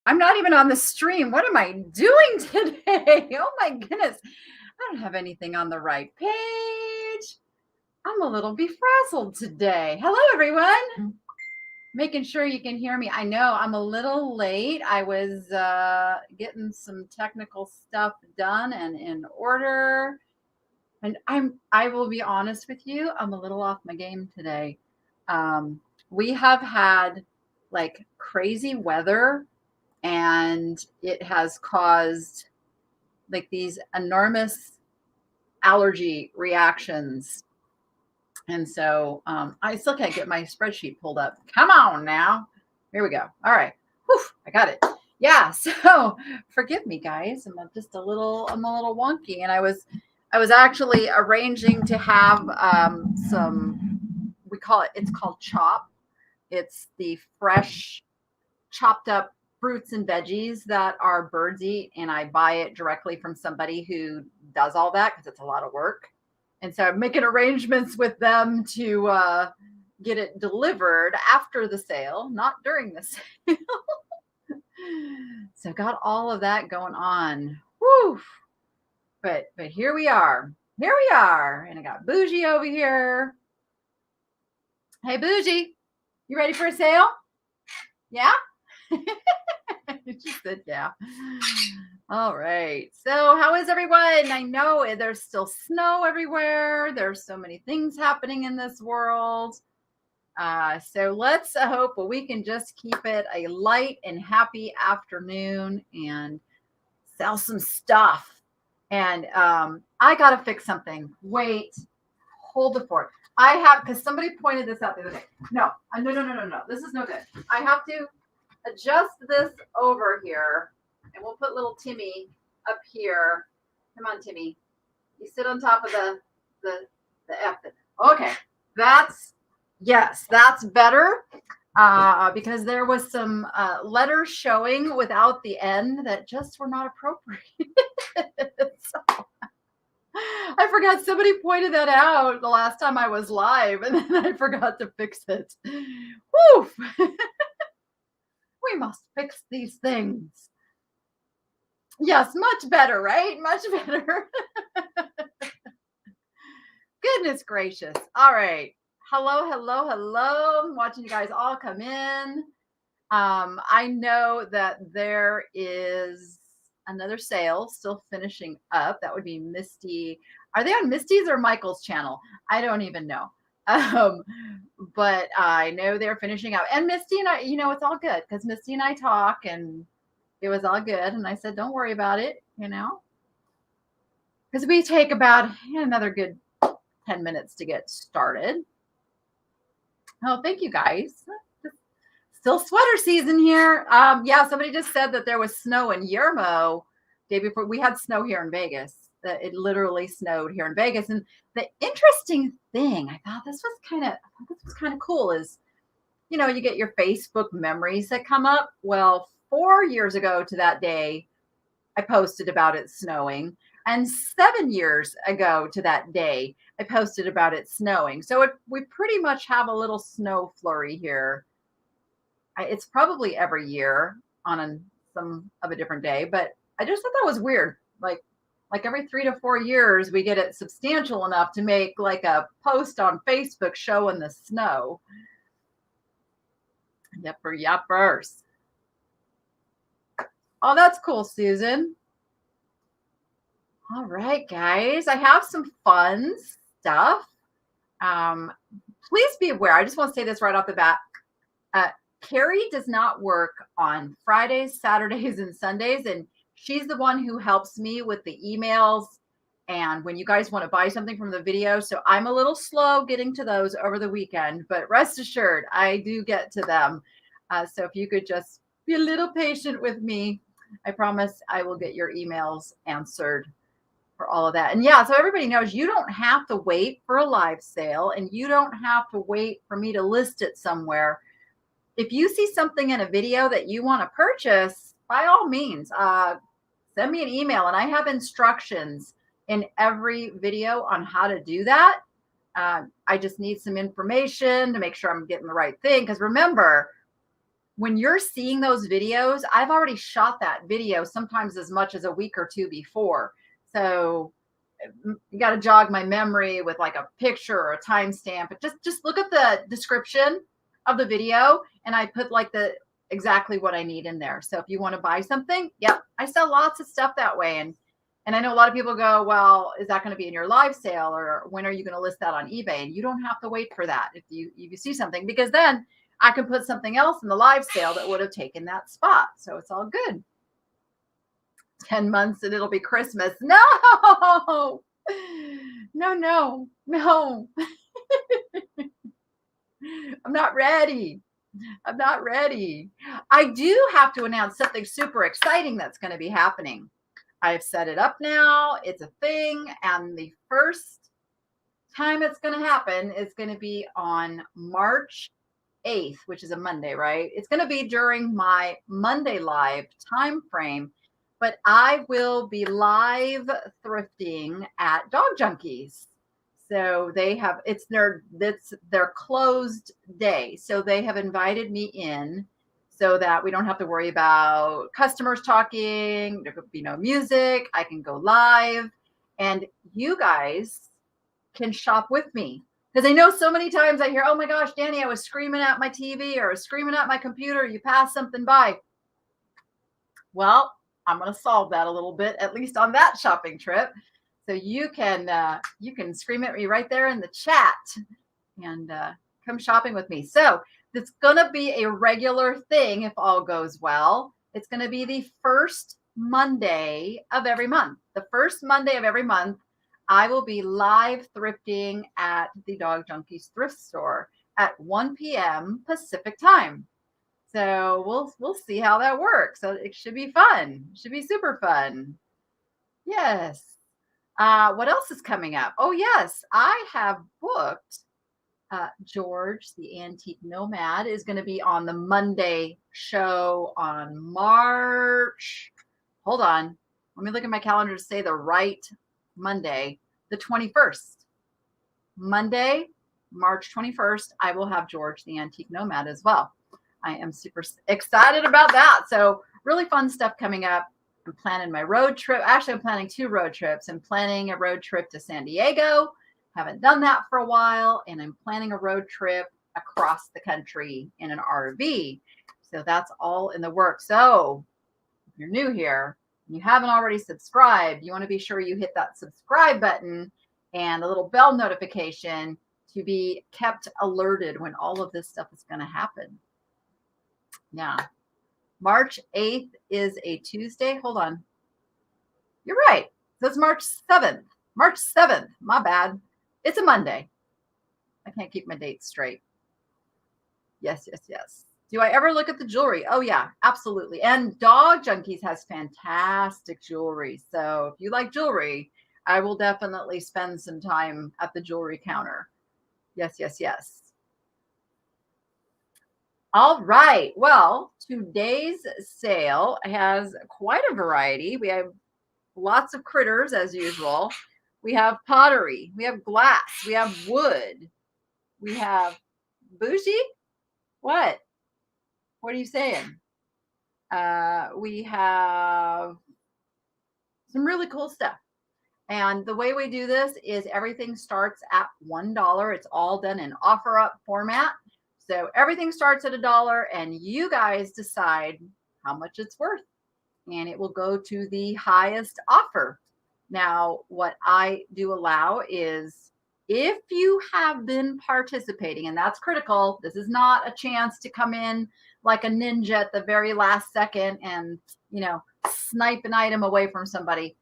I'm not even on the stream. What am I doing today? Oh my goodness. I don't have anything on the right page. I'm a little befuddled today. Hello, everyone. Making sure you can hear me. I know I'm a little late. I was getting some technical stuff done and in order. And I will be honest with you, I'm a little off my game today. We have had like crazy weather, and it has caused like these enormous allergy reactions. And so I still can't get my spreadsheet pulled up. Come on now. Here we go. All right. Whew, I got it. Yeah. So forgive me, guys. I'm a little wonky. And I was actually arranging to have it's called chop. It's the fresh chopped up fruits and veggies that our birds eat. And I buy it directly from somebody who does all that because it's a lot of work. And so I'm making arrangements with them to get it delivered after the sale, not during the sale. So got all of that going on. Whew. But here we are. Here we are. And I got Bougie over here. Hey, Bougie, you ready for a sale? Yeah? She said, yeah. All right. So how is everyone? I know there's still snow everywhere. There's so many things happening in this world. So let's hope we can just keep it a light and happy afternoon and sell some stuff. And I got to fix something. Wait, hold the fort. I have, because somebody pointed this out the other day. No. This is no good. I have to adjust this over here, and we'll put little Timmy up here. Come on, Timmy. You sit on top of the F. Okay, that's better. Because there was some letters showing without the N that just were not appropriate. So, I forgot, somebody pointed that out the last time I was live, and then I forgot to fix it. Woof. We must fix these things. Yes, much better, right? Much better. Goodness gracious. All right. Hello. I'm watching you guys all come in. I know that there is another sale still finishing up. That would be Misty. Are they on Misty's or Michael's channel? I don't even know. But I know they're finishing up. And Misty and I, it's all good because Misty and I talk and it was all good. And I said, don't worry about it, because we take about another good 10 minutes to get started. Oh, thank you guys. Still sweater season here. Yeah, somebody just said that there was snow in Yermo day before. We had snow here in Vegas. It literally snowed here in Vegas. And the interesting thing, I thought this was kind of cool, is, you get your Facebook memories that come up. Well, 4 years ago to that day, I posted about it snowing. And 7 years ago to that day, I posted about it snowing. So we pretty much have a little snow flurry here. It's probably every year on some of a different day, but I just thought that was weird. Like every 3 to 4 years, we get it substantial enough to make like a post on Facebook showing the snow. Yuppers. Oh, that's cool, Susan. All right, guys, I have some fun stuff. Please be aware. I just want to say this right off the bat. Carrie does not work on Fridays, Saturdays, and Sundays, and she's the one who helps me with the emails and when you guys want to buy something from the video. So I'm a little slow getting to those over the weekend, but rest assured, I do get to them. So if you could just be a little patient with me, I promise I will get your emails answered for all of that. And yeah, so everybody knows you don't have to wait for a live sale, and you don't have to wait for me to list it somewhere. If you see something in a video that you want to purchase, by all means, send me an email, and I have instructions in every video on how to do that. I just need some information to make sure I'm getting the right thing. Because remember, when you're seeing those videos, I've already shot that video sometimes as much as a week or two before. So you got to jog my memory with like a picture or a timestamp. But just look at the description of the video, and I put like the exactly what I need in there. So if you want to buy something, yep, I sell lots of stuff that way. And I know a lot of people go, well, is that going to be in your live sale, or when are you going to list that on eBay? And you don't have to wait for that if you see something, because then I can put something else in the live sale that would have taken that spot. So it's all good. 10 months and it'll be Christmas. No, no. I'm not ready. I'm not ready. I do have to announce something super exciting that's going to be happening. I've set it up now. It's a thing. And the first time it's going to happen is going to be on March 8th, which is a Monday, right? It's going to be during my Monday live time frame, but I will be live thrifting at Dog Junkies. So they have, it's their closed day. So they have invited me in so that we don't have to worry about customers talking. There could be no music. I can go live, and you guys can shop with me. Because I know so many times I hear, oh my gosh, Danny, I was screaming at my TV or screaming at my computer. You passed something by. Well, I'm going to solve that a little bit, at least on that shopping trip. So you can scream at me right there in the chat and come shopping with me. So it's going to be a regular thing if all goes well. It's going to be the first Monday of every month. The first Monday of every month, I will be live thrifting at the Dog Junkies thrift store at 1 p.m. Pacific time. So we'll see how that works. So it should be fun. It should be super fun. Yes. What else is coming up? Oh, yes. I have booked George, the Antique Nomad, is going to be on the Monday show on March. Hold on. Let me look at my calendar to say the right Monday, the 21st. Monday, March 21st, I will have George, the Antique Nomad as well. I am super excited about that. So really fun stuff coming up. I'm planning my road trip. Actually, I'm planning 2 road trips. I'm planning a road trip to San Diego. Haven't done that for a while. And I'm planning a road trip across the country in an RV. So that's all in the works. So if you're new here and you haven't already subscribed, you want to be sure you hit that subscribe button and a little bell notification to be kept alerted when all of this stuff is going to happen. Yeah. March 8th is a Tuesday. Hold on. You're right. That's March 7th. March 7th. My bad. It's a Monday. I can't keep my dates straight. Yes. Do I ever look at the jewelry? Oh, yeah, absolutely. And Dog Junkies has fantastic jewelry. So if you like jewelry, I will definitely spend some time at the jewelry counter. Yes. All right. Well, today's sale has quite a variety. We have lots of critters as usual. We have pottery. We have glass. We have wood. We have bougie. What? What are you saying? We have some really cool stuff. And the way we do this is everything starts at $1. It's all done in offer up format. So everything starts at $1 and you guys decide how much it's worth. And it will go to the highest offer. Now, what I do allow is if you have been participating, and that's critical, this is not a chance to come in like a ninja at the very last second and, snipe an item away from somebody.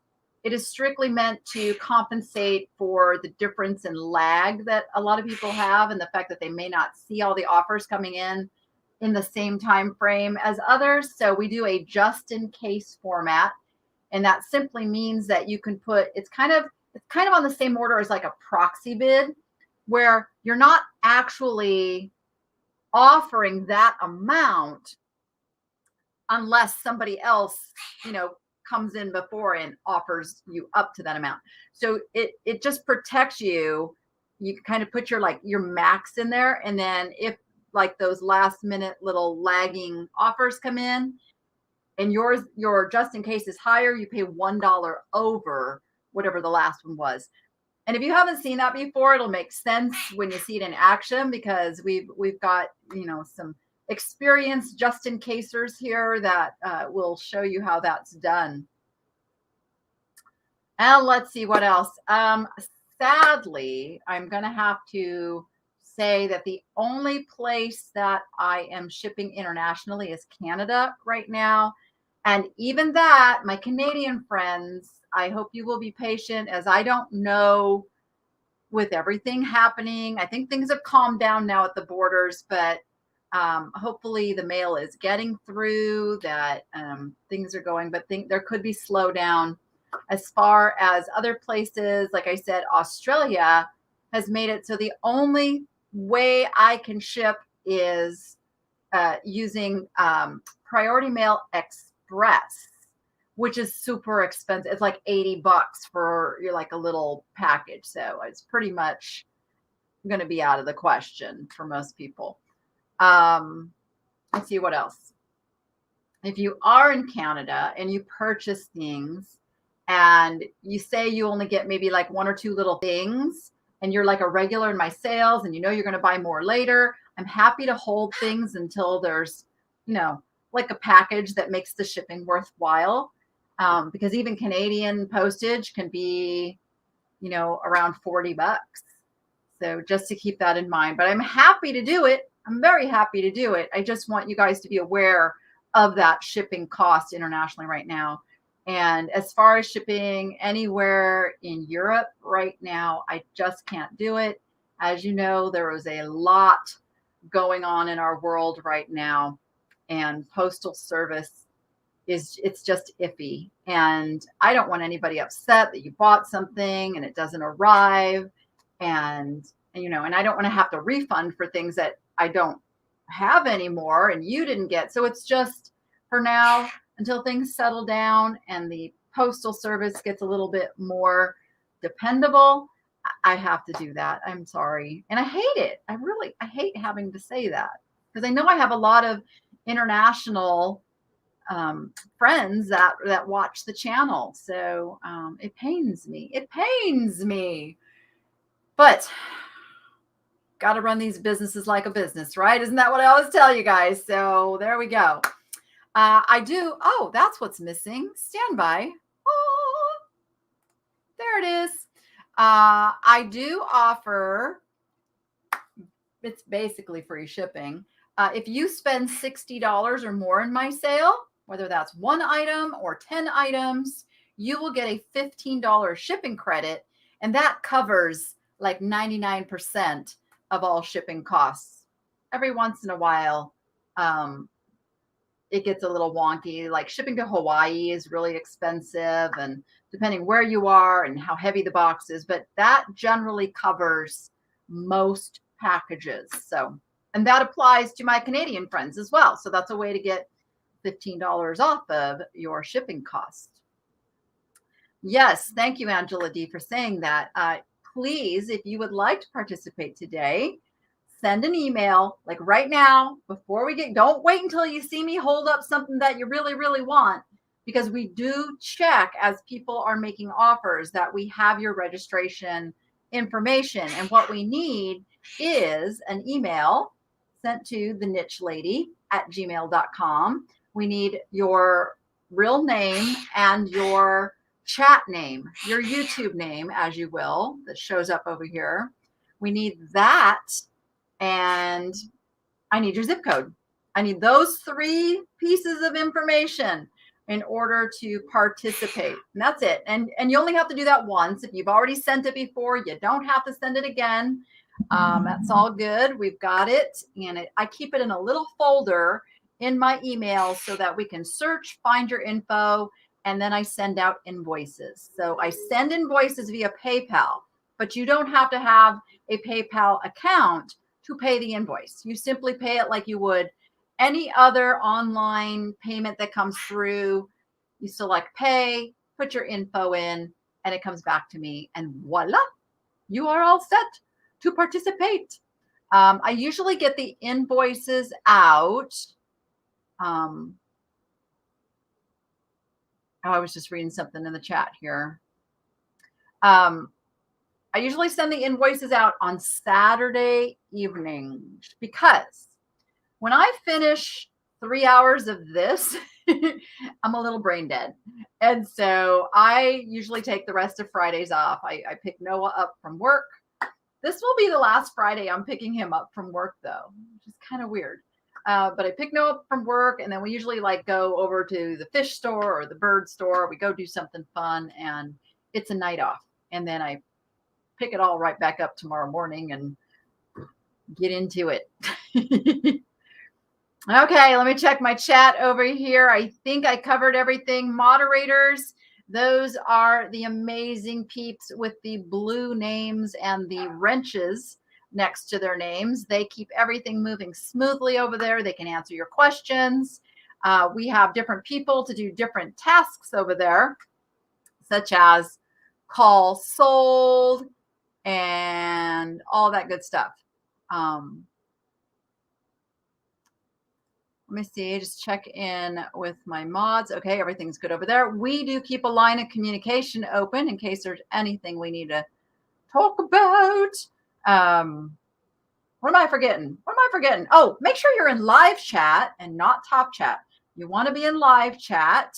It is strictly meant to compensate for the difference in lag that a lot of people have and the fact that they may not see all the offers coming in the same time frame as others. So we do a just in case format. And that simply means that you can put, it's kind of on the same order as like a proxy bid, where you're not actually offering that amount unless somebody else, comes in before and offers you up to that amount. So it just protects you. You kind of put your max in there. And then if like those last minute little lagging offers come in, and your just in case is higher, you pay $1 over whatever the last one was. And if you haven't seen that before, it'll make sense when you see it in action, because we've got, some experienced just in casers here that will show you how that's done. And let's see what else. Sadly, I'm going to have to say that the only place that I am shipping internationally is Canada right now. And even that, my Canadian friends, I hope you will be patient, as I don't know with everything happening. I think things have calmed down now at the borders, but hopefully the mail is getting through, that things are going, but there could be slowdown. As far as other places, like I said, Australia has made it so the only way I can ship is using Priority Mail Express, which is super expensive. It's like $80 for like a little package. So it's pretty much going to be out of the question for most people. Let's see what else. If you are in Canada and you purchase things and you say you only get maybe like one or two little things, and you're like a regular in my sales and you're going to buy more later, I'm happy to hold things until there's, like a package that makes the shipping worthwhile. Because even Canadian postage can be, around $40. So just to keep that in mind, but I'm happy to do it. I'm very happy to do it. I just want you guys to be aware of that shipping cost internationally right now. And as far as shipping anywhere in Europe right now, I just can't do it. As you know, there is a lot going on in our world right now, and postal service it's just iffy. And I don't want anybody upset that you bought something and it doesn't arrive. And I don't want to have to refund for things that I don't have anymore and you didn't get. So it's just, for now, until things settle down and the postal service gets a little bit more dependable, I have to do that. I'm sorry. And I hate it. I hate having to say that, because I know I have a lot of international friends that watch the channel. So it pains me. It pains me. But got to run these businesses like a business, right? Isn't that what I always tell you guys? So there we go. I do. Oh, that's what's missing. Stand by. Oh, there it is. I do offer, it's basically free shipping. If you spend $60 or more in my sale, whether that's one item or 10 items, you will get a $15 shipping credit. And that covers like 99% of all shipping costs. Every once in a while, it gets a little wonky. Like shipping to Hawaii is really expensive, and depending where you are and how heavy the box is, but that generally covers most packages. So, and that applies to my Canadian friends as well. So that's a way to get $15 off of your shipping cost. Yes, thank you, Angela D, for saying that. Please, if you would like to participate today, send an email like right now before we don't wait until you see me hold up something that you really, really want, because we do check as people are making offers that we have your registration information. And what we need is an email sent to thenichellady@gmail.com. We need your real name and your chat name, your YouTube name, as you will, that shows up over here. We need that. And I need your zip code. I need those 3 pieces of information in order to participate. And that's it. And you only have to do that once. If you've already sent it before, you don't have to send it again. That's all good. We've got it. And I keep it in a little folder in my email so that we can search, find your info, and then I send out invoices. So I send invoices via PayPal, but you don't have to have a PayPal account to pay the invoice. You simply pay it like you would any other online payment that comes through. You select pay, put your info in, and it comes back to me. And voila, you are all set to participate. I usually get the invoices out. Oh, I was just reading something in the chat here. I usually send the invoices out on Saturday evenings because when I finish 3 hours of this, I'm a little brain dead. And so I usually take the rest of Fridays off. I pick Noah up from work. This will be the last Friday I'm picking him up from work, though, which is kind of weird. But I pick Noah up from work, and then we usually like go over to the fish store or the bird store. We go do something fun, and it's a night off. And then I pick it all right back up tomorrow morning and get into it. Okay, let me check my chat over here. I think I covered everything. Moderators, those are the amazing peeps with the blue names and the wrenches next to their names. They keep everything moving smoothly over there. They can answer your questions. We have different people to do different tasks over there, such as call sold and all that good stuff. Let me see, just check in with my mods. Okay, everything's good over there. We do keep a line of communication open in case there's anything we need to talk about. What am I forgetting? Oh, make sure you're in live chat and not top chat. You want to be in live chat.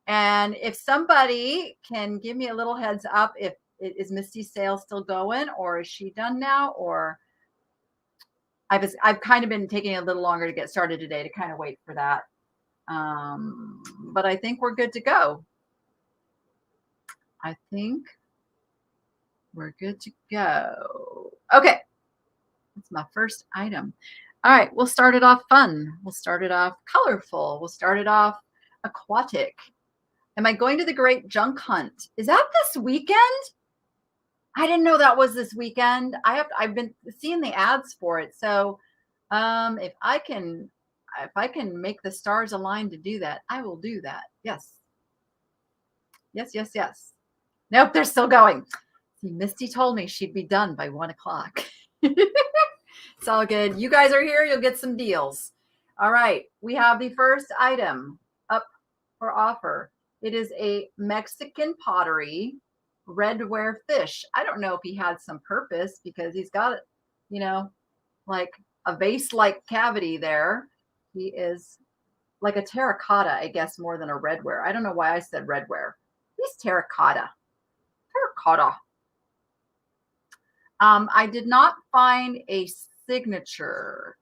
And if somebody can give me a little heads up, if is Misty's sale still going, or is she done now, or I've kind of been taking a little longer to get started today to kind of wait for that. But I think we're good to go. I think we're good to go. Okay. That's my first item. All right. We'll start it off fun. We'll start it off colorful. We'll start it off aquatic. Am I going to the Great Junk Hunt? Is that this weekend? I didn't know that was this weekend. I've been seeing the ads for it. So if I can make the stars align to do that, I will do that. Yes. Nope, they're still going. See, Misty told me she'd be done by 1 o'clock. It's all good. You guys are here. You'll get some deals. All right. We have the first item up for offer. It is a Mexican pottery redware fish. I don't know if he had some purpose because he's got, like a vase-like cavity there. He is like a terracotta, I guess, more than a redware. I don't know why I said redware. He's terracotta. I did not find a signature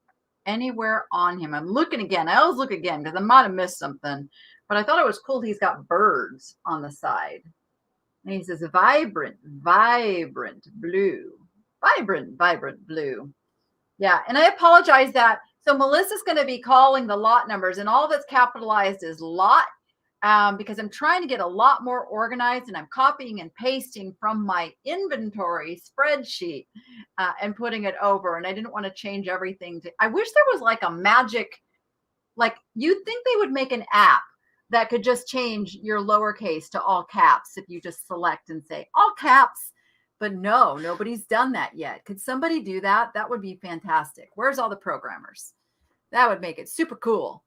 anywhere on him. I'm looking again. I always look again because I might have missed something. But I thought it was cool. He's got birds on the side. And he says vibrant blue. Vibrant blue. Yeah. And I apologize that. So Melissa's going to be calling the lot numbers, and all that's capitalized is lot, because I'm trying to get a lot more organized, and I'm copying and pasting from my inventory spreadsheet and putting it over. And I didn't want to change everything. I wish there was like a magic, like you'd think they would make an app that could just change your lowercase to all caps if you just select and say all caps. But no, nobody's done that yet. Could somebody do that? That would be fantastic. Where's all the programmers? That would make it super cool.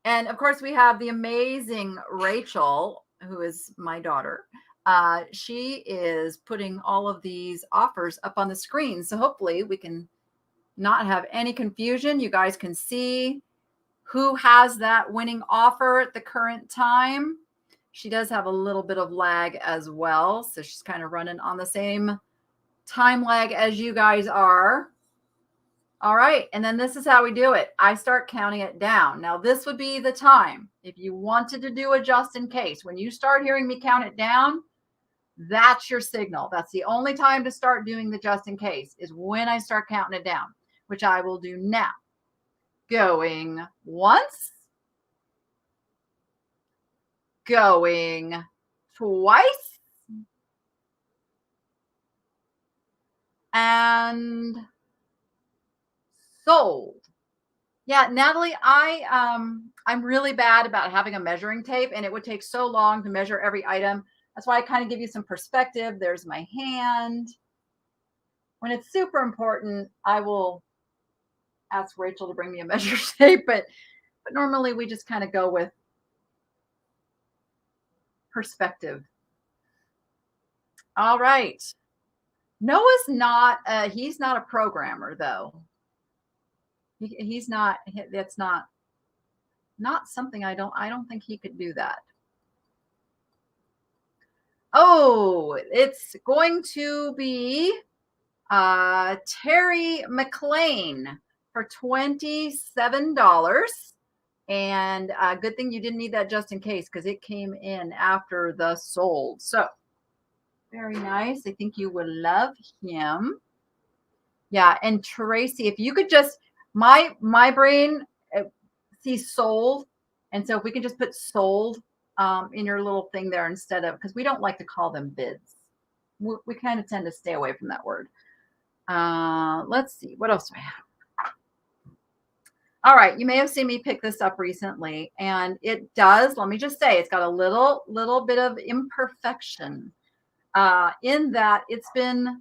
And of course, we have the amazing Rachel, who is my daughter. She is putting all of these offers up on the screen. So hopefully we can not have any confusion. You guys can see who has that winning offer at the current time. She does have a little bit of lag as well. So she's kind of running on the same time lag as you guys are. All right. And then this is how we do it. I start counting it down. Now, this would be the time. If you wanted to do a just in case, when you start hearing me count it down, that's your signal. That's the only time to start doing the just in case is when I start counting it down, which I will do now. Going once. Going twice. And sold. Yeah, Natalie, I'm really bad about having a measuring tape, and it would take so long to measure every item. That's why I kind of give you some perspective. There's my hand. when it's super important, I will ask Rachel to bring me a measure tape, but normally we just kind of go with perspective. All right. Noah's not, he's not a programmer though. He's not, that's not something I don't think he could do that. Oh, it's going to be Terry McLean for $27. And good thing you didn't need that just in case, because it came in after the sold. So very nice. I think you will love him. Yeah, and Tracy, if you could just, my brain sees sold, and so if we can just put sold in your little thing there instead of, because we don't like to call them bids. We kind of tend to stay away from that word. Let's see, what else do I have? All right, you may have seen me pick this up recently, and it does, let me just say, it's got a little bit of imperfection in that it's been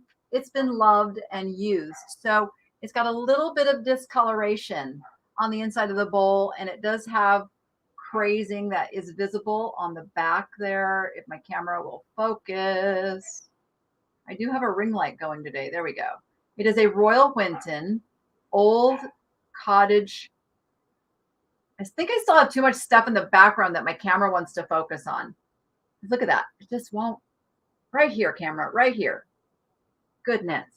loved and used. So it's got a little bit of discoloration on the inside of the bowl, and it does have crazing that is visible on the back there. If my camera will focus. I do have a ring light going today. There we go. It is a Royal Winton old cottage. I think I still have too much stuff in the background that my camera wants to focus on. Look at that. It just won't. Right here, camera, right here. Goodness.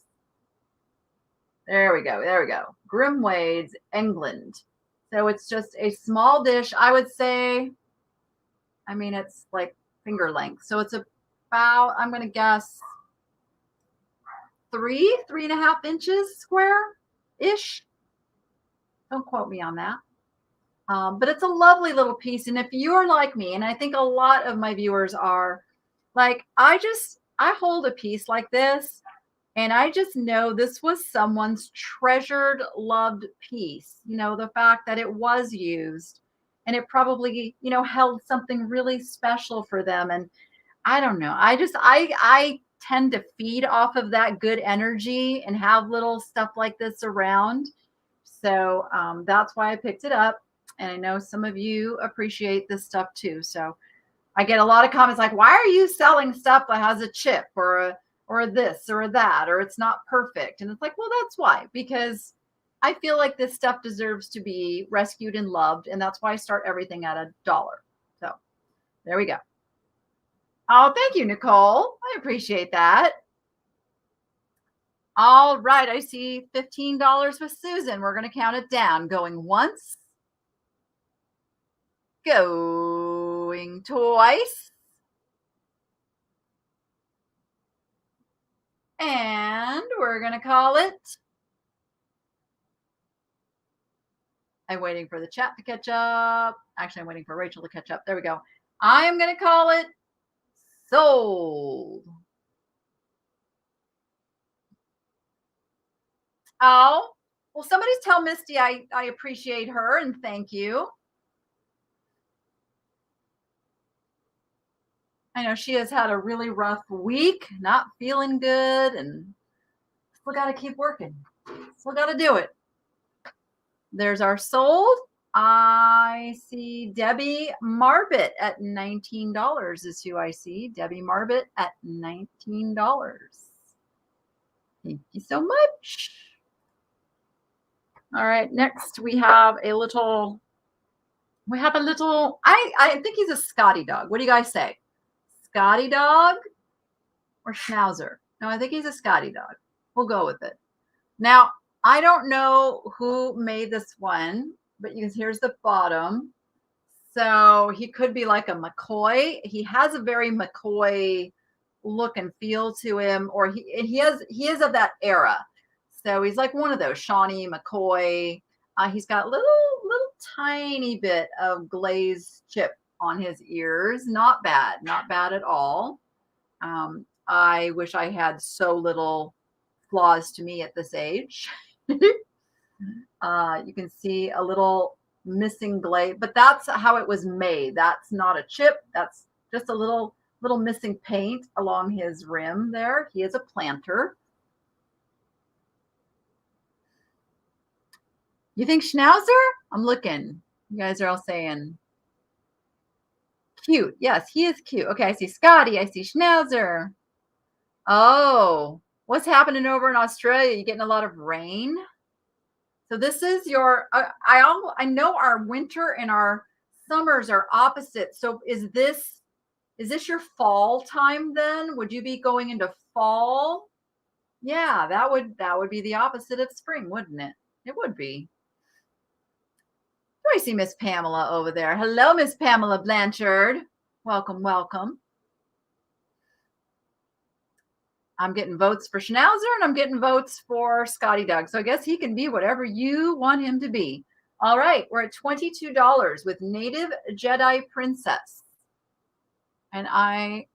There we go. There we go. Grimwades, England. So it's just a small dish. I would say, I mean, it's like finger length. So it's about, I'm going to guess, 3.5 inches square-ish. Don't quote me on that. But it's a lovely little piece. And if you're like me, and I think a lot of my viewers are, like, I hold a piece like this, and I just know this was someone's treasured, loved piece. You know, the fact that it was used, and it probably, you know, held something really special for them. And I don't know. I tend to feed off of that good energy and have little stuff like this around. So that's why I picked it up. And I know some of you appreciate this stuff too. So I get a lot of comments like, why are you selling stuff that has a chip or this or that, or it's not perfect? And it's like, well, that's why, because I feel like this stuff deserves to be rescued and loved. And that's why I start everything at $1. So there we go. Oh, thank you, Nicole. I appreciate that. All right. I see $15 with Susan. We're going to count it down. Going once. Going twice. And we're going to call it. I'm waiting for the chat to catch up. Actually, I'm waiting for Rachel to catch up. There we go. I'm going to call it sold. Oh, well, somebody's tell Misty I appreciate her and thank you. I know she has had a really rough week, not feeling good, and still got to keep working. Still got to do it. There's our sold. I see Debbie Marbit at $19 is who I see. Debbie Marbit at $19. Thank you so much. All right, next we have a little, I think he's a Scottie dog. What do you guys say? Scottie dog or Schnauzer? No, I think he's a Scottie dog. We'll go with it. Now, I don't know who made this one, but here's the bottom. So he could be like a McCoy. He has a very McCoy look and feel to him, or he is of that era. So he's like one of those Shawnee McCoy. He's got a little tiny bit of glaze chip on his ears. Not bad at all. I wish I had so little flaws to me at this age. You can see a little missing glaze, but that's how it was made. That's not a chip. That's just a little missing paint along his rim there. He is a planter. You think Schnauzer? I'm looking. You guys are all saying cute. Yes, he is cute. Okay, I see Scottie. I see Schnauzer. Oh, what's happening over in Australia? You getting a lot of rain? So this is your. I know our winter and our summers are opposite. So is this your fall time then? Would you be going into fall? Yeah, that would be the opposite of spring, wouldn't it? It would be. I see Miss Pamela over there. Hello, Miss Pamela Blanchard. Welcome, welcome. I'm getting votes for Schnauzer and I'm getting votes for Scottie Doug. So I guess he can be whatever you want him to be. All right, we're at $22 with Native Jedi Princess. And I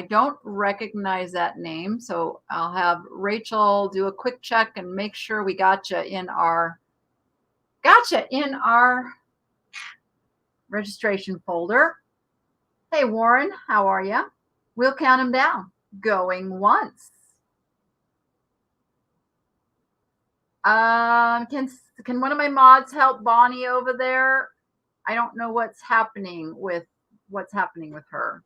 don't recognize that name, so I'll have Rachel do a quick check and make sure we got you in our registration folder. Hey, Warren, how are you? We'll count them down. Going once. Can one of my mods help Bonnie over there? I don't know what's happening with her.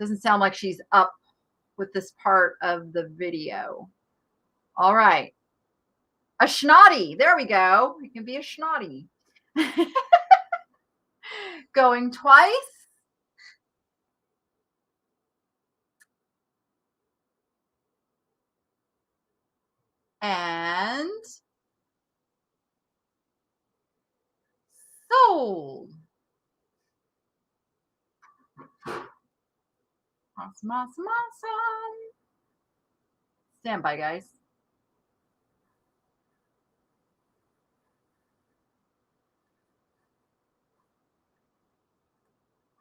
Doesn't sound like she's up with this part of the video. All right. A schnotty. There we go. It can be a schnotty. Going twice. And sold. Awesome, awesome, awesome. Stand by, guys.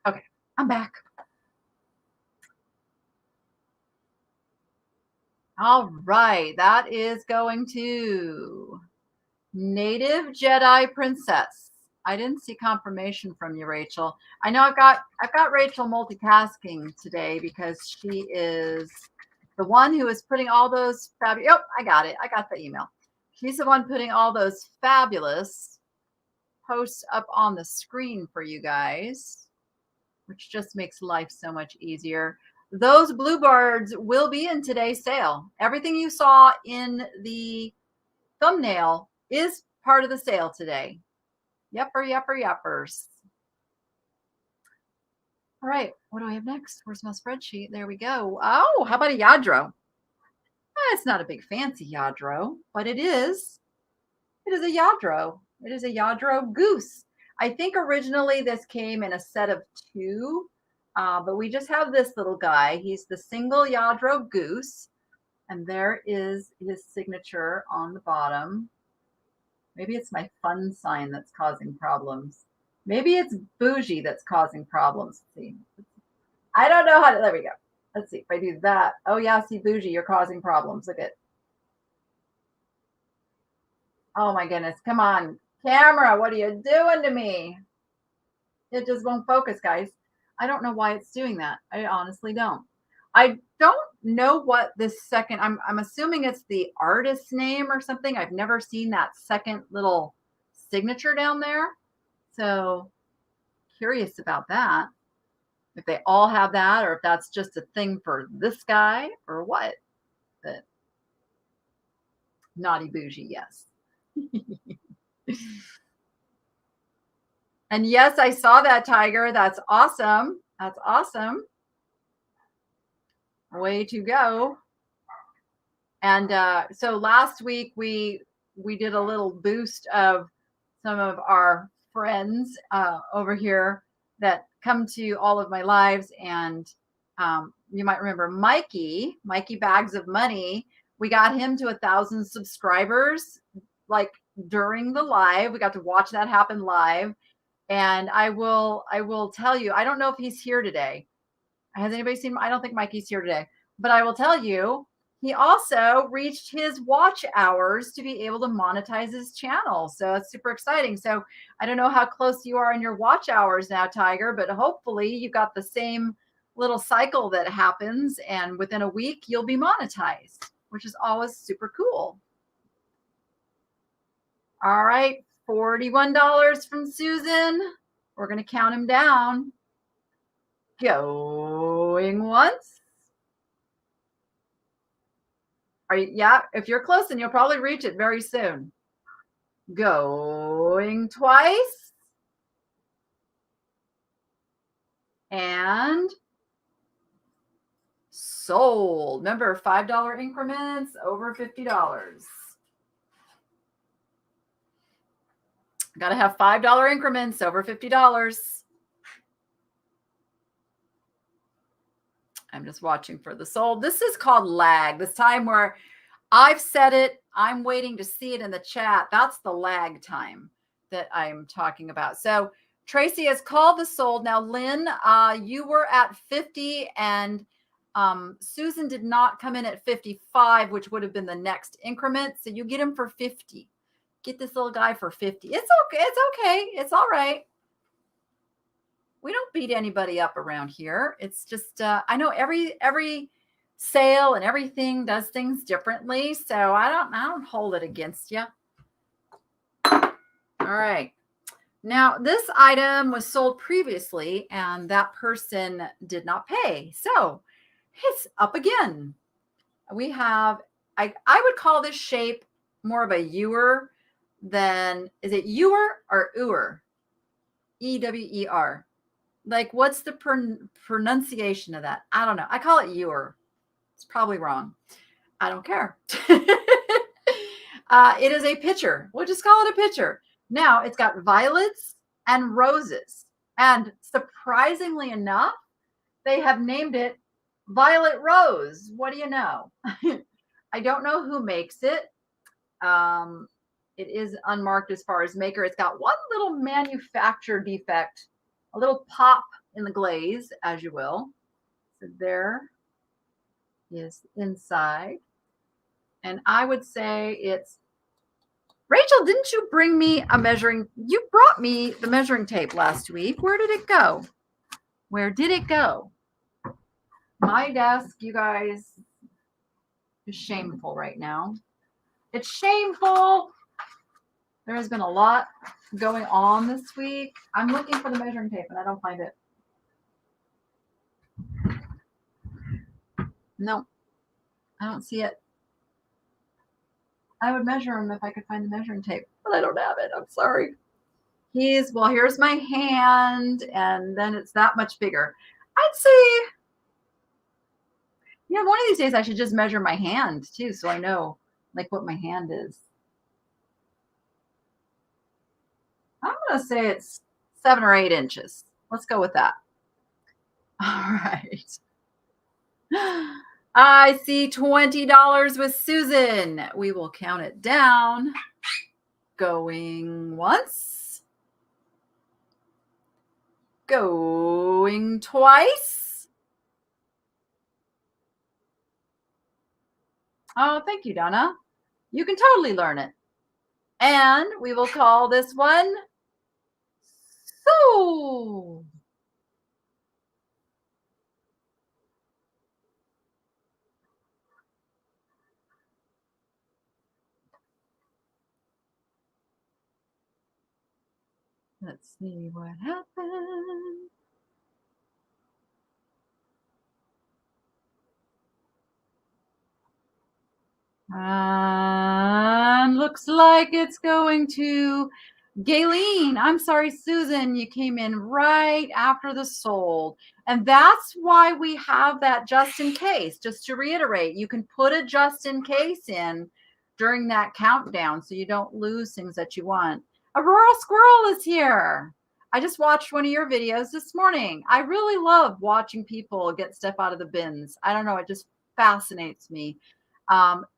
Okay, I'm back. All right, that is going to Native Jedi Princess. I didn't see confirmation from you, Rachel. I know I've got Rachel multitasking today because she is the one who is putting all those fabulous. Oh, I got it. I got the email. She's the one putting all those fabulous posts up on the screen for you guys, which just makes life so much easier. Those Bluebirds will be in today's sale. Everything you saw in the thumbnail is part of the sale today. Yupper, yupper, yuppers. All right, what do I have next? Where's my spreadsheet? There we go. Oh, how about a Lladro? It's not a big fancy Lladro, but it is a Lladro. It is a Lladro goose. I think originally this came in a set of two, but we just have this little guy. He's the single Lladro goose, and there is his signature on the bottom. Maybe it's my fun sign that's causing problems. Maybe it's bougie that's causing problems. Let's see. I don't know how to, there we go. Let's see if I do that. Oh yeah, see bougie, you're causing problems. Look at, oh my goodness, come on. Camera, what are you doing to me? It just won't focus, guys. I don't know why it's doing that. I honestly don't. I don't know what this second, I'm assuming it's the artist's name or something. I've never seen that second little signature down there. So curious about that. If they all have that, or if that's just a thing for this guy or what. But naughty bougie, yes. And yes, I saw that, Tiger. That's awesome. That's awesome. Way to go. And so last week we did a little boost of some of our friends over here that come to all of my lives. And you might remember Mikey Bags of Money. We got him to 1,000 subscribers like during the live. We got to watch that happen live. And I will tell you, I don't know if he's here today. Has anybody seen him? I don't think Mikey's here today, but I will tell you, he also reached his watch hours to be able to monetize his channel. So it's super exciting. So I don't know how close you are in your watch hours now, Tiger, but hopefully you've got the same little cycle that happens, and within a week you'll be monetized, which is always super cool. All right, $41 from Susan. We're going to count him down. Going once. Yeah, if you're close, then you'll probably reach it very soon. Going twice. And sold. Remember, $5 increments over $50. Got to have $5 increments over $50. I'm just watching for the sold. This is called lag. This time where I've said it, I'm waiting to see it in the chat. That's the lag time that I'm talking about. So Tracy has called the sold. Now, Lynn, you were at 50 and Susan did not come in at 55, which would have been the next increment. So you get him for 50. Get this little guy for 50. It's okay. It's okay. It's all right. We don't beat anybody up around here. It's just, I know every sale and everything does things differently. So I don't hold it against you. All right. Now this item was sold previously and that person did not pay. So it's up again. We have, I would call this shape more of a ewer than, is it ewer or ewer? E-W-E-R. Like, what's the pronunciation of that? I don't know. I call it ewer. It's probably wrong. I don't care. It is a pitcher. We'll just call it a pitcher. Now, it's got violets and roses. And surprisingly enough, they have named it Violet Rose. What do you know? I don't know who makes it. It is unmarked as far as maker. It's got one little manufacturer defect, a little pop in the glaze, as you will. So there is inside. And I would say it's, Rachel, didn't you bring me a measuring, you brought me the measuring tape last week. Where did it go? Where did it go? My desk, you guys, is shameful right now. It's shameful. There has been a lot going on this week. I'm looking for the measuring tape and I don't find it. No, I don't see it. I would measure him if I could find the measuring tape, but I don't have it. I'm sorry. Well, here's my hand, and then it's that much bigger. I'd say, one of these days I should just measure my hand too, so I know like what my hand is. I'm going to say it's 7 or 8 inches. Let's go with that. All right. I see $20 with Susan. We will count it down. Going once. Going twice. Oh, thank you, Donna. You can totally learn it. And we will call this one sold. Let's see what happened. And looks like it's going to Gayleen. I'm sorry, Susan, you came in right after the sold. And that's why we have that just in case. Just to reiterate, you can put a just in case in during that countdown so you don't lose things that you want. Aurora Squirrel is here. I just watched one of your videos this morning. I really love watching people get stuff out of the bins. I don't know, it just fascinates me.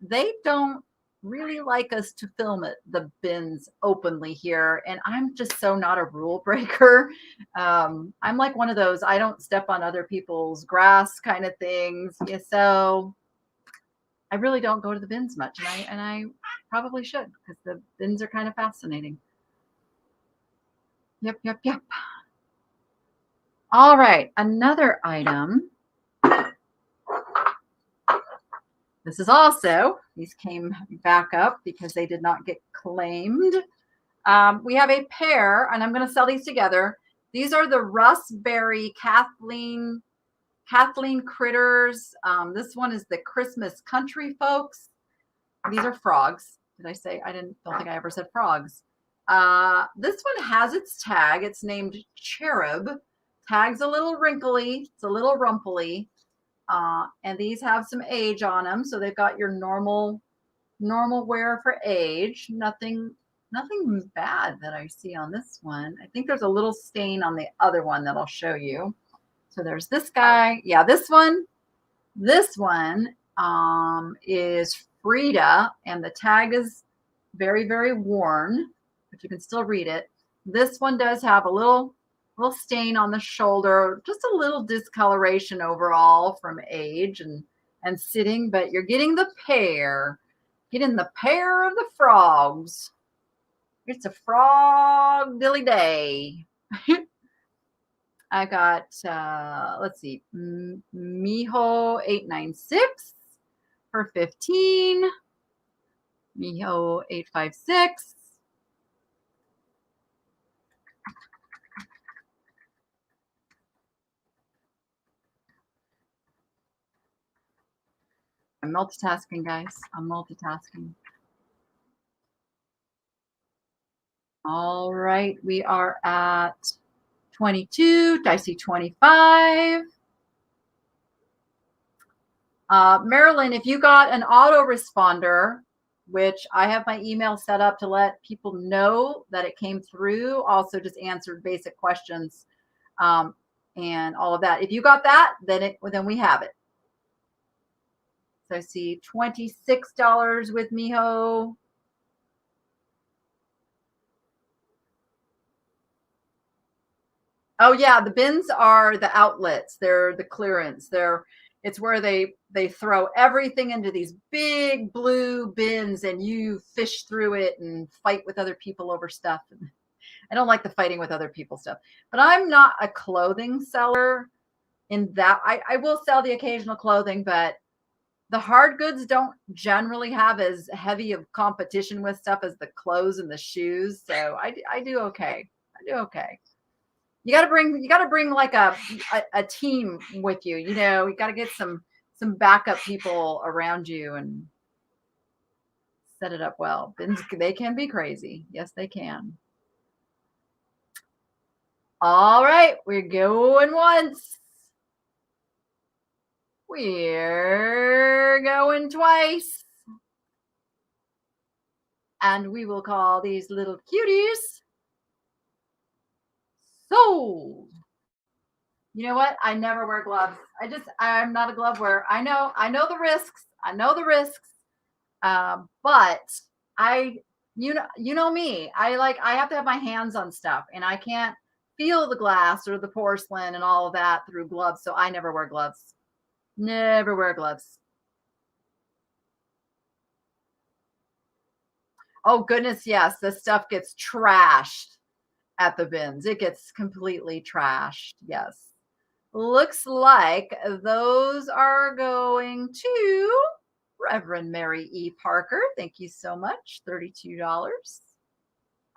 They don't really like us to film the bins openly here, and I'm just so not a rule breaker. I'm like one of those I don't step on other people's grass kind of things. Yeah, so I really don't go to the bins much, and I probably should, because the bins are kind of fascinating. Yep. All right, another item. This is also, these came back up because they did not get claimed. We have a pair, and I'm going to sell these together. These are the Russ Berry Kathleen Critters. This one is the Christmas Country Folks. These are frogs. Did I say? Don't think I ever said frogs. This one has its tag. It's named Cherub. Tag's a little wrinkly. It's a little rumply. And these have some age on them. So they've got your normal wear for age. Nothing bad that I see on this one. I think there's a little stain on the other one that I'll show you. So there's this guy. Yeah, this one is Frida, and the tag is very, very worn, but you can still read it. This one does have a little stain on the shoulder, just a little discoloration overall from age and sitting, but you're getting the pair. Getting the pair of the frogs. It's a frog dilly day. I got, let's see, Miho 896 for 15. Miho 856. I'm multitasking, guys. I'm multitasking. All right, we are at 22. I see 25. Marilyn, if you got an autoresponder, which I have my email set up to let people know that it came through, also just answered basic questions and all of that. If you got that, then we have it. So I see $26 with Miho. Oh yeah, the bins are the outlets. They're the clearance. It's where they throw everything into these big blue bins and you fish through it and fight with other people over stuff. I don't like the fighting with other people stuff, but I'm not a clothing seller in that. I will sell the occasional clothing, but the hard goods don't generally have as heavy of competition with stuff as the clothes and the shoes. So I do okay. I do okay. You got to bring like a team with you. You know, you got to get some backup people around you and set it up well. Bins, they can be crazy. Yes, they can. All right, we're going once. We're going twice. And we will call these little cuties sold. You know what? I never wear gloves. I'm not a glove wearer. I know the risks. But you know me. I have to have my hands on stuff, and I can't feel the glass or the porcelain and all of that through gloves. So I never wear gloves. Never wear gloves. Oh goodness, yes. This stuff gets trashed at the bins. It gets completely trashed. Yes. Looks like those are going to Reverend Mary E. Parker. Thank you so much. $32. All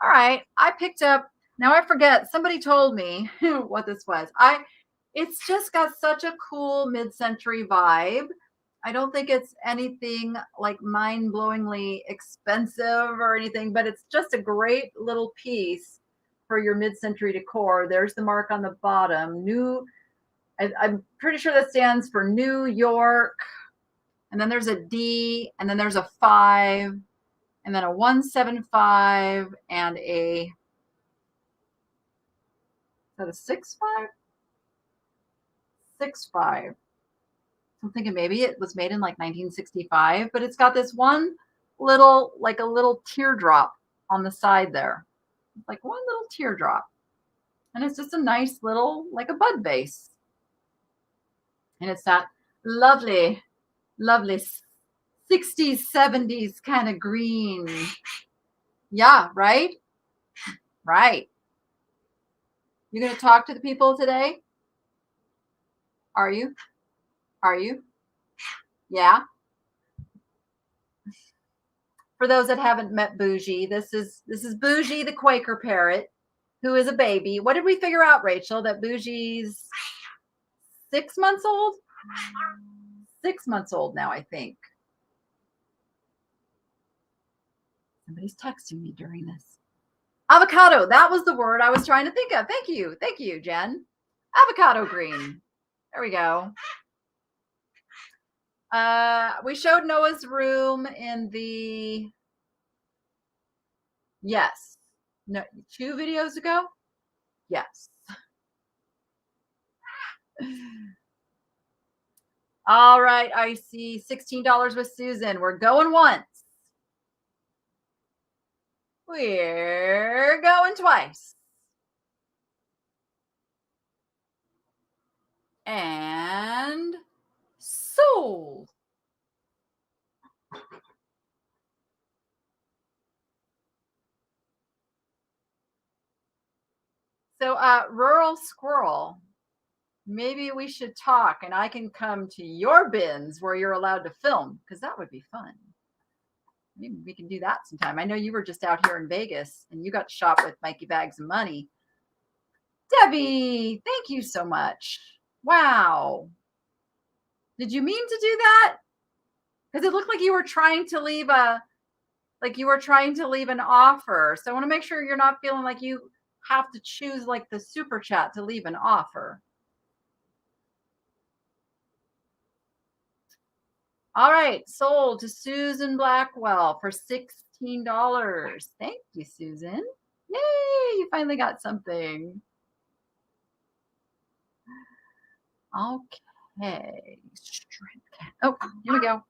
right. I picked up, now I forget, somebody told me what this was. It's just got such a cool mid-century vibe. I don't think it's anything like mind-blowingly expensive or anything, but it's just a great little piece for your mid-century decor. There's the mark on the bottom. I'm pretty sure that stands for New York. And then there's a D, and then there's a 5, and then a 175, and is that a 65? 65. I'm thinking maybe it was made in like 1965, but it's got this one little, like a little teardrop on the side there. It's like one little teardrop. And it's just a nice little, like a bud vase. And it's that lovely 60s, 70s kind of green. Yeah, right? Right. You going to talk to the people today? Are you? Yeah. For those that haven't met Bougie, this is Bougie the Quaker parrot, who is a baby. What did we figure out, Rachel? That Bougie's 6 months old? 6 months old now, I think. Somebody's texting me during this. Avocado. That was the word I was trying to think of. Thank you. Thank you, Jen. Avocado green. There we go. We showed Noah's room in the, yes, no, 2 videos ago. Yes. All right. I see $16 with Susan. We're going once. We're going twice. And sold. So, rural squirrel, maybe we should talk and I can come to your bins where you're allowed to film, because that would be fun. Maybe we can do that sometime. I know you were just out here in Vegas and you got to shop with Mikey Bags of Money. Debbie, thank you so much. Wow. Did you mean to do that? Because it looked like you were trying to leave an offer. So I want to make sure you're not feeling like you have to choose like the super chat to leave an offer. All right, sold to Susan Blackwell for $16. Thank you, Susan. Yay, you finally got something. Okay. Oh, here we go.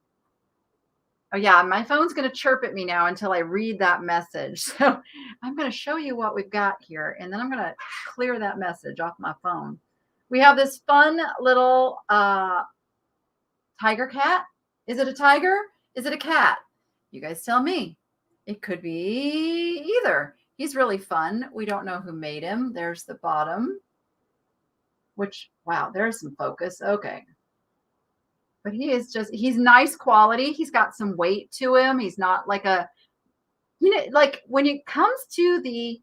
Oh, yeah, my phone's going to chirp at me now until I read that message. So I'm going to show you what we've got here, and then I'm going to clear that message off my phone. We have this fun little tiger cat. Is it a tiger? Is it a cat? You guys tell me. It could be either. He's really fun. We don't know who made him. There's the bottom, which, wow, there's some focus. Okay. But he's nice quality. He's got some weight to him. He's not like like when it comes to the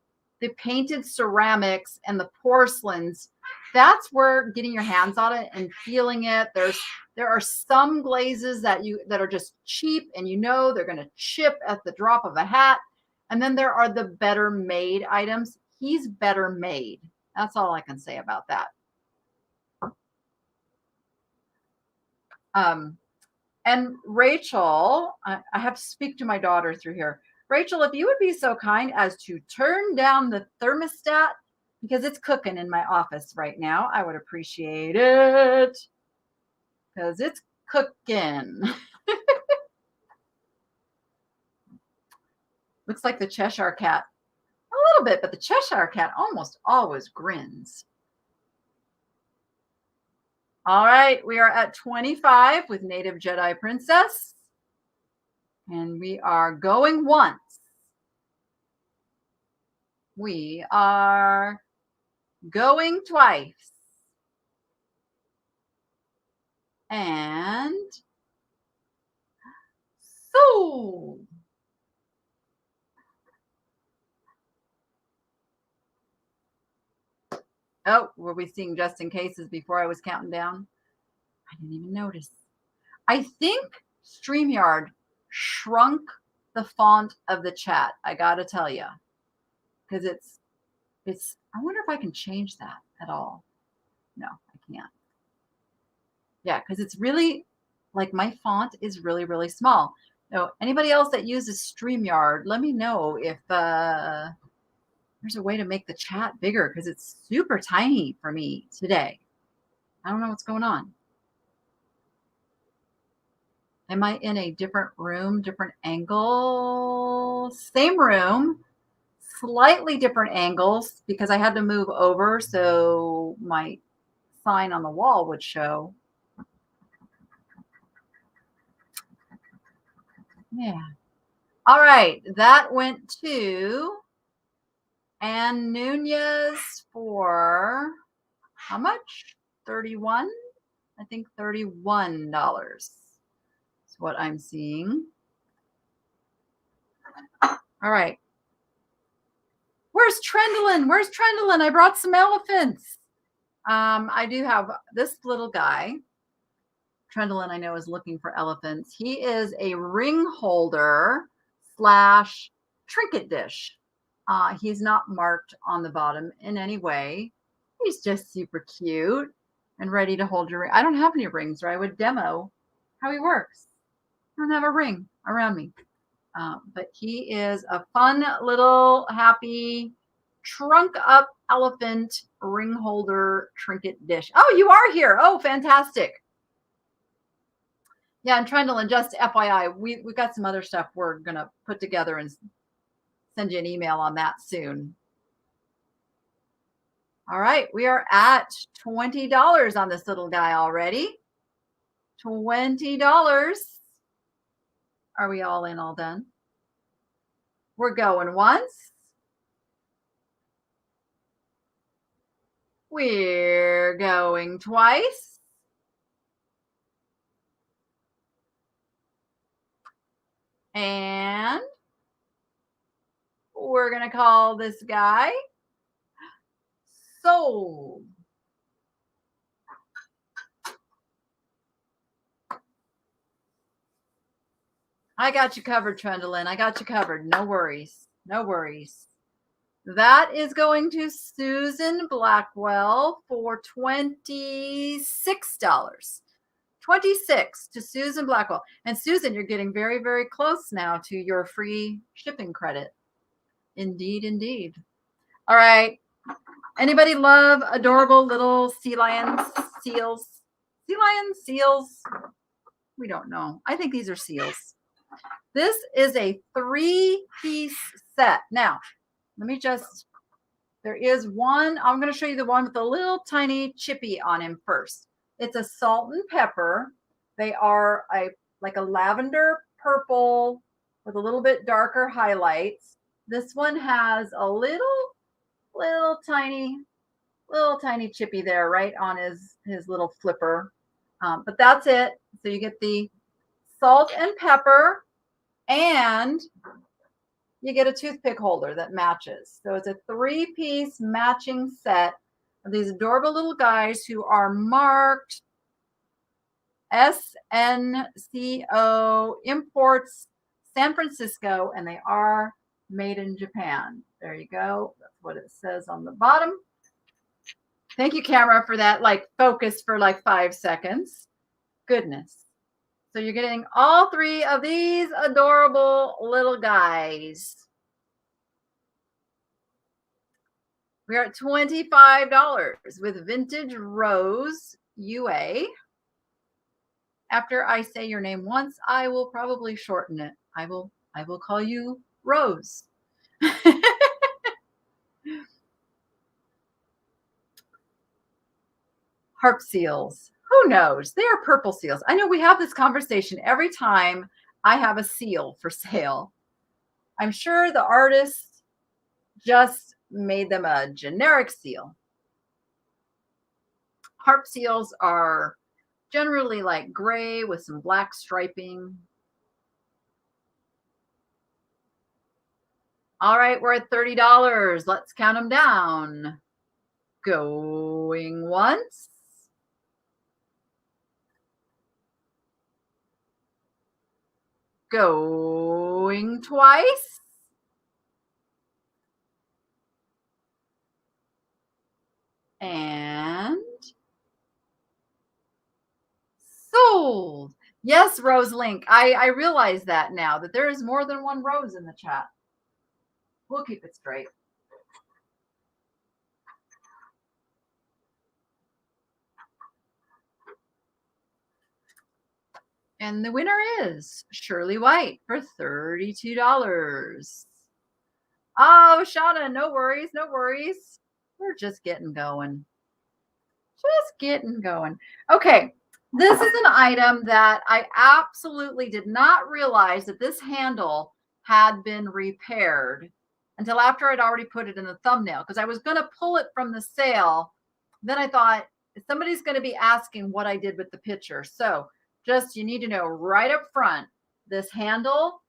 painted ceramics and the porcelains, that's where getting your hands on it and feeling it. There are some glazes that are just cheap and they're going to chip at the drop of a hat. And then there are the better made items. He's better made. That's all I can say about that. And Rachel, I have to speak to my daughter through here. Rachel, if you would be so kind as to turn down the thermostat, because it's cooking in my office right now, I would appreciate it, because it's cooking. Looks like the Cheshire Cat a little bit, but the Cheshire Cat almost always grins. All right, we are at 25 with Native Jedi Princess, and we are going once. We are going twice. And sold. Oh, were we seeing just in cases before I was counting down? I didn't even notice. I think StreamYard shrunk the font of the chat. I got to tell you, because I wonder if I can change that at all. No, I can't. Yeah, because it's really, like, my font is really, really small. So anybody else that uses StreamYard, let me know if there's a way to make the chat bigger, because it's super tiny for me today. I don't know what's going on. Am I in a different room, different angle? Same room, slightly different angles, because I had to move over so my sign on the wall would show. Yeah. All right. That went to Ann Nunez for how much? 31? I think $31 is what I'm seeing. All right. Where's Trendlin? Where's Trendlin? I brought some elephants. I do have this little guy. Trendlin, I know, is looking for elephants. He is a ring holder slash trinket dish. He's not marked on the bottom in any way. He's just super cute and ready to hold your ring. I don't have any rings, or I would demo how he works. I don't have a ring around me. But he is a fun little happy trunk up elephant ring holder trinket dish. Oh, you are here. Oh, fantastic. Yeah, I'm trying to just FYI, we've got some other stuff we're going to put together and send you an email on that soon. All right, we are at $20 on this little guy already. $20. Are we all in, all done? We're going once. We're going twice. And we're going to call this guy sold. I got you covered, Trendlin. I got you covered. No worries. No worries. That is going to Susan Blackwell for $26. 26 to Susan Blackwell. And Susan, you're getting very, very close now to your free shipping credit. Indeed, indeed. All right. Anybody love adorable little sea lions, seals? Sea lions, seals? We don't know. I think these are seals. This is a 3-piece set. Now, let me just, there is one, I'm going to show you the one with the little tiny chippy on him first. It's a salt and pepper. They are like a lavender purple with a little bit darker highlights. This one has a little tiny chippy there right on his little flipper. But that's it. So you get the salt and pepper, and you get a toothpick holder that matches. So it's a 3-piece matching set of these adorable little guys who are marked SNCO Imports San Francisco, and they are made in Japan. There you go. That's what it says on the bottom. Thank you, camera, for that focus for 5 seconds. Goodness. So you're getting all 3 of these adorable little guys. We are at $25 with Vintage Rose UA. After I say your name once, I will probably shorten it. I will call you Rose. Harp seals. Who knows? They are purple seals. I know we have this conversation every time I have a seal for sale. I'm sure the artist just made them a generic seal. Harp seals are generally gray with some black striping. All right, we're at $30. Let's count them down. Going once. Going twice. And sold. Yes, Rose Link. I realize that now, that there is more than one Rose in the chat. We'll keep it straight. And the winner is Shirley White for $32. Oh, Shauna, no worries, no worries. We're just getting going. Just getting going. Okay, this is an item that I absolutely did not realize that this handle had been repaired until after I'd already put it in the thumbnail, because I was going to pull it from the sale. Then I thought, somebody's going to be asking what I did with the picture. So just, you need to know right up front, this handle,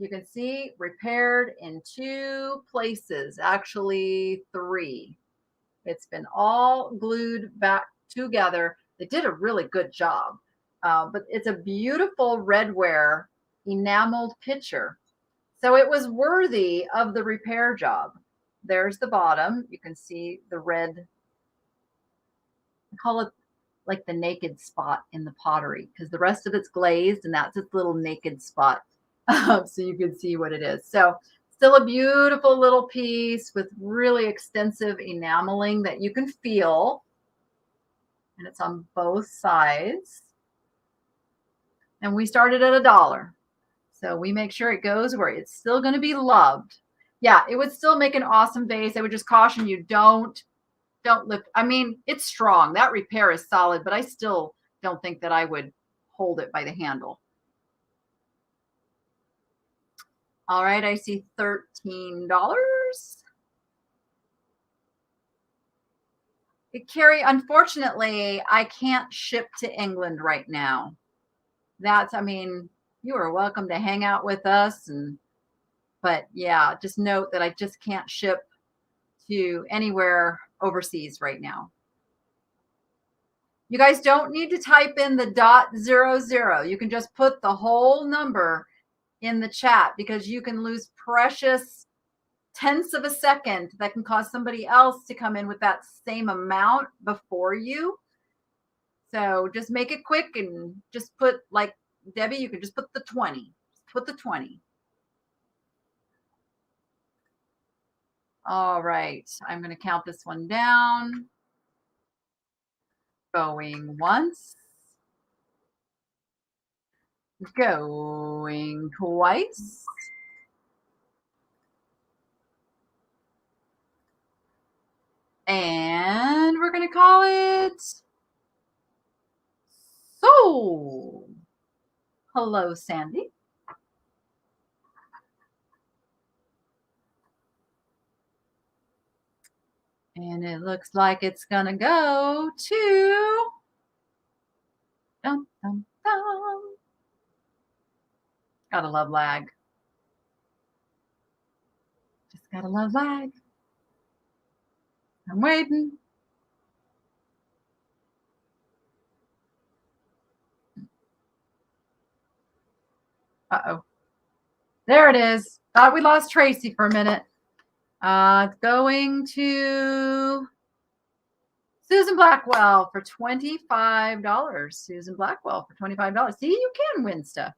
You can see repaired in 2 places, actually 3. It's been all glued back together. They did a really good job. But it's a beautiful redware enameled pitcher. So it was worthy of the repair job. There's the bottom. You can see the red, I call it like the naked spot in the pottery because the rest of it's glazed and that's its little naked spot. So you can see what it is. So still a beautiful little piece with really extensive enameling that you can feel. And it's on both sides. And we started at $1. So we make sure it goes where it's still going to be loved. Yeah, it would still make an awesome vase. I would just caution you, don't lift. I mean, it's strong. That repair is solid, but I still don't think that I would hold it by the handle. All right, I see $13. Carrie, unfortunately, I can't ship to England right now. That's, I mean, you are welcome to hang out with us, but yeah, just note that I just can't ship to anywhere overseas right now. You guys don't need to type in the .00. You can just put the whole number in the chat because you can lose precious tenths of a second that can cause somebody else to come in with that same amount before you. So just make it quick and just put, like Debbie, you can just put the 20. Just put the 20. All right, I'm going to count this one down. Going once. Going twice. And we're going to call it sold. Hello, Sandy. And it looks like it's going to go to dum, dum, dum. Gotta love lag. Just gotta love lag. I'm waiting. Uh-oh. There it is. Thought we lost Tracy for a minute. It's going to Susan Blackwell for $25. Susan Blackwell for $25. See, you can win stuff.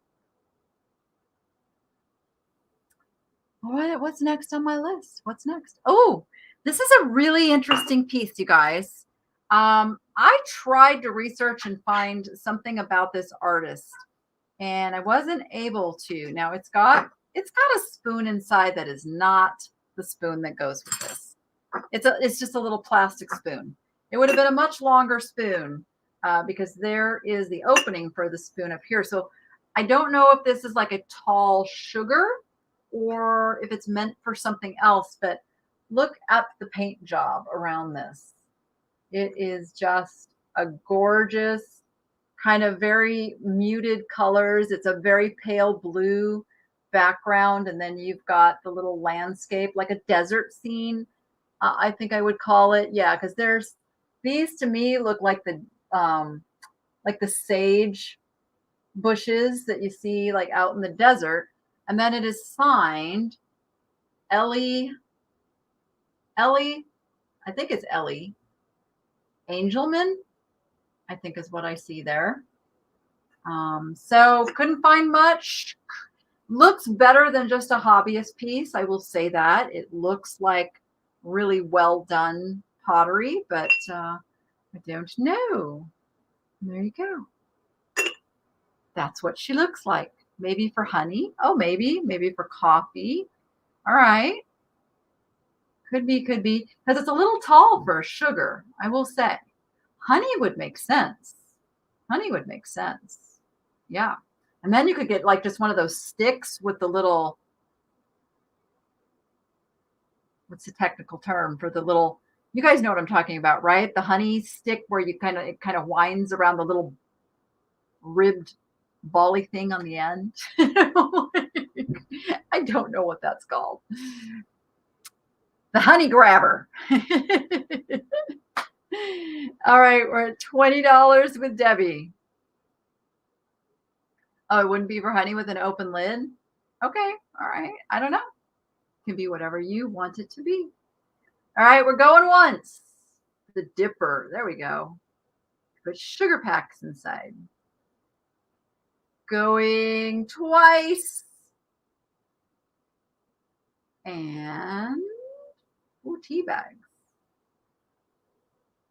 All right, what's next on my list? What's next? Oh, this is a really interesting piece, you guys. I tried to research and find something about this artist, and I wasn't able to. Now it's got a spoon inside that is not the spoon that goes with this. It's just a little plastic spoon. It would have been a much longer spoon because there is the opening for the spoon up here. So I don't know if this is like a tall sugar or if it's meant for something else, but look at the paint job around this. It is just a gorgeous, kind of very muted colors. It's a very pale blue background, and then you've got the little landscape, like a desert scene, I think I would call it. Yeah, because there's these to me look like the sage bushes that you see like out in the desert. And then it is signed Ellie, I think it's Ellie Angelman, I think is what I see there. So couldn't find much. Looks better than just a hobbyist piece, I will say that. It looks like really well done pottery, but I don't know. There you go. That's what she looks like. Maybe for honey. Oh, maybe for coffee. All right. Could be, because it's a little tall for sugar, I will say. Honey would make sense. Yeah. And then you could get like just one of those sticks with the little, what's the technical term for the little, you guys know what I'm talking about, right? The honey stick where it kind of winds around the little ribbed bally thing on the end. I don't know what that's called. The honey grabber. All right, we're at $20 with Debbie. Oh, it wouldn't be for honey with an open lid? Okay, all right. I don't know. It can be whatever you want it to be. All right, we're going once. The dipper. There we go. Put sugar packs inside. Going twice. And tea bags.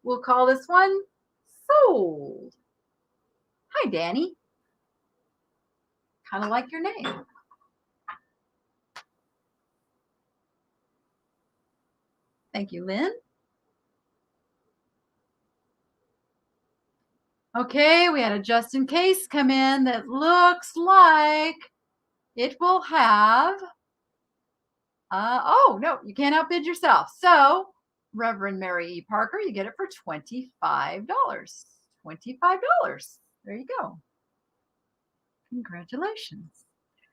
We'll call this one sold. Hi, Danny. Kind of like your name. Thank you, Lynn. Okay, we had a just in case come in that looks like it will have, oh, no, you can't outbid yourself. So, Reverend Mary E. Parker, you get it for $25. $25. There you go. Congratulations.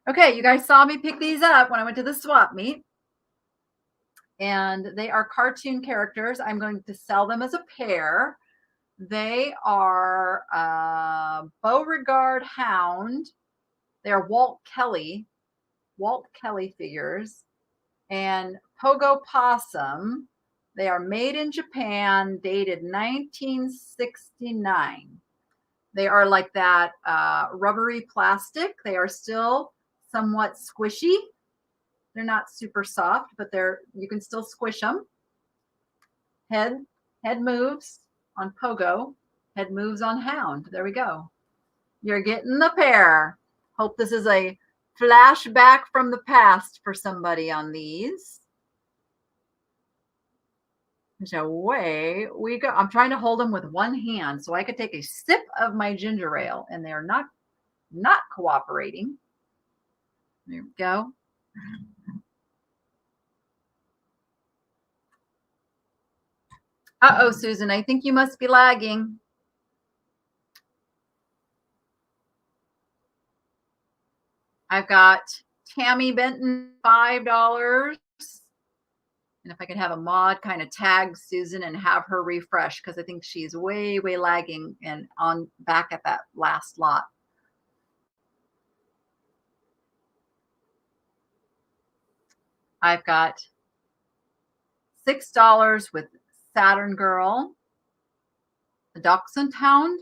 Okay, you guys saw me pick these up when I went to the swap meet. And they are cartoon characters. I'm going to sell them as a pair. They are Beauregard Hound. They are Walt Kelly figures. And Pogo Possum. They are made in Japan, dated 1969. They are like that rubbery plastic. They are still somewhat squishy. They're not super soft, but you can still squish them. Head moves on Pogo. Head moves on Hound. There we go. You're getting the pair. Hope this is a flashback from the past for somebody on these. So away we go. I'm trying to hold them with one hand so I could take a sip of my ginger ale, and they're not cooperating. There we go. Uh-oh, Susan, I think you must be lagging. I've got Tammy Benton, $5. And if I could have a mod kind of tag Susan and have her refresh, because I think she's way, way lagging and on back at that last lot. I've got $6 with Saturn Girl. The Dachshund Hound.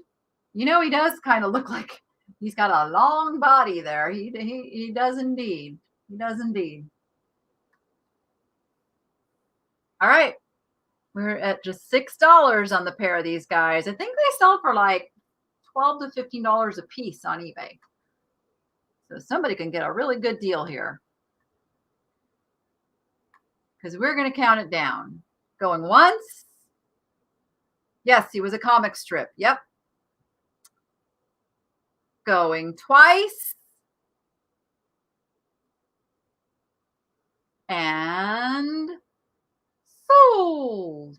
You know, he does kind of look like he's got a long body there. He does indeed. He does indeed. All right. We're at just $6 on the pair of these guys. I think they sell for like $12 to $15 a piece on eBay. So somebody can get a really good deal here. Because we're going to count it down. Going once. Yes, he was a comic strip. Yep. Going twice. And sold.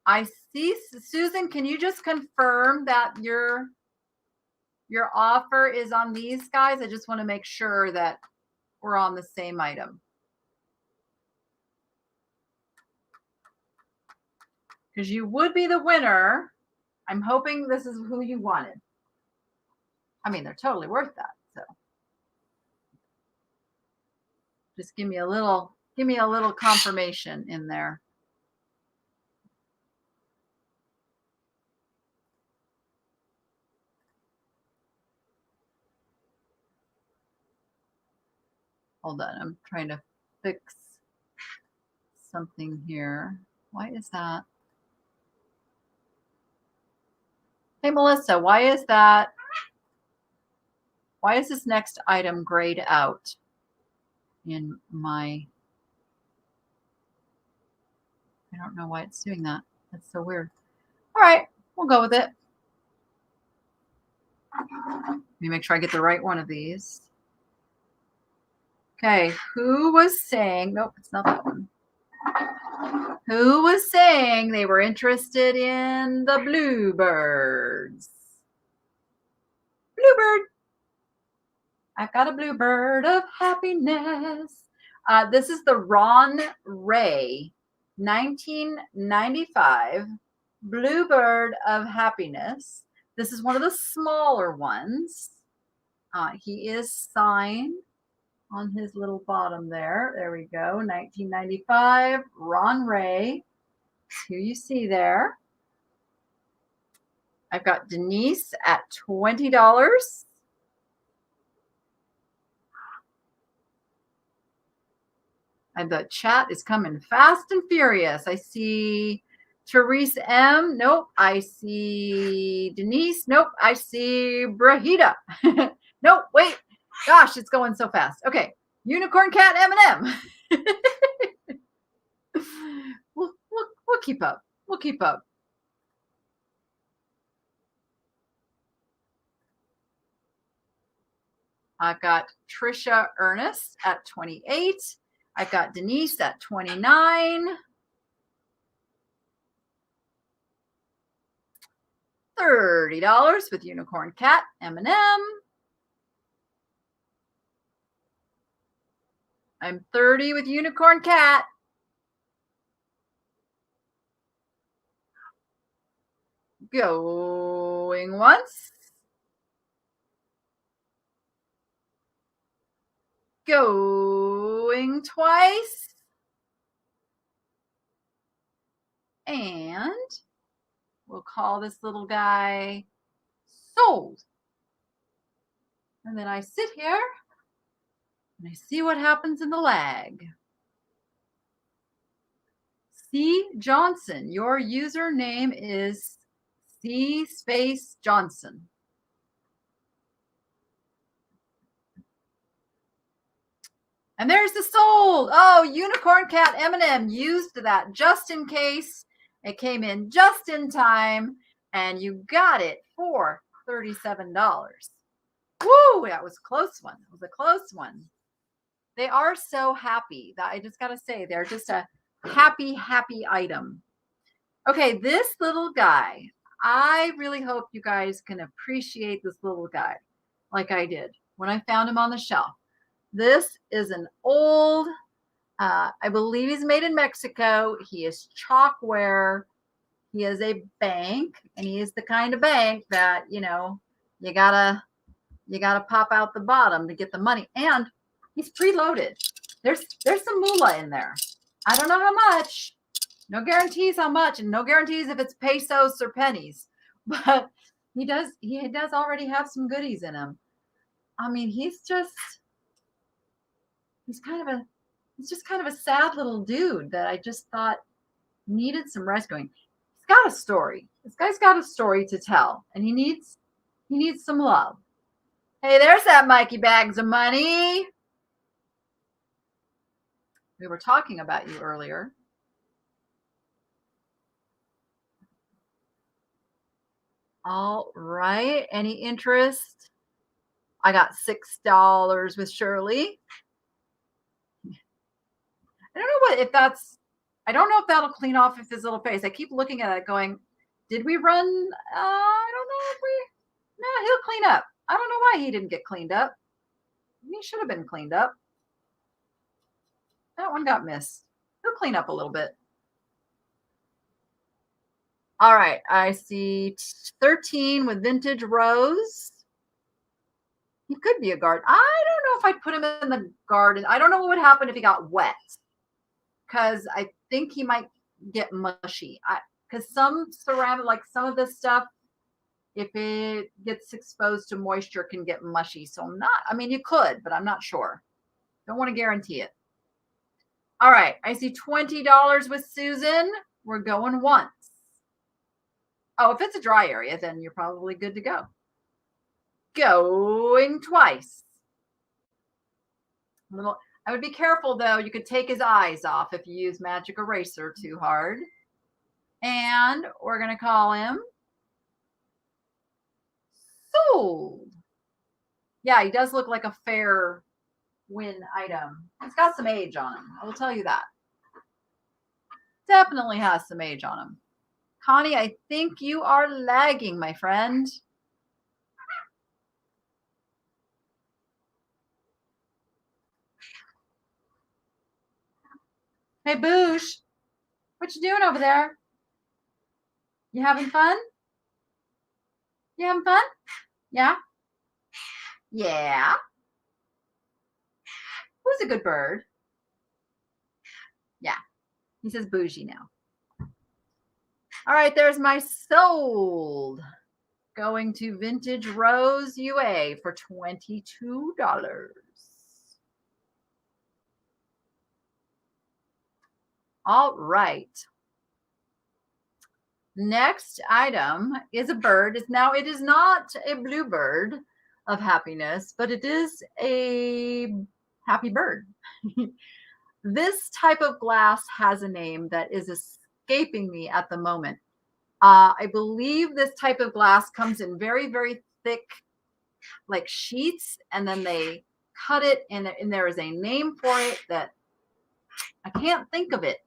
I see. Susan, can you just confirm that your offer is on these guys? I just want to make sure that we're on the same item. Because you would be the winner. I'm hoping this is who you wanted. I mean, they're totally worth that. So just give me a little confirmation in there. Hold on, I'm trying to fix something here. Why is that? Hey, Melissa, why is that? Why is this next item grayed out in my... I don't know why it's doing that. That's so weird. All right, we'll go with it. Let me make sure I get the right one of these. Okay, who was saying, nope, it's not that one. Who was saying they were interested in the Bluebirds? Bluebird. I've got a bluebird of happiness. This is the Ron Ray 1995 Bluebird of Happiness. This is one of the smaller ones. He is signed on his little bottom there. There we go. 1995 Ron Ray. Who you see there. I've got Denise at $20. And the chat is coming fast and furious. I see Therese M. Nope. I see Denise. Nope. I see Brahida. Nope. Wait. Gosh, it's going so fast. Okay. Unicorn Cat M&M. We'll keep up. We'll keep up. I've got Trisha Ernest at 28. I've got Denise at 29. $30 with Unicorn Cat M&M. I'm 30 with Unicorn Cat. Going once. Going twice. And we'll call this little guy sold. And then I sit here and I see what happens in the lag. C. Johnson, your username is C space Johnson. And there's the sold. Oh, Unicorn Cat M&M used that just in case. It came in just in time, and you got it for $37. Woo, that was a close one. It was a close one. They are so happy. That I just got to say, they're just a happy, happy item. Okay, this little guy, I really hope you guys can appreciate this little guy like I did when I found him on the shelf. This is an old, I believe he's made in Mexico. He is chalkware. He is a bank, and he is the kind of bank that, you know, you gotta pop out the bottom to get the money. And he's preloaded. There's some moolah in there. I don't know how much. No guarantees how much, and no guarantees if it's pesos or pennies. But he does already have some goodies in him. I mean, he's just kind of a sad little dude that I just thought needed some rescuing. He's got a story. This guy's got a story to tell, and he needs some love. Hey, there's that Mikey Bags of Money. We were talking about you earlier. All right. Any interest? I got $6 with Shirley. I don't know if that'll clean off his little face. I keep looking at it going, did we run? I don't know no, he'll clean up. I don't know why he didn't get cleaned up. He should have been cleaned up. That one got missed. He'll clean up a little bit. All right. I see 13 with Vintage Rose. He could be a garden. I don't know if I'd put him in the garden. I don't know what would happen if he got wet, because I think he might get mushy. Because some ceramic, like some of this stuff, if it gets exposed to moisture, can get mushy. So you could, but I'm not sure. Don't want to guarantee it. All right. I see $20 with Susan. We're going once. Oh, if it's a dry area, then you're probably good to go. Going twice. I would be careful, though. You could take his eyes off if you use magic eraser too hard. And we're going to call him sold. Yeah, he does look like a fair win item. He's got some age on him. I will tell you that. Definitely has some age on him. Connie, I think you are lagging, my friend. Hey, Boosh, what you doing over there? You having fun? You having fun? Yeah? Yeah. Who's a good bird? Yeah. He says bougie now. All right, there's my sold. Going to Vintage Rose UA for $22. All right. Next item is a bird. Now, it is not a bluebird of happiness, but it is a happy bird. This type of glass has a name that is escaping me at the moment. I believe this type of glass comes in very, very thick, like sheets, and then they cut it, and there is a name for it that I can't think of it,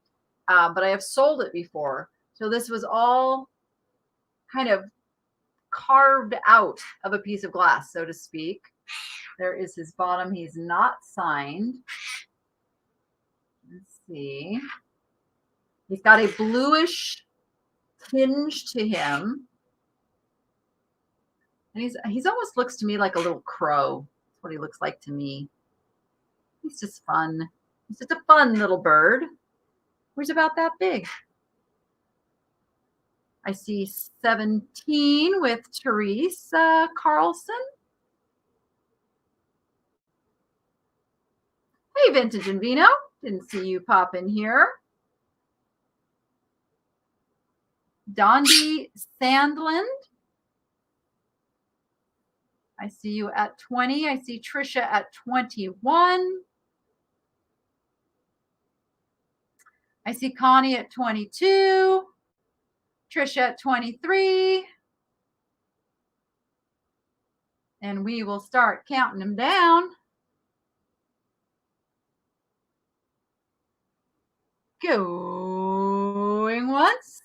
but I have sold it before. So this was all kind of carved out of a piece of glass, so to speak. There is his bottom. He's not signed. Let's see. He's got a bluish tinge to him. And he's almost looks to me like a little crow. That's what he looks like to me. He's just fun. He's just a fun little bird. He's about that big. I see 17 with Teresa Carlson. Hey, Vintage and Vino. Didn't see you pop in here. Dondi Sandland. I see you at 20. I see Trisha at 21. I see Connie at 22. Trisha at 23. And we will start counting them down. Going once.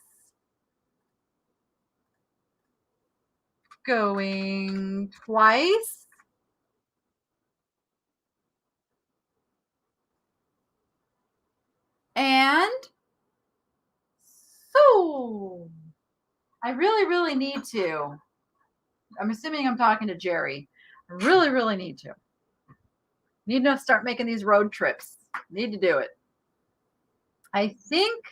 Going twice. And so I really need to. I'm assuming I'm talking to Jerry. I really need to. Need to start making these road trips. Need to do it. I think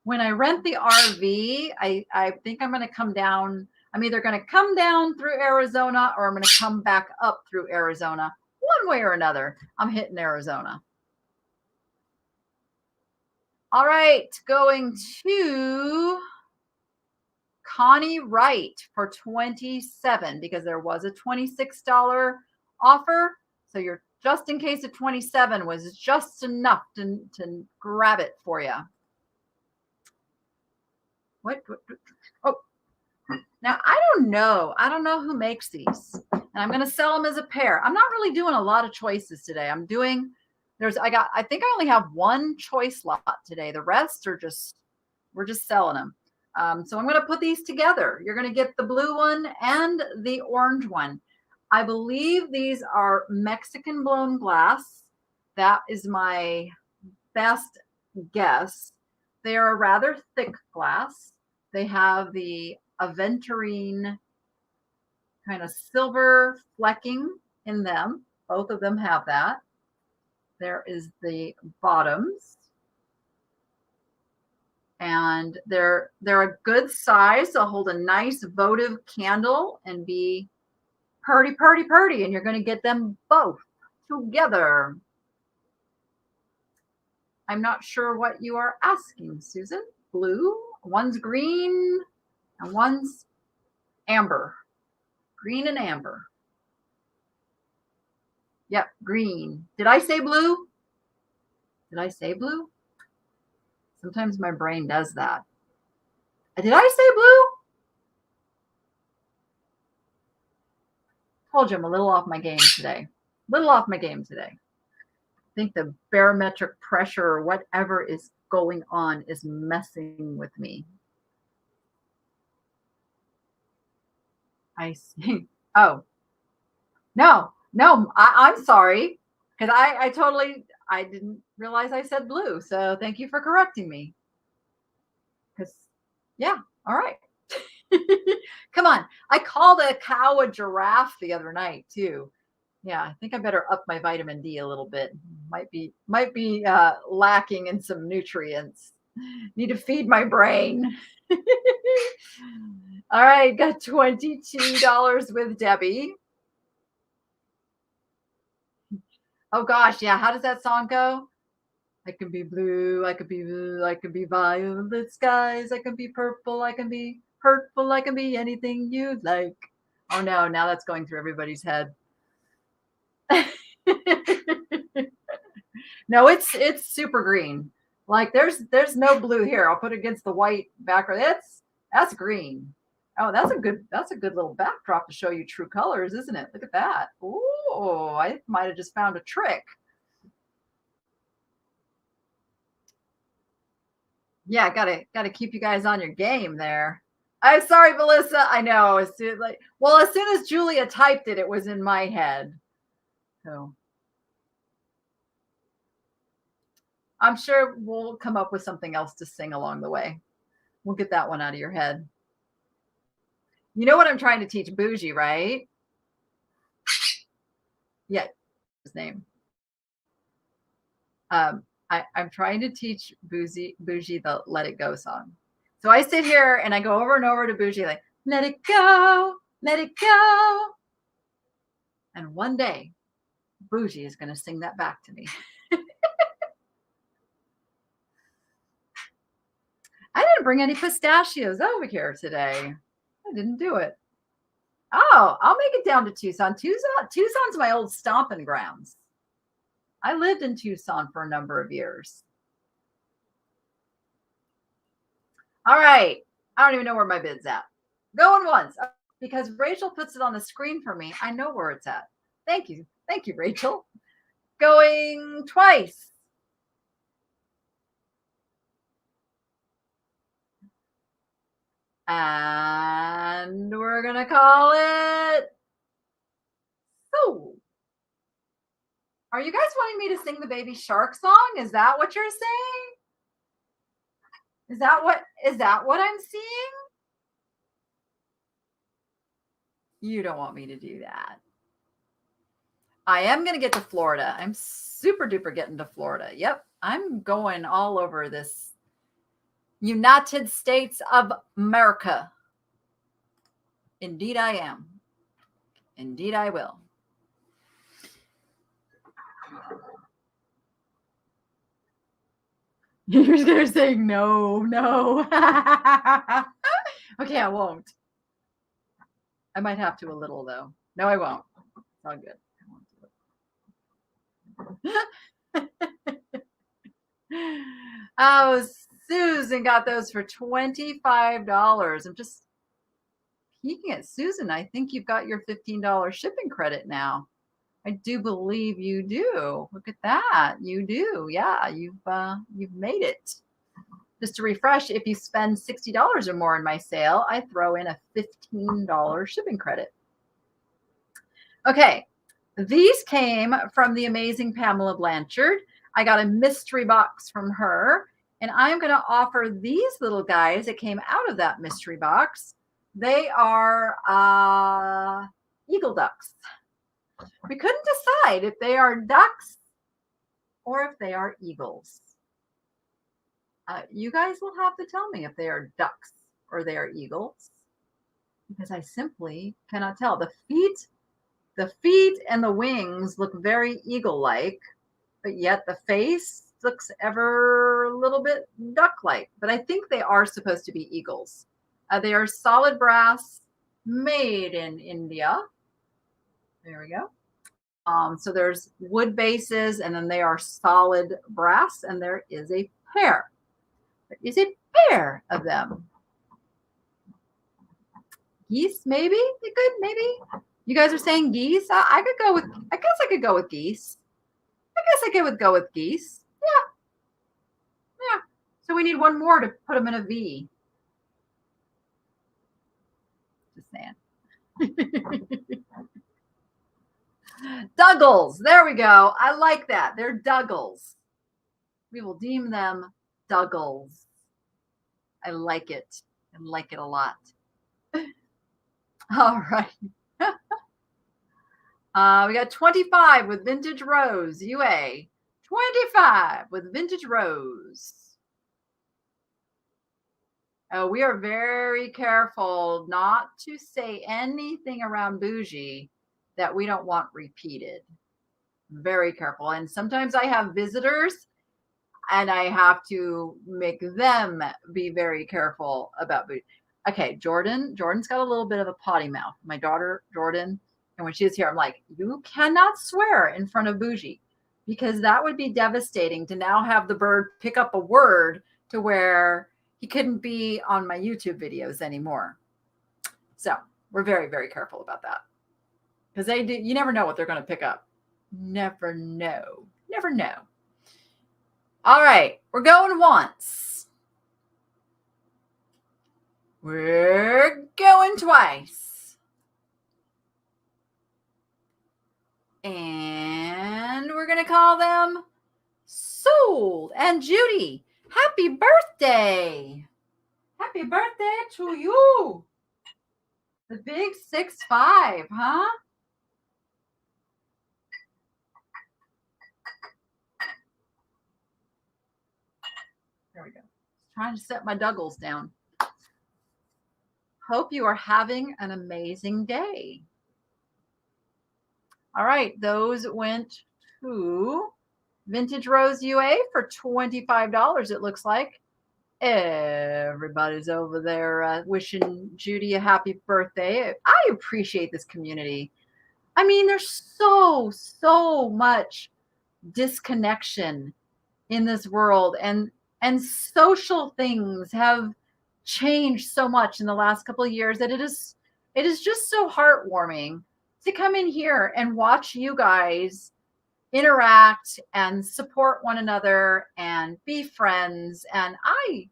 when I rent the RV, I think I'm going to come down. I'm either going to come down through Arizona or I'm going to come back up through Arizona. One way or another, I'm hitting Arizona. All right, going to Connie Wright for $27 because there was a $26 offer. So you're just in case of 27 was just enough to grab it for you. What? Oh, now I don't know. I don't know who makes these. And I'm going to sell them as a pair. I'm not really doing a lot of choices today. I'm doing, I think I only have one choice lot today. The rest are we're just selling them. So I'm going to put these together. You're going to get the blue one and the orange one. I believe these are Mexican blown glass. That is my best guess. They are a rather thick glass. They have the aventurine kind of silver flecking in them. Both of them have that. There is the bottoms. And they're a good size. They'll hold a nice votive candle and be purty. And you're going to get them both together. I'm not sure what you are asking, Susan. Blue, one's green, and one's amber. Green and amber. Yep, green. Did I say blue? Did I say blue? Sometimes my brain does that. Did I say blue? Told you I'm a little off my game today. I think the barometric pressure or whatever is going on is messing with me. I see. Oh, no, I'm sorry. Because I totally, I didn't realize I said blue. So thank you for correcting me. Because, yeah, all right. Come on. I called a cow a giraffe the other night too. Yeah, I think I better up my vitamin D a little bit. Might be lacking in some nutrients. Need to feed my brain. All right, got $22 with Debbie. Oh gosh, yeah. How does that song go? I can be blue, I can be blue, I can be violet skies, I can be purple, I can be hurtful, I can be anything you like. Oh no, now that's going through everybody's head. No, it's super green. Like there's no blue here. I'll put it against the white background. That's green. Oh, that's a good little backdrop to show you true colors, isn't it? Look at that. Oh, I might have just found a trick. Yeah, gotta keep you guys on your game there. I'm sorry, Melissa. I know. As soon as Julia typed it, it was in my head. So I'm sure we'll come up with something else to sing along the way. We'll get that one out of your head. You know what I'm trying to teach Bougie, right? Yeah, his name. I'm trying to teach Bougie the Let It Go song. So I sit here and I go over and over to Bougie, like, let it go, let it go. And one day, Bougie is going to sing that back to me. I didn't bring any pistachios over here today. I didn't do it. Oh, I'll make it down to Tucson. Tucson's my old stomping grounds. I lived in Tucson for a number of years. All right. I don't even know where my bid's at. Going once because Rachel puts it on the screen for me. I know where it's at. Thank you. Thank you, Rachel. Going twice. And we're going to call it. So, are you guys wanting me to sing the baby shark song? Is that what you're saying? Is that what I'm seeing? You don't want me to do that. I am going to get to Florida. I'm super duper getting to Florida. Yep. I'm going all over this United States of America. Indeed I am. Indeed I will. You're saying no. Okay, I won't. I might have to a little though. No, I won't. It's all good. Oh, Susan got those for $25. I'm just peeking at Susan. I think you've got your $15 shipping credit now. I do believe you do. Look at that. You do. Yeah, you've made it. Just to refresh, if you spend $60 or more in my sale, I throw in a $15 shipping credit. Okay, these came from the amazing Pamela Blanchard. I got a mystery box from her, and I'm going to offer these little guys that came out of that mystery box. They are eagle ducks. We couldn't decide if they are ducks or if they are eagles. You guys will have to tell me if they are ducks or they are eagles, because I simply cannot tell. The feet and the wings look very eagle-like, but yet the face looks ever a little bit duck-like. But I think they are supposed to be eagles. They are solid brass, made in India. There we go. So there's wood bases, and then they are solid brass, and there is a pair. There is a pair of them. Geese, maybe? You could, maybe. You guys are saying geese? I guess I could go with geese. I guess I could go with geese. Yeah. So we need one more to put them in a V. Just saying. Duggles. There we go. I like that. They're Duggles. We will deem them Duggles. I like it. I like it a lot. All right. We got 25 with vintage rose, UA. 25 with vintage rose. Oh, we are very careful not to say anything around bougie that we don't want repeated. Very careful. And sometimes I have visitors and I have to make them be very careful about bougie. Okay, Jordan's got a little bit of a potty mouth. My daughter, Jordan, and when she's here, I'm like, you cannot swear in front of bougie because that would be devastating to now have the bird pick up a word to where he couldn't be on my YouTube videos anymore. So we're very, very careful about that because you never know what they're going to pick up. Never know. Never know. All right, we're going once. We're going twice. And we're going to call them Soul and Judy. Happy birthday. Happy birthday to you. The big 6'5", huh? There we go. Trying to set my Duggles down. Hope you are having an amazing day. All right, those went to Vintage Rose UA for $25, it looks like. Everybody's over there wishing Judy a happy birthday. I appreciate this community. I mean, there's so much disconnection in this world, and social things have changed so much in the last couple of years that it is just so heartwarming to come in here and watch you guys interact and support one another and be friends. And I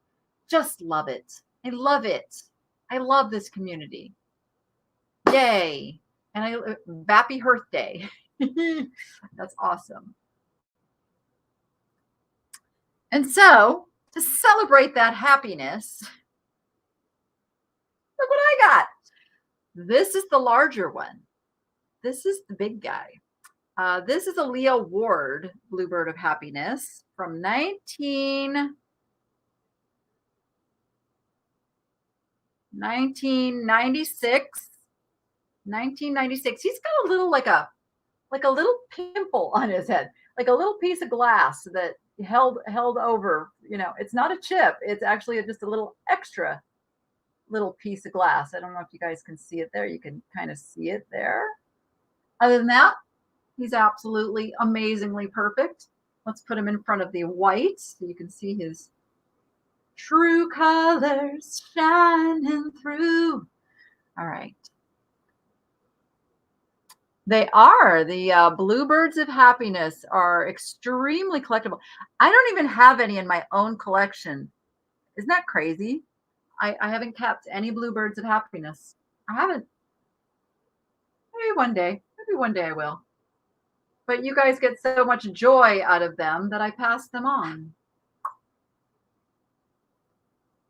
just love it. I love it. I love this community. Yay. And happy birthday. That's awesome. And so to celebrate that happiness, look what I got. This is the larger one. This is the big guy. This is a Leo Ward Bluebird of Happiness from 1996. 1996. He's got a little like a little pimple on his head, like a little piece of glass that held over. You know, it's not a chip. It's actually just a little extra little piece of glass. I don't know if you guys can see it there. You can kind of see it there. Other than that, he's absolutely amazingly perfect. Let's put him in front of the white so you can see his true colors shining through. All right. They are. The Bluebirds of Happiness are extremely collectible. I don't even have any in my own collection. Isn't that crazy? I haven't kept any Bluebirds of Happiness. I haven't. Maybe one day. Maybe one day I will. But you guys get so much joy out of them that I pass them on.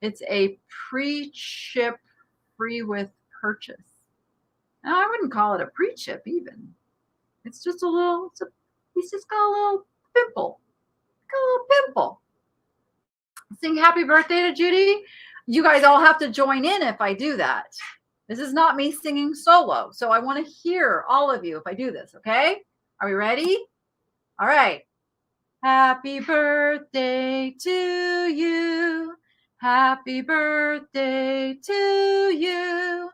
It's a pre-chip free with purchase. Now, I wouldn't call it a pre-chip even. It's just a little, he's just got a little pimple. Got a little pimple. Sing happy birthday to Judy. You guys all have to join in if I do that. This is not me singing solo. So I want to hear all of you if I do this, okay? Are we ready? All right. Happy birthday to you. Happy birthday to you.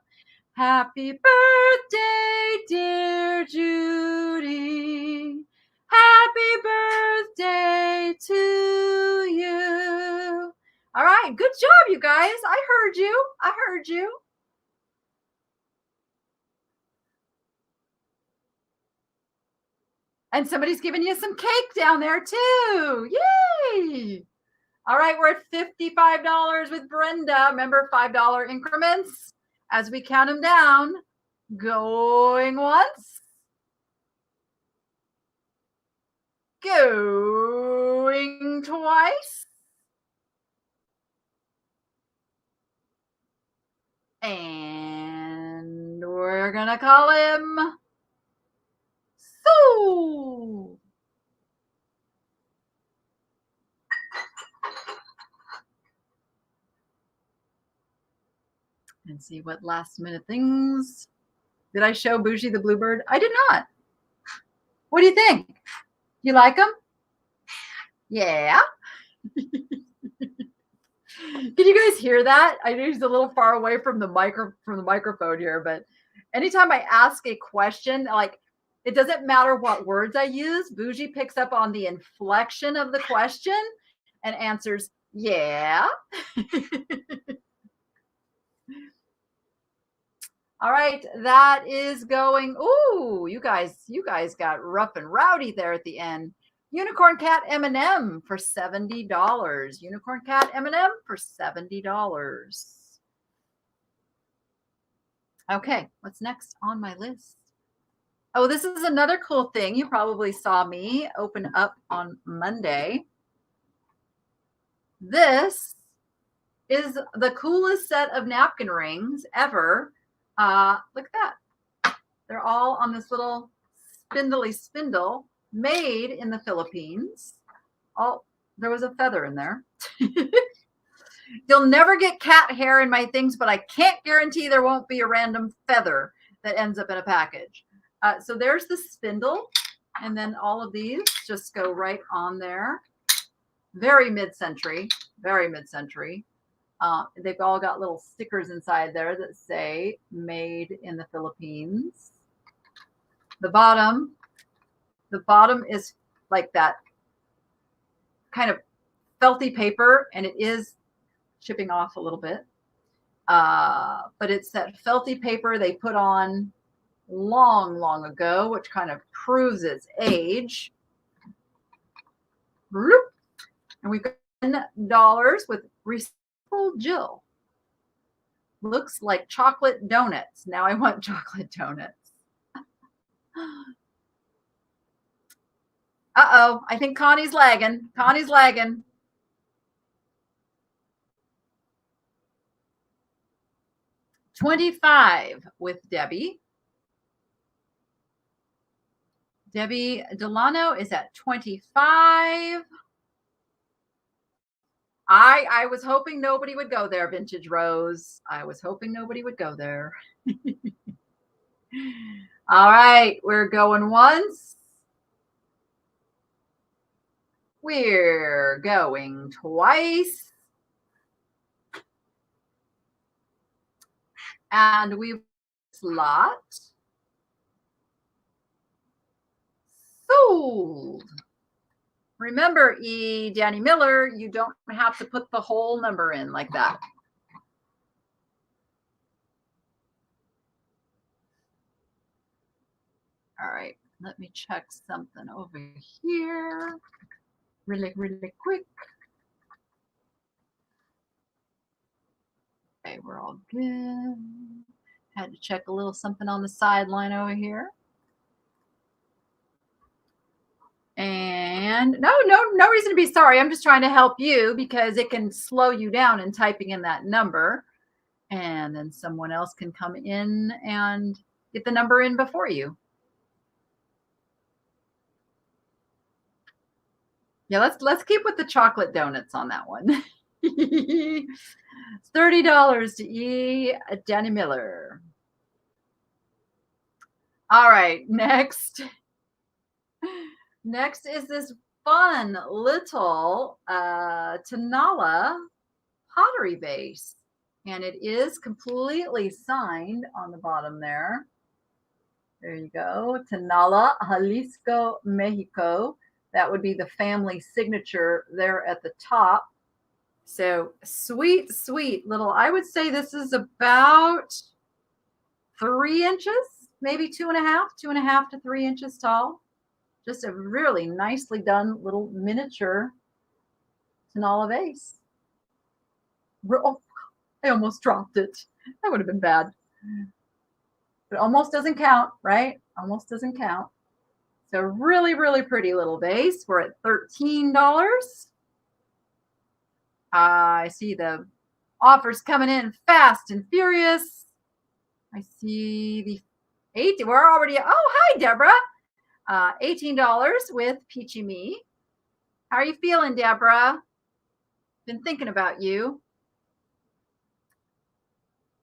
Happy birthday, dear Judy. Happy birthday to you. All right, good job, you guys. I heard you. I heard you. And somebody's giving you some cake down there too. Yay! All right, we're at $55 with Brenda. Remember, $5 increments as we count them down. Going once. Going twice. And we're going to call him Sue. And see what last minute things. Did I show Bougie the Bluebird? I did not. What do you think? You like him? Yeah. Can you guys hear that? I know he's a little far away from the microphone here, but anytime I ask a question, like it doesn't matter what words I use, Bougie picks up on the inflection of the question and answers, yeah. All right, that is going. Ooh, you guys got rough and rowdy there at the end. Unicorn Cat M&M for $70. Unicorn Cat M&M for $70. Okay, what's next on my list? Oh, this is another cool thing. You probably saw me open up on Monday. This is the coolest set of napkin rings ever. Look at that. They're all on this little spindly spindle made in the Philippines. Oh, there was a feather in there. You'll never get cat hair in my things, but I can't guarantee there won't be a random feather that ends up in a package. So there's the spindle, and then all of these just go right on there. Very mid-century, very mid-century. They've all got little stickers inside there that say made in the Philippines. The bottom is like that kind of felty paper, and it is chipping off a little bit. But it's that felty paper they put on long ago, which kind of proves its age. And we've got $10 with recycled Jill. Looks like chocolate donuts. Now I want chocolate donuts. Uh-oh, I think Connie's lagging. Connie's lagging. $25 with Debbie. Debbie Delano is at 25. I was hoping nobody would go there, Vintage Rose. I was hoping nobody would go there. All right, we're going once. We're going twice. And we slot. Sold. Remember, Danny Miller, you don't have to put the whole number in like that. All right, let me check something over here really quick. Okay, we're all good. Had to check a little something on the sideline over here. And no reason to be sorry. I'm just trying to help you because it can slow you down in typing in that number. And then someone else can come in and get the number in before you. Yeah, let's keep with the chocolate donuts on that one. It's $30 to Danny Miller. All right, next is this fun little Tonala pottery vase. And it is completely signed on the bottom there. There you go. Tonala, Jalisco, Mexico. That would be the family signature there at the top. So sweet little, I would say this is about 3 inches, maybe 2.5 to 3 inches tall. Just a really nicely done little miniature Tonala vase. Oh, I almost dropped it. That would have been bad. But almost doesn't count, right? Almost doesn't count. So really, really pretty little vase. We're at $13. I see the offers coming in fast and furious. I see the 8. We're already, oh, hi, Deborah. $18 with Peachy Me. How are you feeling, Deborah? Been thinking about you.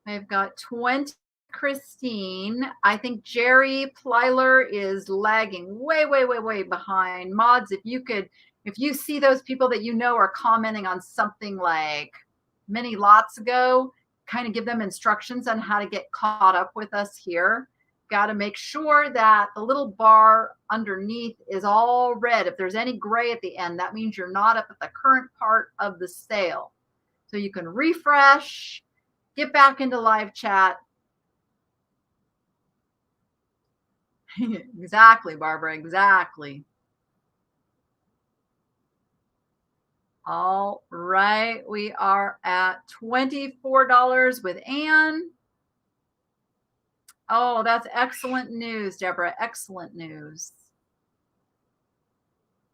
I've got 20, Christine. I think Jerry Plyler is lagging way, way, way, way behind. Mods, if you see those people that you know are commenting on something like many lots ago, kind of give them instructions on how to get caught up with us here. Got to make sure that the little bar underneath is all red. If there's any gray at the end, that means you're not up at the current part of the sale. So you can refresh, get back into live chat. Exactly, Barbara, exactly. All right, we are at $24 with Anne. Oh, that's excellent news, Deborah. Excellent news.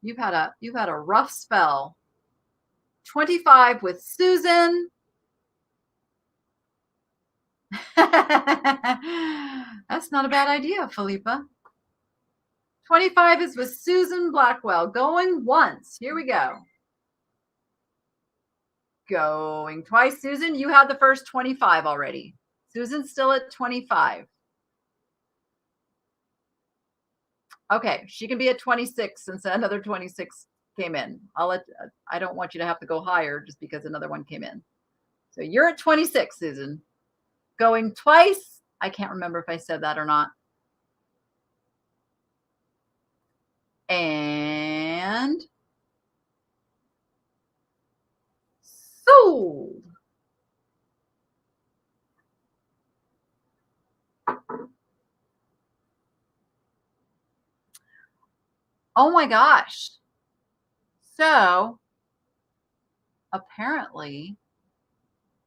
You've had a rough spell. 25 with Susan. That's not a bad idea, Philippa. 25 is with Susan Blackwell. Going once. Here we go. Going twice. Susan, you had the first 25 already. Susan's still at 25. Okay, she can be at 26 since another 26 came in. I don't want you to have to go higher just because another one came in. So you're at 26, Susan. Going twice. I can't remember if I said that or not. And sold. Oh my gosh. So apparently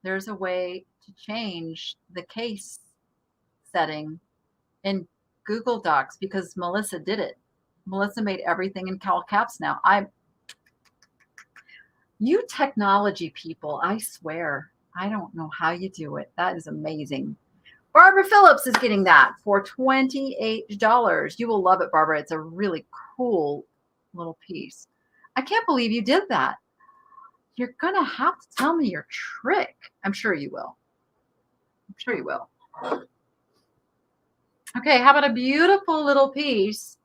there's a way to change the case setting in Google Docs because Melissa did it. Melissa made everything in all caps now. You technology people, I swear, I don't know how you do it. That is amazing. Barbara Phillips is getting that for $28. You will love it, Barbara. It's a really cool little piece. I can't believe you did that. You're going to have to tell me your trick. I'm sure you will. I'm sure you will. Okay, how about a beautiful little piece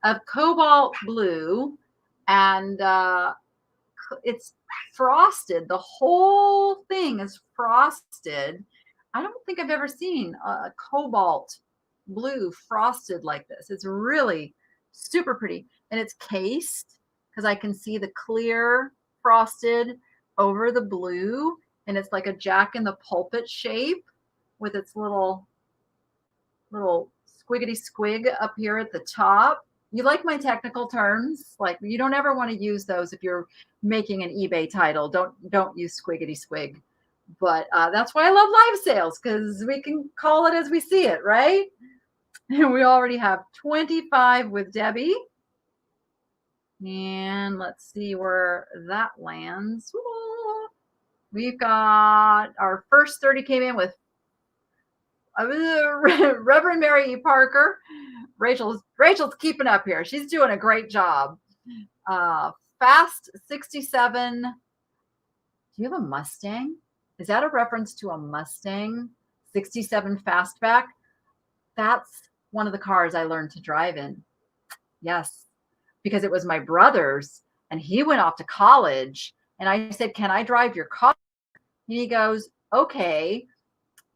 of cobalt blue, and it's frosted. The whole thing is frosted. I don't think I've ever seen a cobalt blue frosted like this. It's really super pretty, and it's cased because I can see the clear frosted over the blue, and it's like a Jack in the Pulpit shape with its little squiggity squig up here at the top. You like my technical terms? Like, you don't ever want to use those if you're making an eBay title. Don't use squiggity squig. But that's why I love live sales, because we can call it as we see it, right? And we already have 25 with Debbie. And let's see where that lands. We've got our first 30 came in with Reverend Mary E. Parker. Rachel's keeping up here. She's doing a great job. Fast 67. Do you have a Mustang? Is that a reference to a Mustang 67 Fastback? That's one of the cars I learned to drive in. Yes, because it was my brother's, and he went off to college, and I said, "Can I drive your car?" And he goes, "Okay."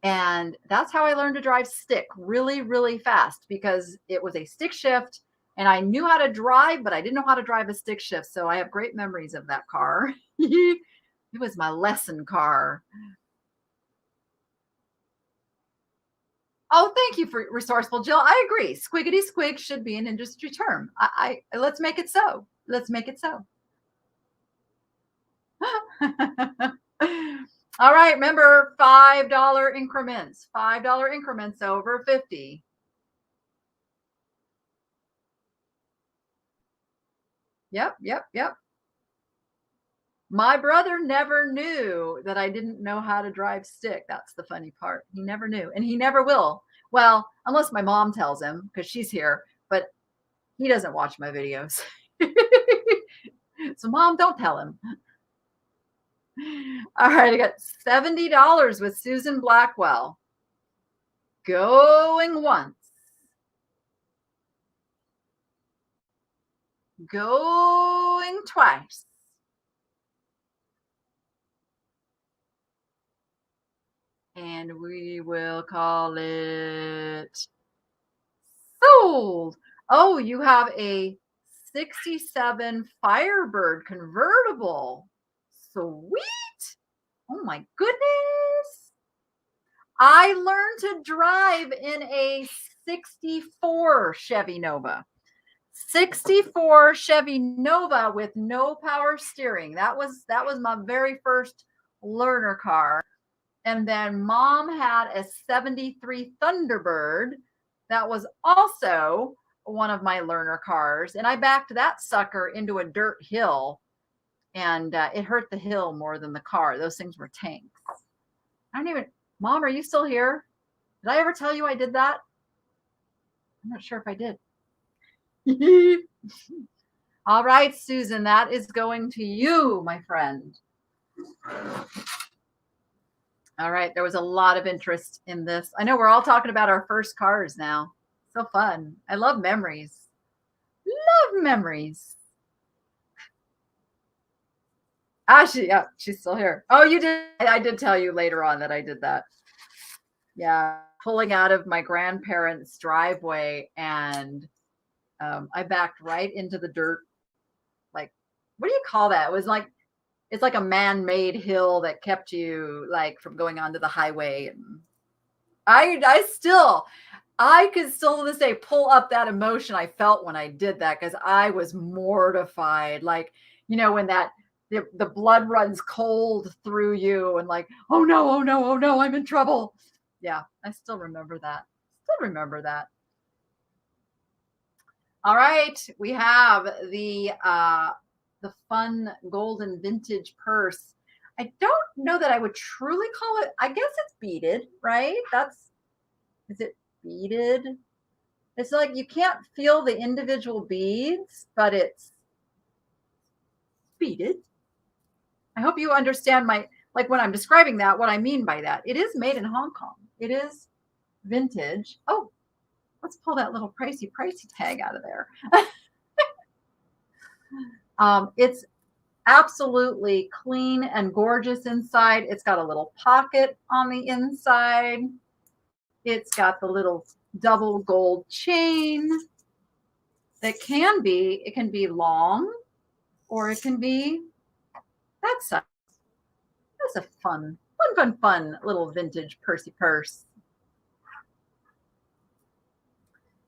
And that's how I learned to drive stick really, really fast, because it was a stick shift and I knew how to drive, but I didn't know how to drive a stick shift. So I have great memories of that car. It was my lesson car. Oh, thank you for resourceful, Jill. I agree. Squiggity squig should be an industry term. Let's make it so. Let's make it so. All right, remember $5 increments. $5 increments over 50. Yep, yep, yep. My brother never knew that I didn't know how to drive stick. That's the funny part. He never knew, and he never will. Well, unless my mom tells him because she's here, but he doesn't watch my videos. So, Mom, don't tell him. All right, I got $70 with Susan Blackwell. Going once. Going twice. And we will call it sold. Oh, you have a 67 Firebird convertible. Sweet. Oh my goodness. I learned to drive in a 64 Chevy Nova. 64 Chevy Nova with no power steering. That was my very first learner car. And then Mom had a 73 Thunderbird that was also one of my learner cars. And I backed that sucker into a dirt hill, and it hurt the hill more than the car. Those things were tanks. I don't even, Mom, are you still here? Did I ever tell you I did that? I'm not sure if I did. All right, Susan, that is going to you, my friend. All right, there was a lot of interest in this. I know we're all talking about our first cars now. So fun. I love memories. Love memories. Ah, she's still here. Oh, you did. I did tell you later on that I did that. Yeah, pulling out of my grandparents' driveway, and I backed right into the dirt. Like, what do you call that? It was like, it's like a man-made hill that kept you like from going onto the highway. And I could still to this day pull up that emotion I felt when I did that, because I was mortified. Like, you know, when the blood runs cold through you, and like, oh no, oh no, oh no, I'm in trouble. Yeah, I still remember that. Still remember that. All right, we have the fun golden vintage purse. I don't know that I would truly call it. I guess it's beaded, right? Is it beaded? It's like you can't feel the individual beads, but it's beaded. I hope you understand like when I'm describing that, what I mean by that. It is made in Hong Kong. It is vintage. Oh, let's pull that little pricey tag out of there. It's absolutely clean and gorgeous inside. It's got a little pocket on the inside. It's got the little double gold chain that it can be long, or it can be that size. That's a fun little vintage Percy purse.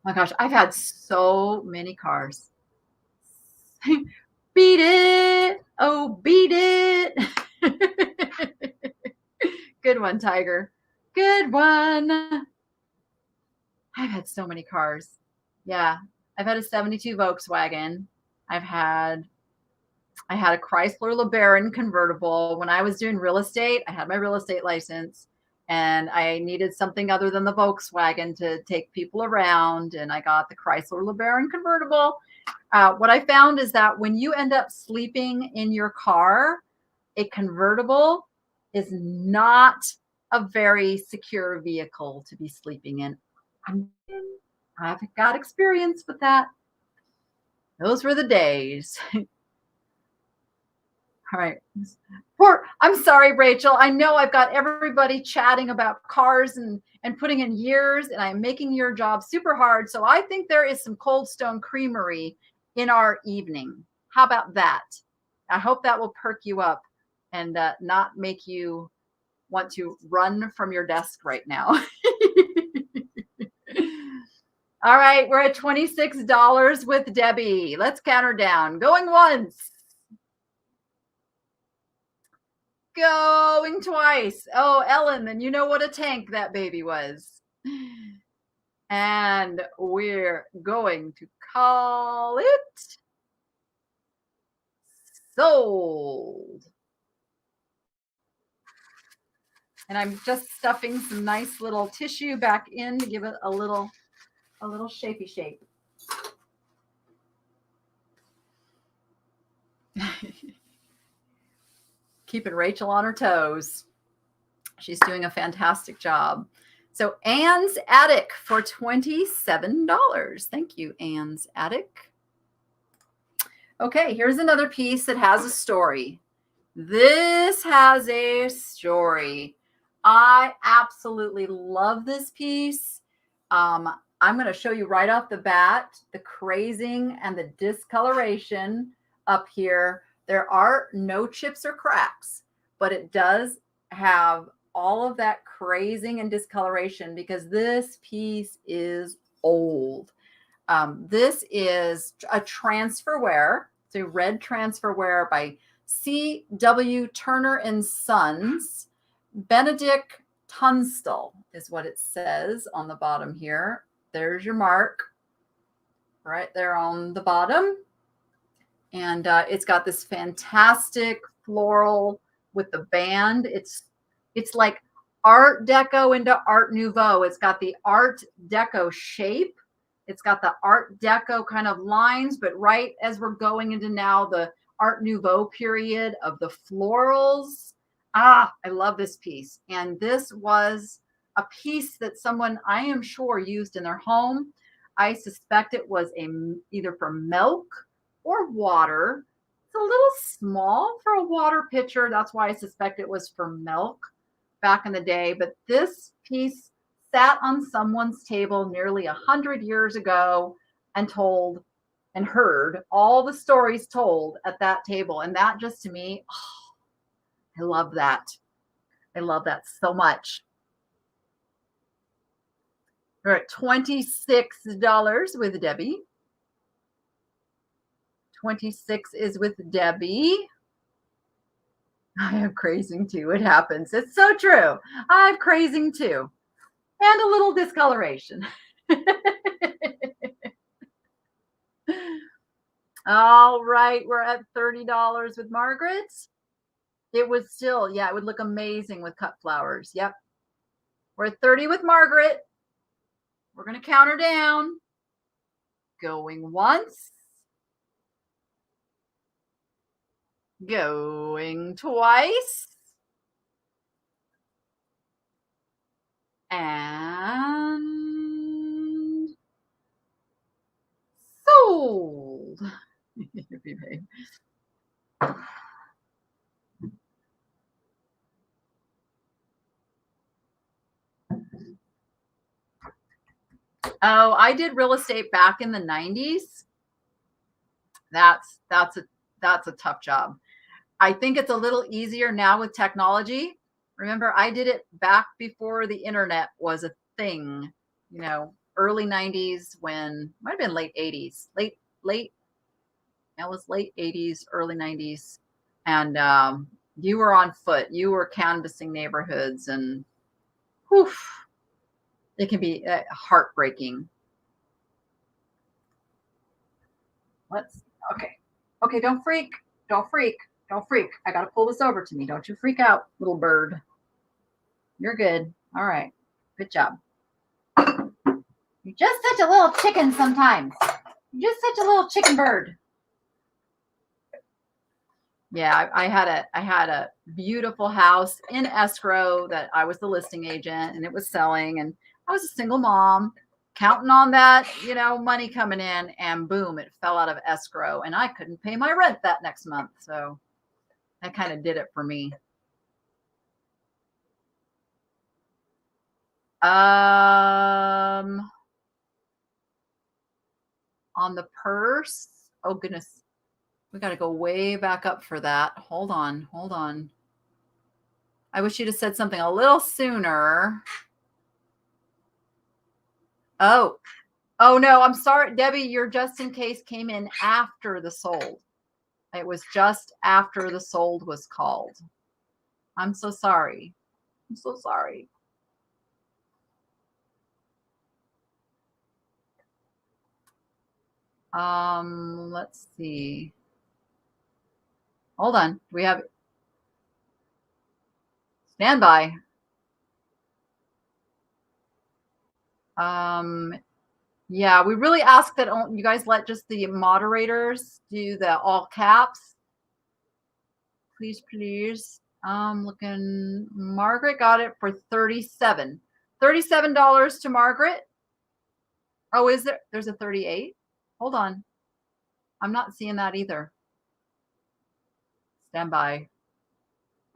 Oh my gosh, I've had so many cars. Beat it. Oh, beat it. Good one, Tiger. Good one. I've had so many cars. Yeah. I've had a 72 Volkswagen. I had a Chrysler LeBaron convertible. When I was doing real estate, I had my real estate license, and I needed something other than the Volkswagen to take people around, and I got the Chrysler LeBaron convertible. What I found is that when you end up sleeping in your car, a convertible is not a very secure vehicle to be sleeping in. I've got experience with that. Those were the days. All right. I'm sorry, Rachel. I know I've got everybody chatting about cars and putting in years, and I'm making your job super hard. So I think there is some Cold Stone Creamery in our evening. How about that? I hope that will perk you up and not make you want to run from your desk right now. All right, we're at $26 with Debbie. Let's count her down. Going once. Going twice. Oh, Ellen, then you know what a tank that baby was. And we're going to call it sold. And I'm just stuffing some nice little tissue back in to give it a little shapey shape. Keeping Rachel on her toes. She's doing a fantastic job. So Anne's Attic for $27. Thank you, Anne's Attic. Okay, here's another piece that has a story. This has a story. I absolutely love this piece. I'm going to show you right off the bat the crazing and the discoloration up here. There are no chips or cracks, but it does have all of that crazing and discoloration because this piece is old. This is a transferware. It's a red transferware by C.W. Turner and Sons. Benedict Tunstall is what it says on the bottom here. There's your mark right there on the bottom. And it's got this fantastic floral with the band. It's like Art Deco into Art Nouveau. It's got the Art Deco shape. It's got the Art Deco kind of lines, but right as we're going into now the Art Nouveau period of the florals. I love this piece. And this was a piece that someone, I am sure, used in their home. I suspect it was either for milk or water. It's a little small for a water pitcher. That's why I suspect it was for milk back in the day. But this piece sat on someone's table nearly 100 years ago and told and heard all the stories told at that table. And that just to me, I love that. I love that so much. We're at $26 with Debbie. 26 is with Debbie. I have crazing too. It happens. It's so true. I have crazing too. And a little discoloration. All right. We're at $30 with Margaret. It would still, yeah, it would look amazing with cut flowers. Yep. We're at 30 with Margaret. We're going to count her down. Going once. Going twice. And sold. Oh, I did real estate back in the 90s. That's a tough job. I think it's a little easier now with technology. Remember, I did it back before the internet was a thing, you know, early 90s when might have been late 80s, late that was late 80s, early 90s. And you were on foot, you were canvassing neighborhoods, and whew, it can be heartbreaking. Okay, don't freak. I got to pull this over to me. Don't you freak out, little bird. You're good. All right. Good job. You're just such a little chicken sometimes. You're just such a little chicken bird. Yeah, I had a beautiful house in escrow that I was the listing agent, and it was selling, and I was a single mom counting on that, you know, money coming in, and boom, it fell out of escrow, and I couldn't pay my rent that next month. So that kind of did it for me. On the purse, oh goodness, we got to go way back up for that. Hold on. I wish you'd have said something a little sooner. Oh no, I'm sorry, Debbie, your just in case came in after the sold. It was just after the sold was called. I'm so sorry. Let's see. Hold on. We have standby. Yeah, we really ask that you guys let just the moderators do the all caps. Please, please. Looking, Margaret got it for $37. $37 to Margaret. Oh, is there? There's a 38. Hold on. I'm not seeing that either. Stand by.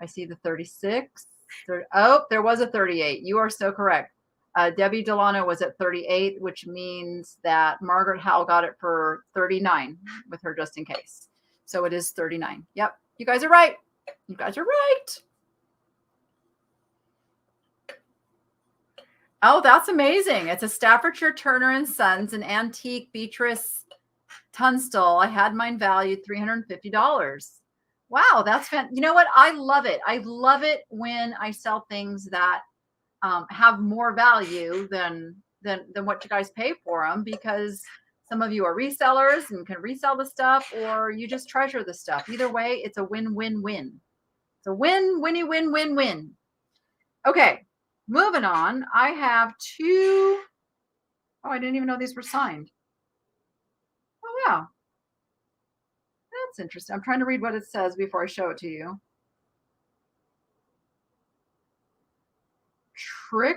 I see the 36. Oh, there was a 38. You are so correct. Debbie Delano was at 38, which means that Margaret Howell got it for 39 with her just in case. So it is 39. Yep. You guys are right. You guys are right. Oh, that's amazing. It's a Staffordshire Turner and Sons, an antique Beatrice Tunstall. I had mine valued $350. Wow, that's fantastic. You know what? I love it. I love it when I sell things that have more value than what you guys pay for them, because some of you are resellers and can resell the stuff, or you just treasure the stuff. Either way, it's a win-win-win. It's a win-win-win-win-win. Okay, moving on. I have two. Oh, I didn't even know these were signed. Oh, yeah. That's interesting. I'm trying to read what it says before I show it to you. Trick.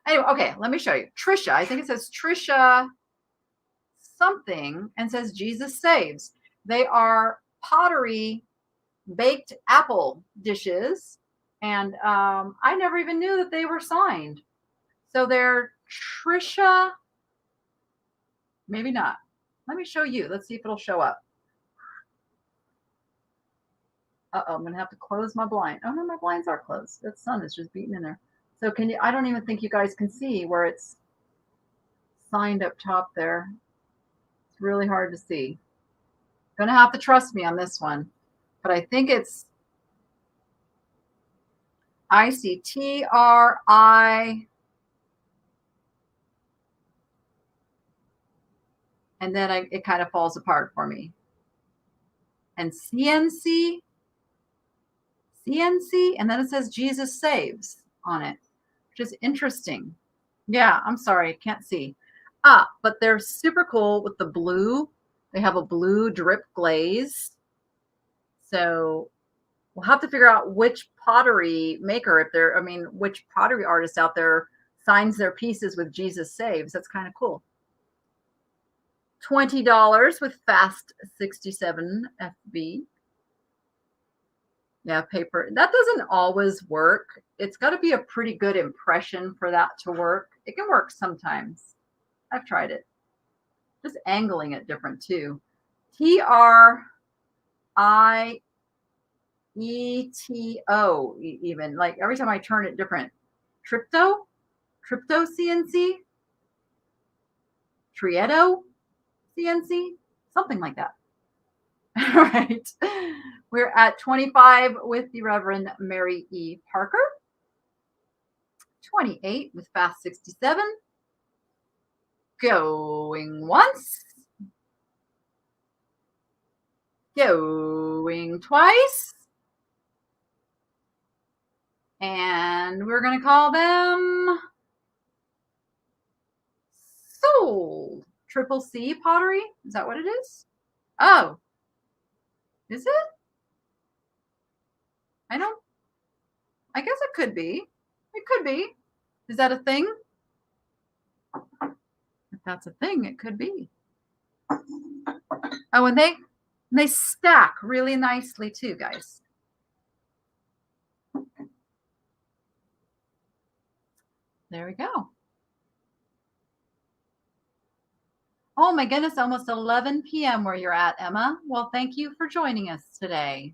Anyway, okay, let me show you. Trisha, I think it says Trisha something and says Jesus Saves. They are pottery baked apple dishes. And I never even knew that they were signed. So they're Trisha. Maybe not. Let me show you. Let's see if it'll show up. Uh-oh, I'm going to have to close my blind. Oh, no, my blinds are closed. That sun is just beating in there. So can you, I don't even think you guys can see where it's signed up top there. It's really hard to see. Going to have to trust me on this one. But I think it's ICTRI. And then it kind of falls apart for me. And CNC, and then it says Jesus Saves on it, which is interesting. Yeah, I'm sorry, I can't see. But they're super cool with the blue. They have a blue drip glaze. So we'll have to figure out which pottery maker, which pottery artist out there signs their pieces with Jesus Saves. That's kind of cool. $20 with Fast 67 FB. Yeah, paper. That doesn't always work. It's got to be a pretty good impression for that to work. It can work sometimes. I've tried it. Just angling it different too. TRIETO even. Like every time I turn it different. Tripto CNC? Trieto CNC? Something like that. All right. We're at 25 with the Reverend Mary E. Parker. 28 with Fast 67. Going once. Going twice. And we're going to call them sold. Triple C pottery. Is that what it is? Oh. Is it? I guess it could be. It could be. Is that a thing? If that's a thing, it could be. Oh, and they stack really nicely too, guys. There we go. Oh my goodness, almost 11 p.m. where you're at, Emma. Well, thank you for joining us today.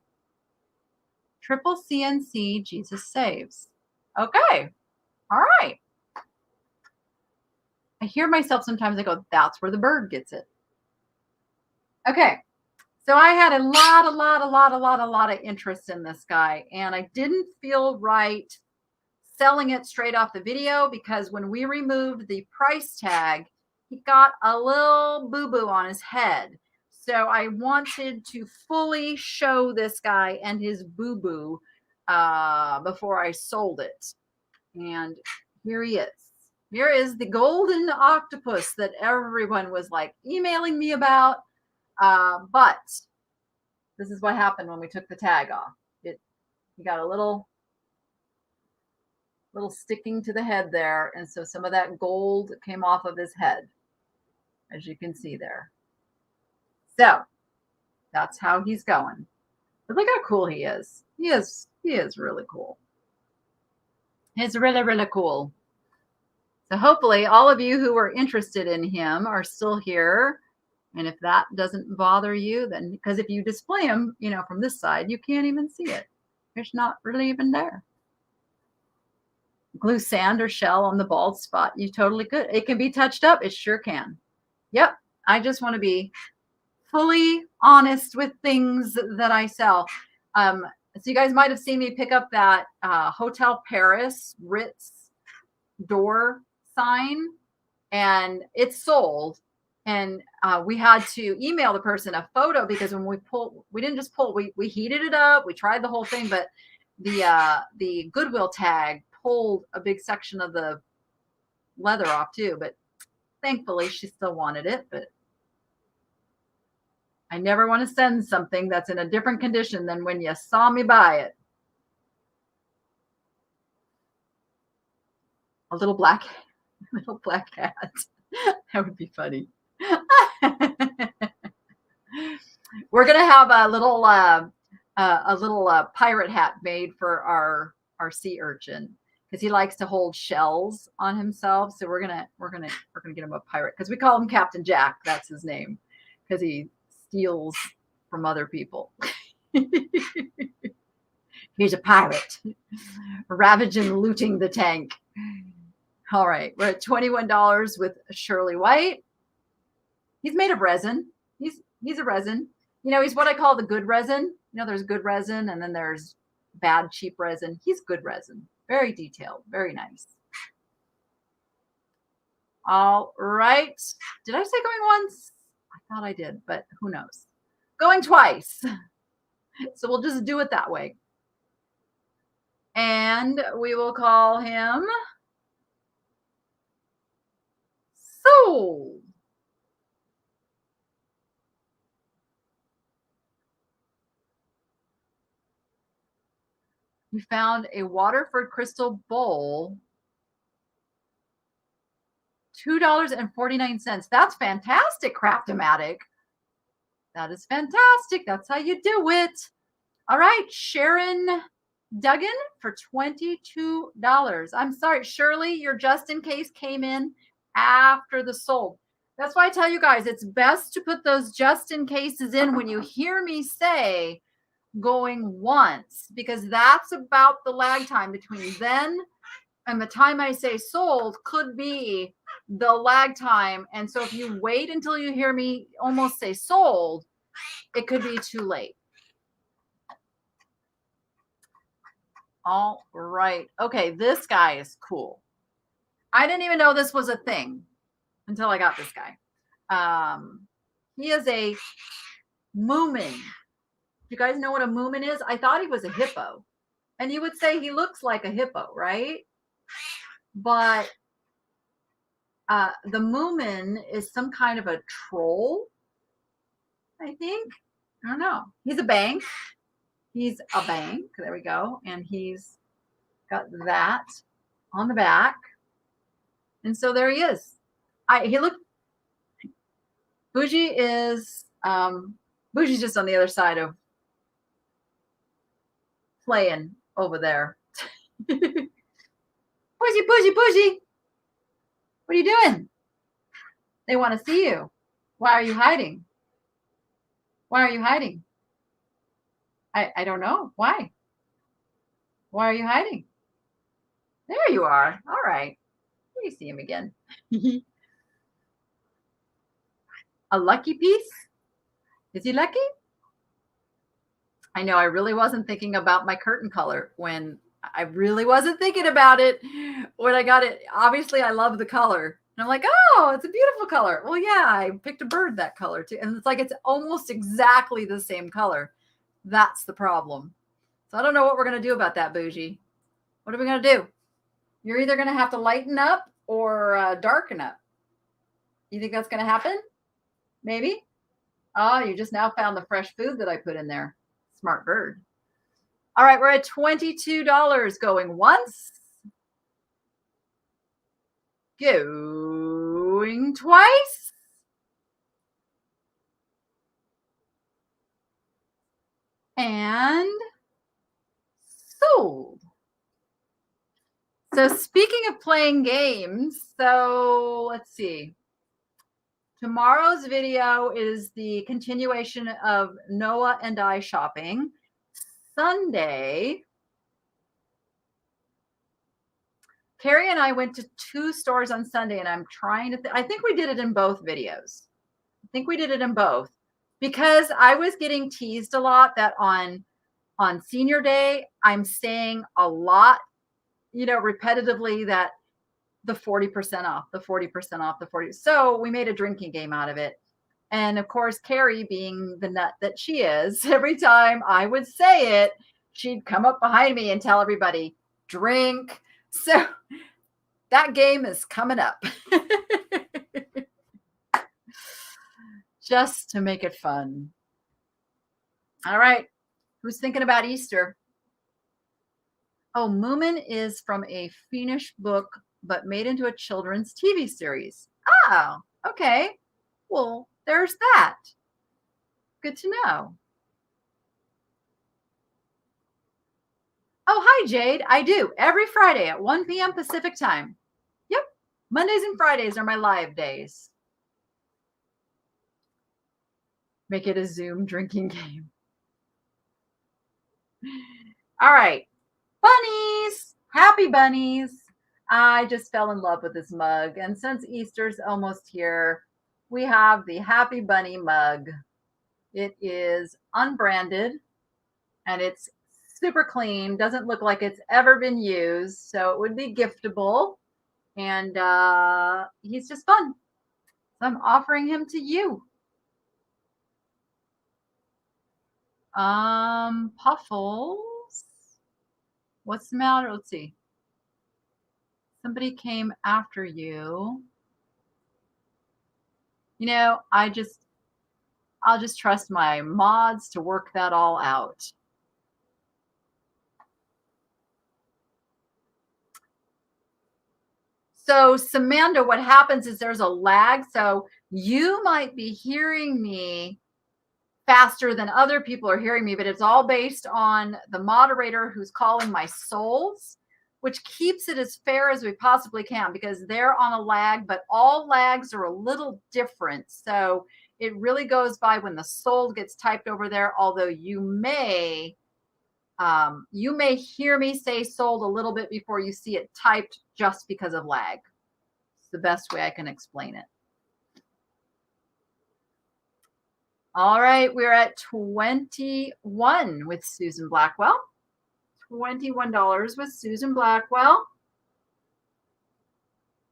Triple CNC Jesus Saves. Okay. All right. I hear myself sometimes. I go, that's where the bird gets it. Okay. So I had a lot of interest in this guy, and I didn't feel right selling it straight off the video because when we removed the price tag, he got a little boo-boo on his head. So I wanted to fully show this guy and his boo-boo before I sold it. And here he is. Here is the golden octopus that everyone was like emailing me about. But this is what happened when we took the tag off. He got a little sticking to the head there. And so some of that gold came off of his head, as you can see there. So that's how he's going. But look how cool he is. He is really cool. He's really, really cool. So hopefully all of you who are interested in him are still here. And if that doesn't bother you, then because if you display him, from this side, you can't even see it. It's not really even there. Glue sand or shell on the bald spot. You totally could. It can be touched up. It sure can. Yep. I just want to be fully honest with things that I sell. So you guys might have seen me pick up that Hotel Paris Ritz door sign, and it's sold. And we had to email the person a photo because when we didn't just pull, we heated it up. We tried the whole thing, but the Goodwill tag pulled a big section of the leather off too. But thankfully, she still wanted it. But I never want to send something that's in a different condition than when you saw me buy it. A little black cat. That would be funny. We're gonna have a little pirate hat made for our sea urchin because he likes to hold shells on himself. So we're gonna get him a pirate because we call him Captain Jack. That's his name because he steals from other people. He's a pirate, ravaging, looting the tank. All right, we're at $21 with Shirley White. He's made of resin. He's a resin. He's what I call the good resin. There's good resin and then there's bad, cheap resin. He's good resin. Very detailed, very nice. All right. Did I say going once? I thought I did, but who knows? Going twice. So we'll just do it that way. And we will call him Sold. We found a Waterford crystal bowl. $2.49. That's fantastic, Craft-O-Matic. That is fantastic. That's how you do it. All right, Sharon Duggan for $22. I'm sorry, Shirley, your just in case came in after the sold. That's why I tell you guys, it's best to put those just in cases in when you hear me say going once, because that's about the lag time between then and the time I say sold could be the lag time. And so if you wait until you hear me almost say sold, it could be too late. All right. Okay, this guy is cool. I didn't even know this was a thing until I got this guy. He is a Moomin. You guys know what a Moomin is? I thought he was a hippo. And you would say he looks like a hippo, right? But the Moomin is some kind of a troll, I think. I don't know. He's a bank. He's a bank. There we go. And he's got that on the back. And so there he is. He looked. Bougie is Bougie's just on the other side of playing over there. Bougie. What are you doing? They want to see you. Why are you hiding? Why are you hiding? I don't know. Why? Why are you hiding? There you are. All right. You see him again. A lucky piece? Is he lucky? I know I really wasn't thinking about my curtain color when I really wasn't thinking about it when I got it. Obviously, I love the color. I'm like, oh, it's a beautiful color. Well, yeah, I picked a bird that color too. And it's like, it's almost exactly the same color. That's the problem. So I don't know what we're going to do about that, Bougie. What are we going to do? You're either going to have to lighten up or darken up. You think that's going to happen? Maybe. Oh, you just now found the fresh food that I put in there. Smart bird. All right, we're at $22 going once. Going twice. And sold. So speaking of playing games, so let's see. Tomorrow's video is the continuation of Noah and I shopping. Sunday, Carrie and I went to 2 stores on Sunday, and I'm trying to, I think we did it in both videos. I think we did it in both because I was getting teased a lot that on senior day, I'm saying a lot, repetitively that the 40% off, the 40% off, the 40. So we made a drinking game out of it. And of course, Carrie, being the nut that she is, every time I would say it, she'd come up behind me and tell everybody, drink. So that game is coming up. Just to make it fun. All right. Who's thinking about Easter? Oh, Moomin is from a Finnish book, but made into a children's TV series. Oh, okay. Well, there's that. Good to know. Oh, hi, Jade. I do. Every Friday at 1 p.m. Pacific time. Yep. Mondays and Fridays are my live days. Make it a Zoom drinking game. All right. Bunnies. Happy bunnies. I just fell in love with this mug. And since Easter's almost here, we have the Happy Bunny mug. It is unbranded and it's super clean. Doesn't look like it's ever been used. So it would be giftable. And he's just fun. So I'm offering him to you. Puffles. What's the matter? Let's see. Somebody came after you. I'll just trust my mods to work that all out. So Samantha, what happens is there's a lag. So you might be hearing me faster than other people are hearing me, but it's all based on the moderator who's calling my souls, which keeps it as fair as we possibly can because they're on a lag, but all lags are a little different. So it really goes by when the soul gets typed over there, although you may hear me say sold a little bit before you see it typed just because of lag. It's the best way I can explain it. All right, we're at 21 with Susan Blackwell. $21 with Susan Blackwell.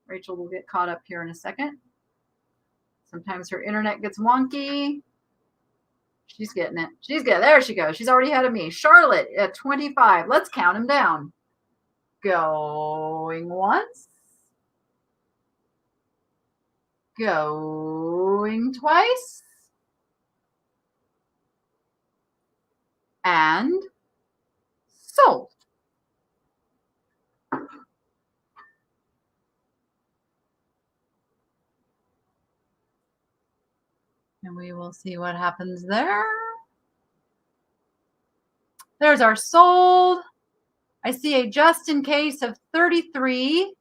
Rachel will get caught up here in a second. Sometimes her internet gets wonky. She's getting it. There she goes. She's already ahead of me. Charlotte at 25. Let's count them down. Going once. Going twice. And sold. And we will see what happens there. There's our sold. I see a just in case of 33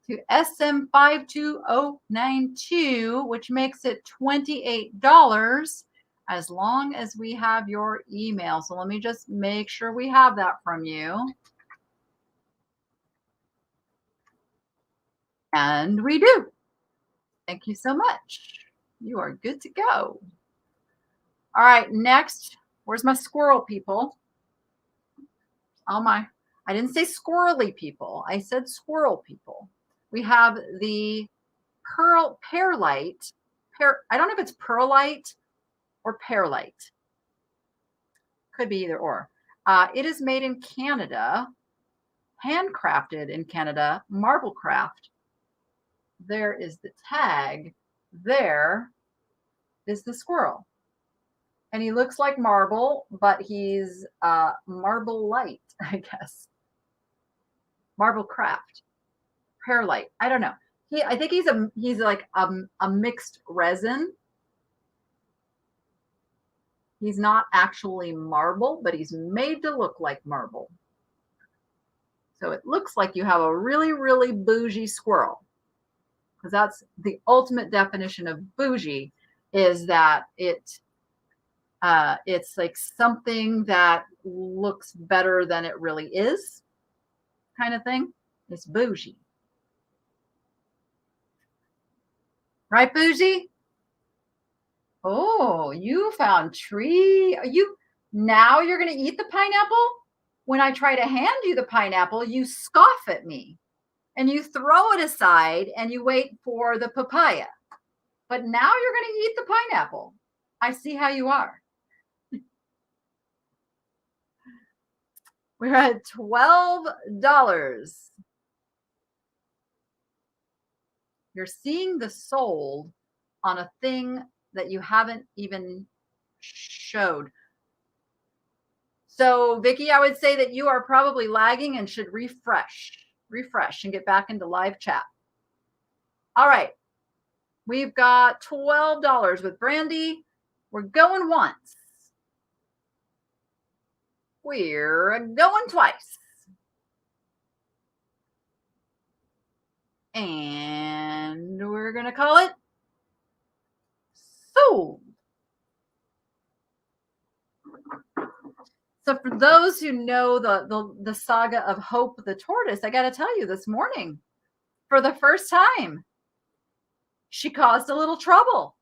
to SM52092, which makes it $28 as long as we have your email. So let me just make sure we have that from you. And we do. Thank you so much. You are good to go. All right, next, where's my squirrel people? I didn't say squirrely people. I said squirrel people. We have the perlite. I don't know if it's perlite or perlite. Could be either or. It is made in Canada, handcrafted in Canada, marble craft. There is the tag. There is the squirrel. And he looks like marble, but he's marble light, I guess. Marble craft. Perlite. I don't know. I think he's like a mixed resin. He's not actually marble, but he's made to look like marble. So it looks like you have a really, really bougie squirrel. Because that's the ultimate definition of bougie, is that it's like something that looks better than it really is, kind of thing. It's bougie. Right, bougie? Oh, you found tree. Now you're going to eat the pineapple? When I try to hand you the pineapple, you scoff at me and you throw it aside and you wait for the papaya. But now you're going to eat the pineapple. I see how you are. We're at $12. You're seeing the sold on a thing that you haven't even showed. So, Vicki, I would say that you are probably lagging and should refresh and get back into live chat. All right. We've got $12 with Brandy. We're going once. We're going twice. And we're going to call it sold. So for those who know the saga of Hope the tortoise, I got to tell you this morning, for the first time, she caused a little trouble.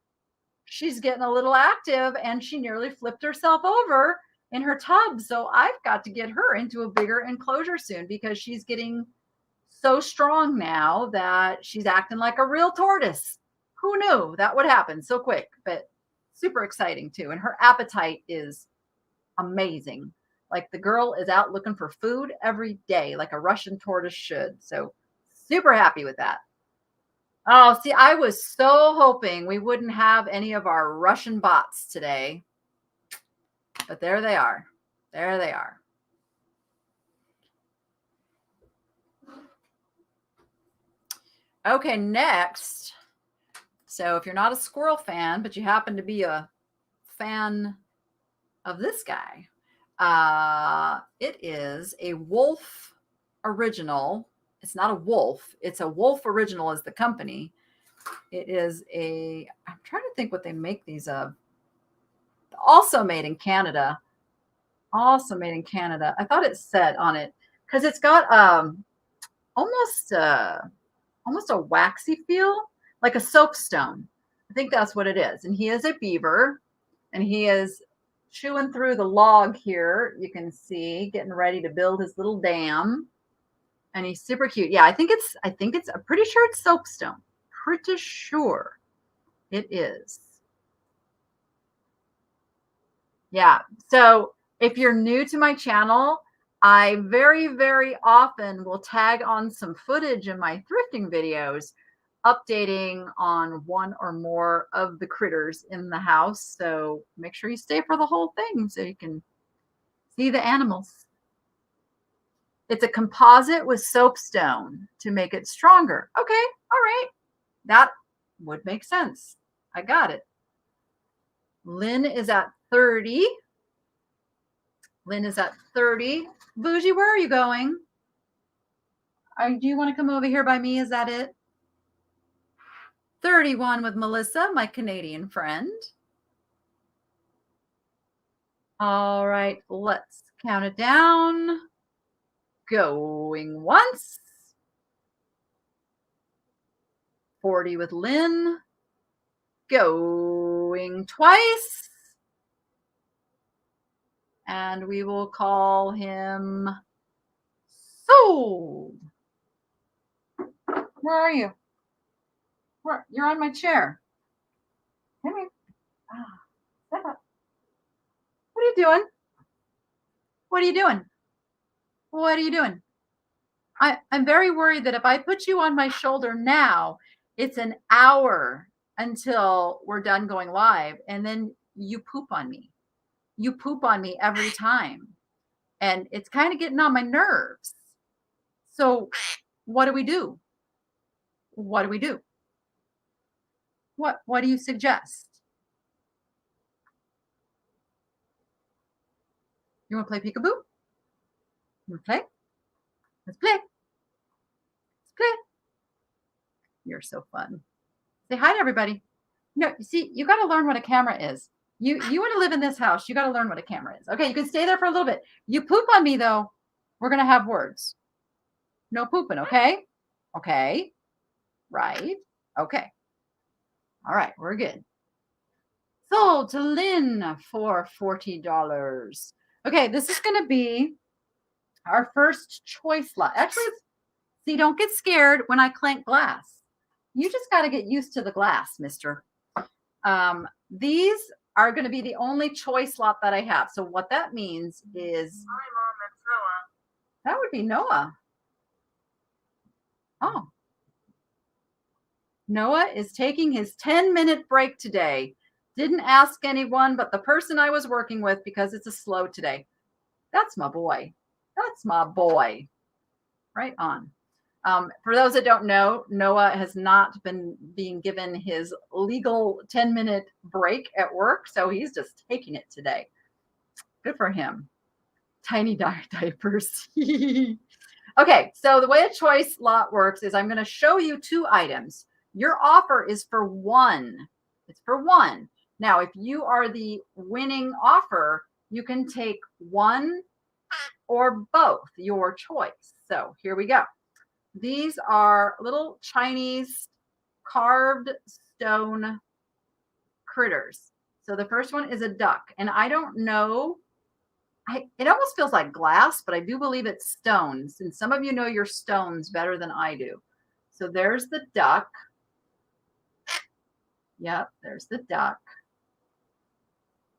She's getting a little active and she nearly flipped herself over in her tub. So I've got to get her into a bigger enclosure soon because she's getting so strong now that she's acting like a real tortoise. Who knew that would happen so quick, but super exciting too. And her appetite is amazing. Like the girl is out looking for food every day, like a Russian tortoise should. So super happy with that. Oh, see, I was so hoping we wouldn't have any of our Russian bots today. But there they are. There they are. Okay, next. So if you're not a squirrel fan, but you happen to be a fan of this guy, it is a wolf original. It's not a wolf. It's a wolf original as the company. It is I'm trying to think what they make these of. Also made in Canada. Also made in Canada. I thought it said on it because it's got almost a waxy feel, like a soapstone. I think that's what it is. And he is a beaver, and he is chewing through the log here. You can see getting ready to build his little dam. And he's super cute. Yeah, I'm pretty sure it's soapstone. Pretty sure it is. Yeah. So if you're new to my channel, I very, very often will tag on some footage in my thrifting videos, updating on one or more of the critters in the house. So make sure you stay for the whole thing so you can see the animals. It's a composite with soapstone to make it stronger. Okay, all right. That would make sense. I got it. Lynn is at 30. Lynn is at 30. Bougie, where are you going? Do you want to come over here by me? Is that it? 31 with Melissa, my Canadian friend. All right, let's count it down. Going once. 40 with Lynn. Going twice. And we will call him sold. Where are you? You're on my chair. Come here. Step up. What are you doing? What are you doing? What are you doing? I'm very worried that if I put you on my shoulder now, it's an hour until we're done going live, and then you poop on me. You poop on me every time, and it's kind of getting on my nerves. So what do we do? What do we do? What do you suggest? You want to play peekaboo? You want to play? Let's play. Let's play. You're so fun. Say hi to everybody. No, you see, you got to learn what a camera is. You want to live in this house, you got to learn what a camera is. Okay, you can stay there for a little bit. You poop on me, though, we're going to have words. No pooping, okay? Okay. Right. Okay. All right, we're good. Sold to Lynn for $40. Okay, this is going to be our first choice lot. Actually, see, don't get scared when I clank glass. You just got to get used to the glass, mister. These are going to be the only choice lot that I have. So what that means is... Hi, Mom, it's Noah. That would be Noah. Oh. Noah is taking his 10-minute break today. Didn't ask anyone but the person I was working with because it's a slow today. That's my boy. That's my boy. Right on. For those that don't know, Noah has not been being given his legal 10-minute break at work, so he's just taking it today. Good for him. Tiny diapers. Okay, so the way a choice lot works is I'm going to show you 2 items. Your offer is for 1. It's for 1. Now, if you are the winning offer, you can take 1 or both, your choice. So here we go. These are little Chinese carved stone critters. So the first one is a duck, and I don't know. It almost feels like glass, but I do believe it's stones. And some of you know your stones better than I do. So there's the duck. Yep, there's the duck.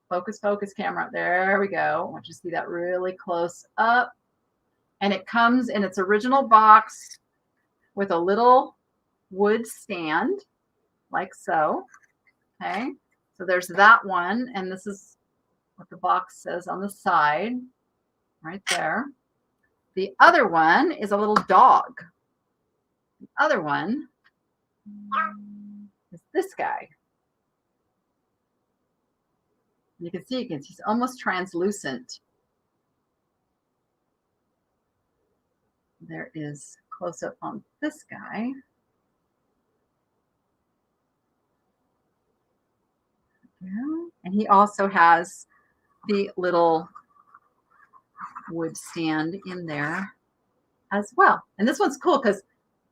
Focus, camera. There we go. I want you to see that really close up. And it comes in its original box with a little wood stand, like so. Okay, so there's that one, and this is what the box says on the side, right there. The other one is a little dog. The other one is this guy. You can see he's almost translucent. There is close up on this guy. And he also has the little wood stand in there as well. And this one's cool because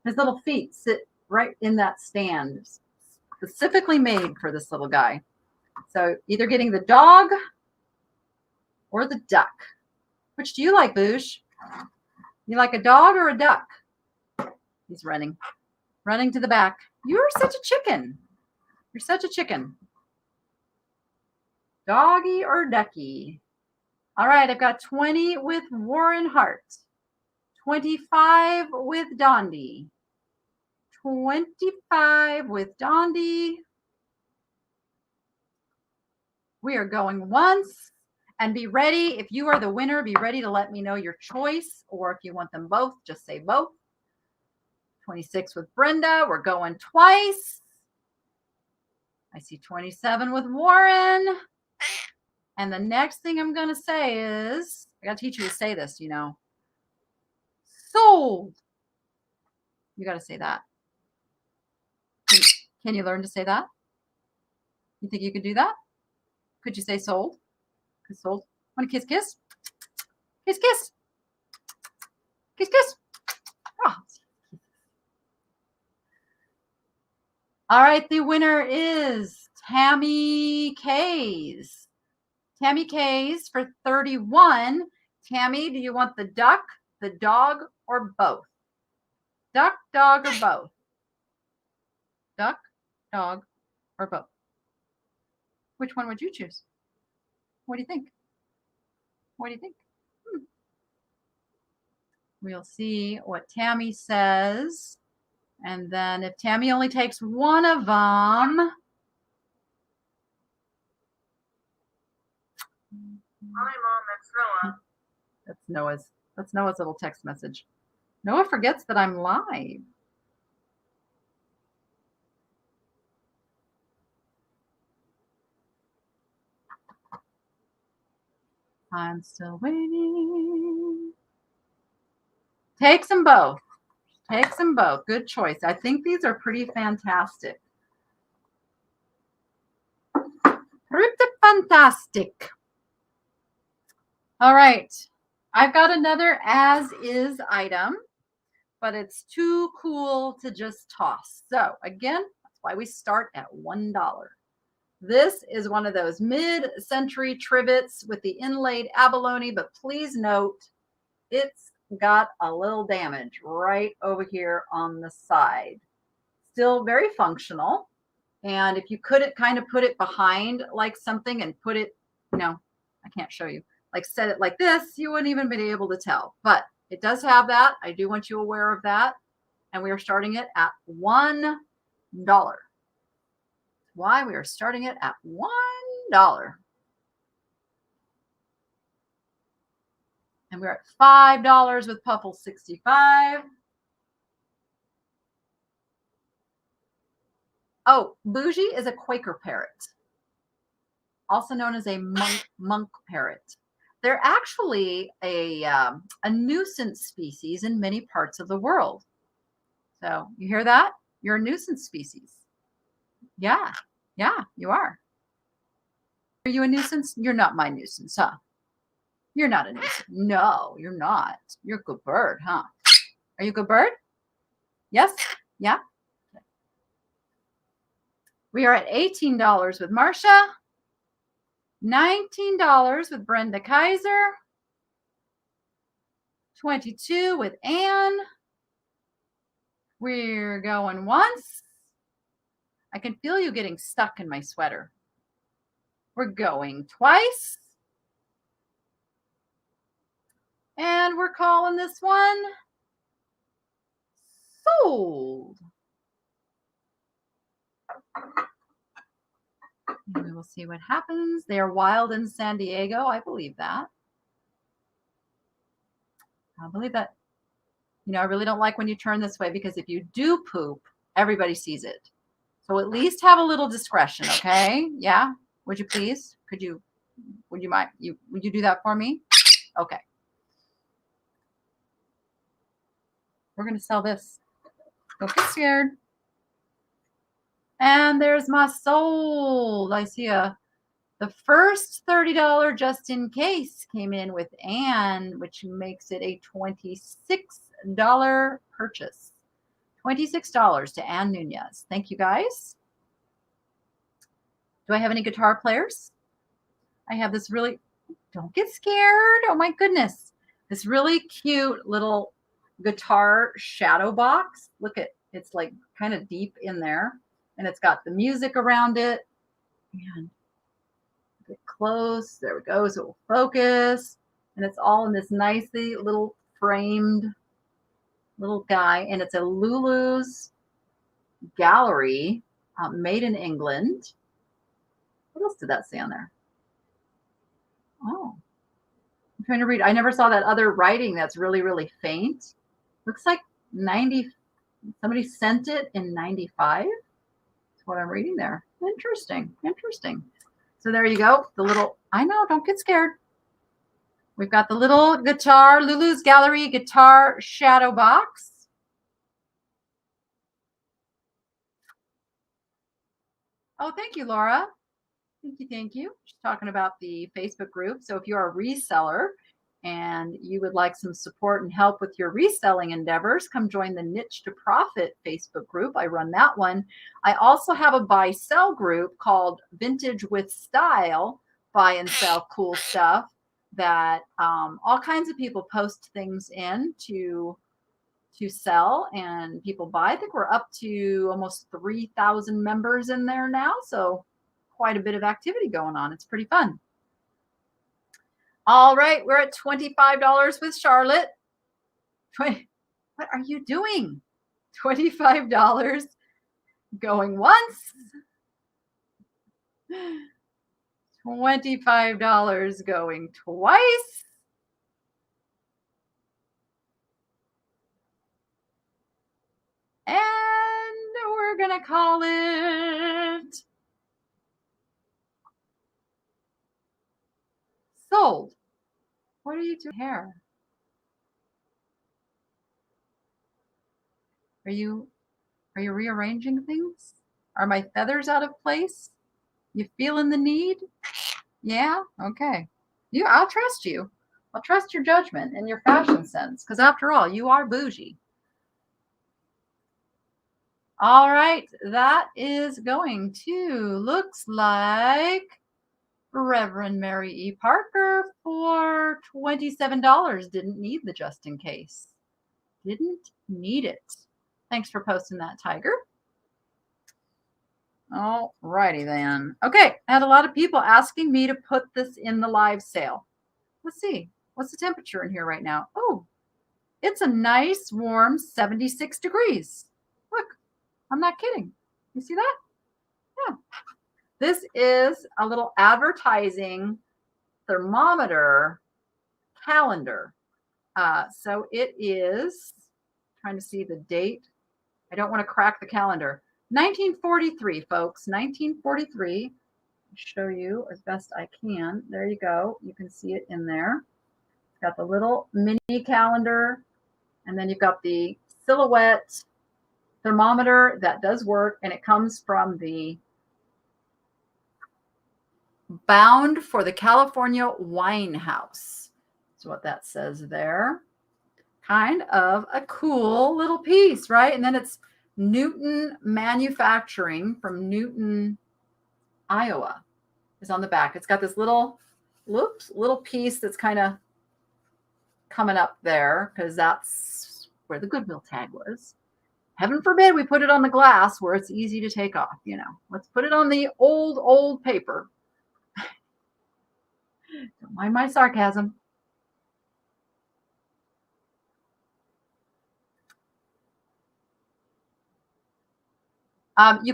his little feet sit right in that stand, specifically made for this little guy. So either getting the dog or the duck. Which do you like, Boosh? You like a dog or a duck? He's running to the back. You're such a chicken. You're such a chicken. Doggy or ducky? All right, I've got 20 with Warren Hart, 25 with Dondi, 25 with Dondi. We are going once, and be ready. If you are the winner, be ready to let me know your choice, or if you want them both, just say both. 26 with Brenda. We're going twice. I see 27 with Warren. And the next thing I'm going to say is, I got to teach you to say this, you know. Sold. You got to say that. Can you learn to say that? You think you could do that? Could you say sold? Because sold. Want a kiss, kiss? Kiss, kiss. Kiss, kiss. Oh. All right, the winner is Tammy Kays. Tammy Kays for 31. Tammy, do you want the duck, the dog, or both? Duck, dog, or both? Duck, dog, or boat? Which one would you choose? What do you think? What do you think? We'll see what Tammy says. And then if Tammy only takes one of them. Hi, Mom, that's Noah. That's Noah's little text message. Noah forgets that I'm live. I'm still waiting. Takes them both. Takes them both. Good choice. I think these are pretty fantastic. Pretty fantastic. All right. I've got another as is item, but it's too cool to just toss. So again, that's why we start at $1. This is one of those mid-century trivets with the inlaid abalone, but please note it's got a little damage right over here on the side. Still very functional. And if you could kind of put it behind like something and put it, I can't show you, like set it like this, you wouldn't even be able to tell. But it does have that. I do want you aware of that. And we are starting it at $1. Why we are starting it at $1. And we're at $5 with Puffle 65. Oh, Bougie is a Quaker parrot, also known as a monk parrot. They're actually a nuisance species in many parts of the world. So you hear that? You're a nuisance species. Yeah, you are. Are you a nuisance? You're not my nuisance, huh? You're not a nuisance. No, you're not. You're a good bird, huh? Are you a good bird? Yes? Yeah? Okay. We are at $18 with Marcia, $19 with Brenda Kaiser, $22 with Anne. We're going once. I can feel you getting stuck in my sweater. We're going twice. And we're calling this one sold. And we will see what happens. They are wild in San Diego. I believe that. I believe that. I really don't like when you turn this way because if you do poop, everybody sees it. So at least have a little discretion, okay? Yeah? Would you please? Would you mind? Would you do that for me? Okay. We're going to sell this. Don't get scared. And there's my sold. I see the first $30 just in case came in with Anne, which makes it a $26 purchase. $26 to Anne Nunez. Thank you, guys. Do I have any guitar players? I have this really, don't get scared. Oh my goodness. This really cute little guitar shadow box. Look at, it's like kind of deep in there. And it's got the music around it. And get close. There we go. So it will focus. And it's all in this nicely little framed little guy. And it's a Lulu's gallery made in England. What else did that say on there? Oh, I'm trying to read. I never saw that other writing that's really, really faint. Looks like 90. Somebody sent it in 95. That's what I'm reading there. Interesting. So there you go. The little, I know, don't get scared. We've got the little guitar, Lulu's Gallery guitar shadow box. Oh, thank you, Laura. Thank you. She's talking about the Facebook group. So if you're a reseller and you would like some support and help with your reselling endeavors, come join the Niche to Profit Facebook group. I run that one. I also have a buy-sell group called Vintage with Style, buy and sell cool stuff that all kinds of people post things in to to sell and people buy. I think we're up to almost 3,000 members in there now, so quite a bit of activity going on. It's pretty fun. All right, we're at $25 with Charlotte. What are you doing? $25 going once. $25 going twice. And we're going to call it sold. What are you doing here? Are you rearranging things? Are my feathers out of place? You feeling the need? Yeah? Okay. I'll trust you. I'll trust your judgment and your fashion sense, because after all, you are bougie. All right, that is going to, looks like Reverend Mary E. Parker for $27. Didn't need the just in case. Didn't need it. Thanks for posting that, Tiger. All righty then. Okay, I had a lot of people asking me to put this in the live sale. Let's see. What's the temperature in here right now? Oh, it's a nice warm 76 degrees. Look, I'm not kidding. You see that? Yeah. This is a little advertising thermometer calendar. So it is, trying to see the date. I don't want to crack the calendar. 1943, folks. 1943. I'll show you as best I can. There you go. You can see it in there. It's got the little mini calendar, and then you've got the silhouette thermometer that does work, and it comes from the Bound for the California Wine House. That's what that says there. Kind of a cool little piece, right? And then it's Newton Manufacturing from Newton, Iowa is on the back. It's got this little piece that's kind of coming up there because that's where the Goodwill tag was. Heaven forbid we put it on the glass where it's easy to take off, you know. Let's put it on the old paper. Don't mind my sarcasm. You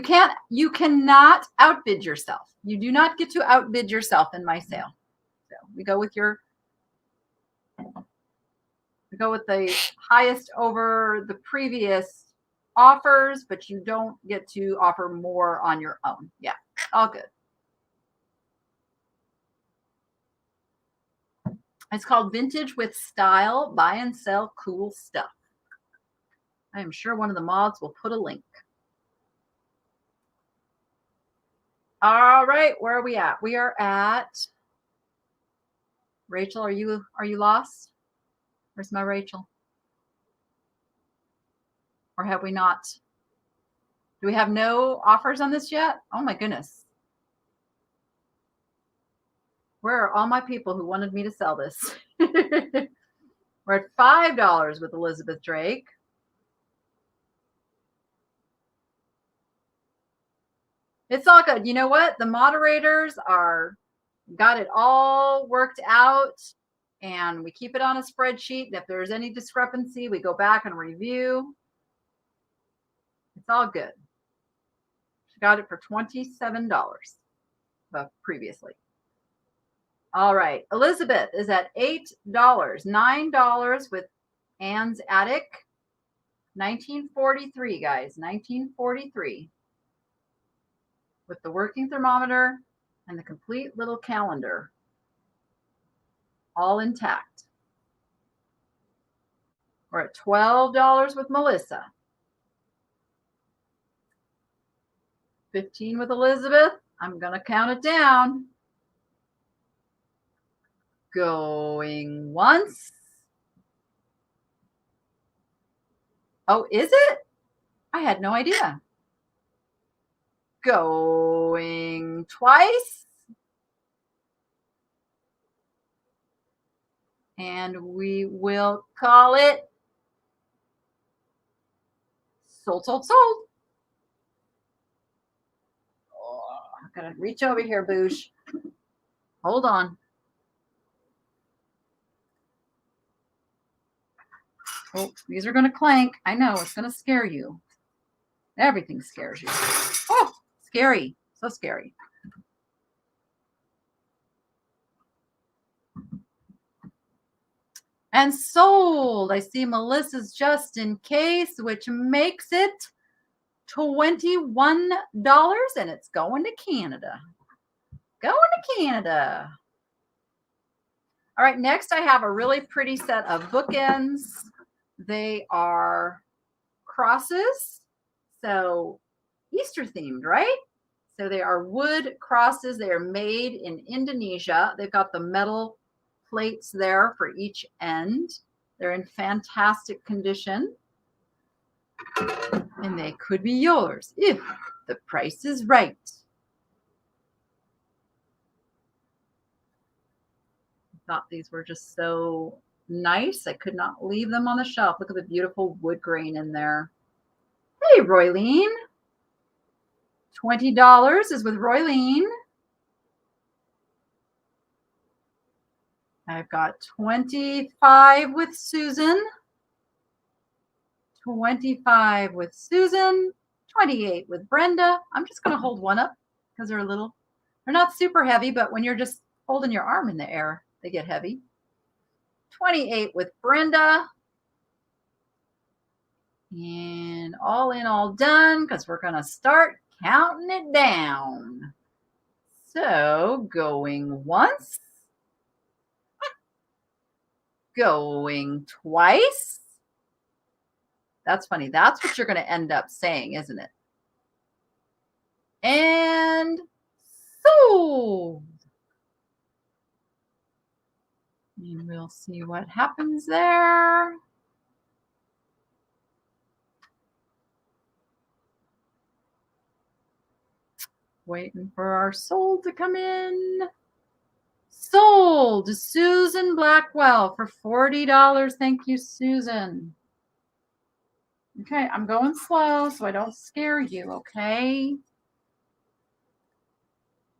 cannot outbid yourself. You do not get to outbid yourself in my sale. So we go with the highest over the previous offers, but you don't get to offer more on your own. Yeah, all good. It's called Vintage with Style. Buy and sell cool stuff. I am sure one of the mods will put a link. All right, where are we at? We are at Rachel. Are you lost? Where's my Rachel? Or have we not? Do we have no offers on this yet? Oh my goodness. Where are all my people who wanted me to sell this? We're at $5 with Elizabeth Drake. It's all good. You know what? The moderators got it all worked out, and we keep it on a spreadsheet. And if there's any discrepancy, we go back and review. It's all good. She got it for $27 previously. All right. Elizabeth is at $8. $9 with Anne's Attic. 1943, guys. 1943. With the working thermometer and the complete little calendar. All intact. We're at $12 with Melissa. 15 with Elizabeth. I'm going to count it down. Going once. Oh, is it? I had no idea. Going twice. And we will call it Sold, sold, sold. Oh, I'm going to reach over here, Boosh. Hold on. Oh, these are going to clank. I know, it's going to scare you. Everything scares you. Oh, scary. So scary. And sold. I see Melissa's just in case, which makes it $21, and it's going to Canada. Going to Canada. All right, next I have a really pretty set of bookends. They are crosses, so Easter themed, right? So they are wood crosses. They are made in Indonesia. They've got the metal plates there for each end. They're in fantastic condition. And they could be yours if the price is right. I thought these were just so nice. I could not leave them on the shelf. Look at the beautiful wood grain in there. Hey, Roylene. $20 is with Roylene. I've got 25 with Susan. 25 with Susan. 28 with Brenda. I'm just going to hold one up because they're not super heavy, but when you're just holding your arm in the air, they get heavy. 28 with Brenda. And all in, all done, because we're going to start counting it down. So going once. Going twice. That's funny. That's what you're going to end up saying, isn't it? And sold. And we'll see what happens there. Waiting for our sold to come in. Sold Susan Blackwell for $40. Thank you, Susan. Okay, I'm going slow so I don't scare you, okay?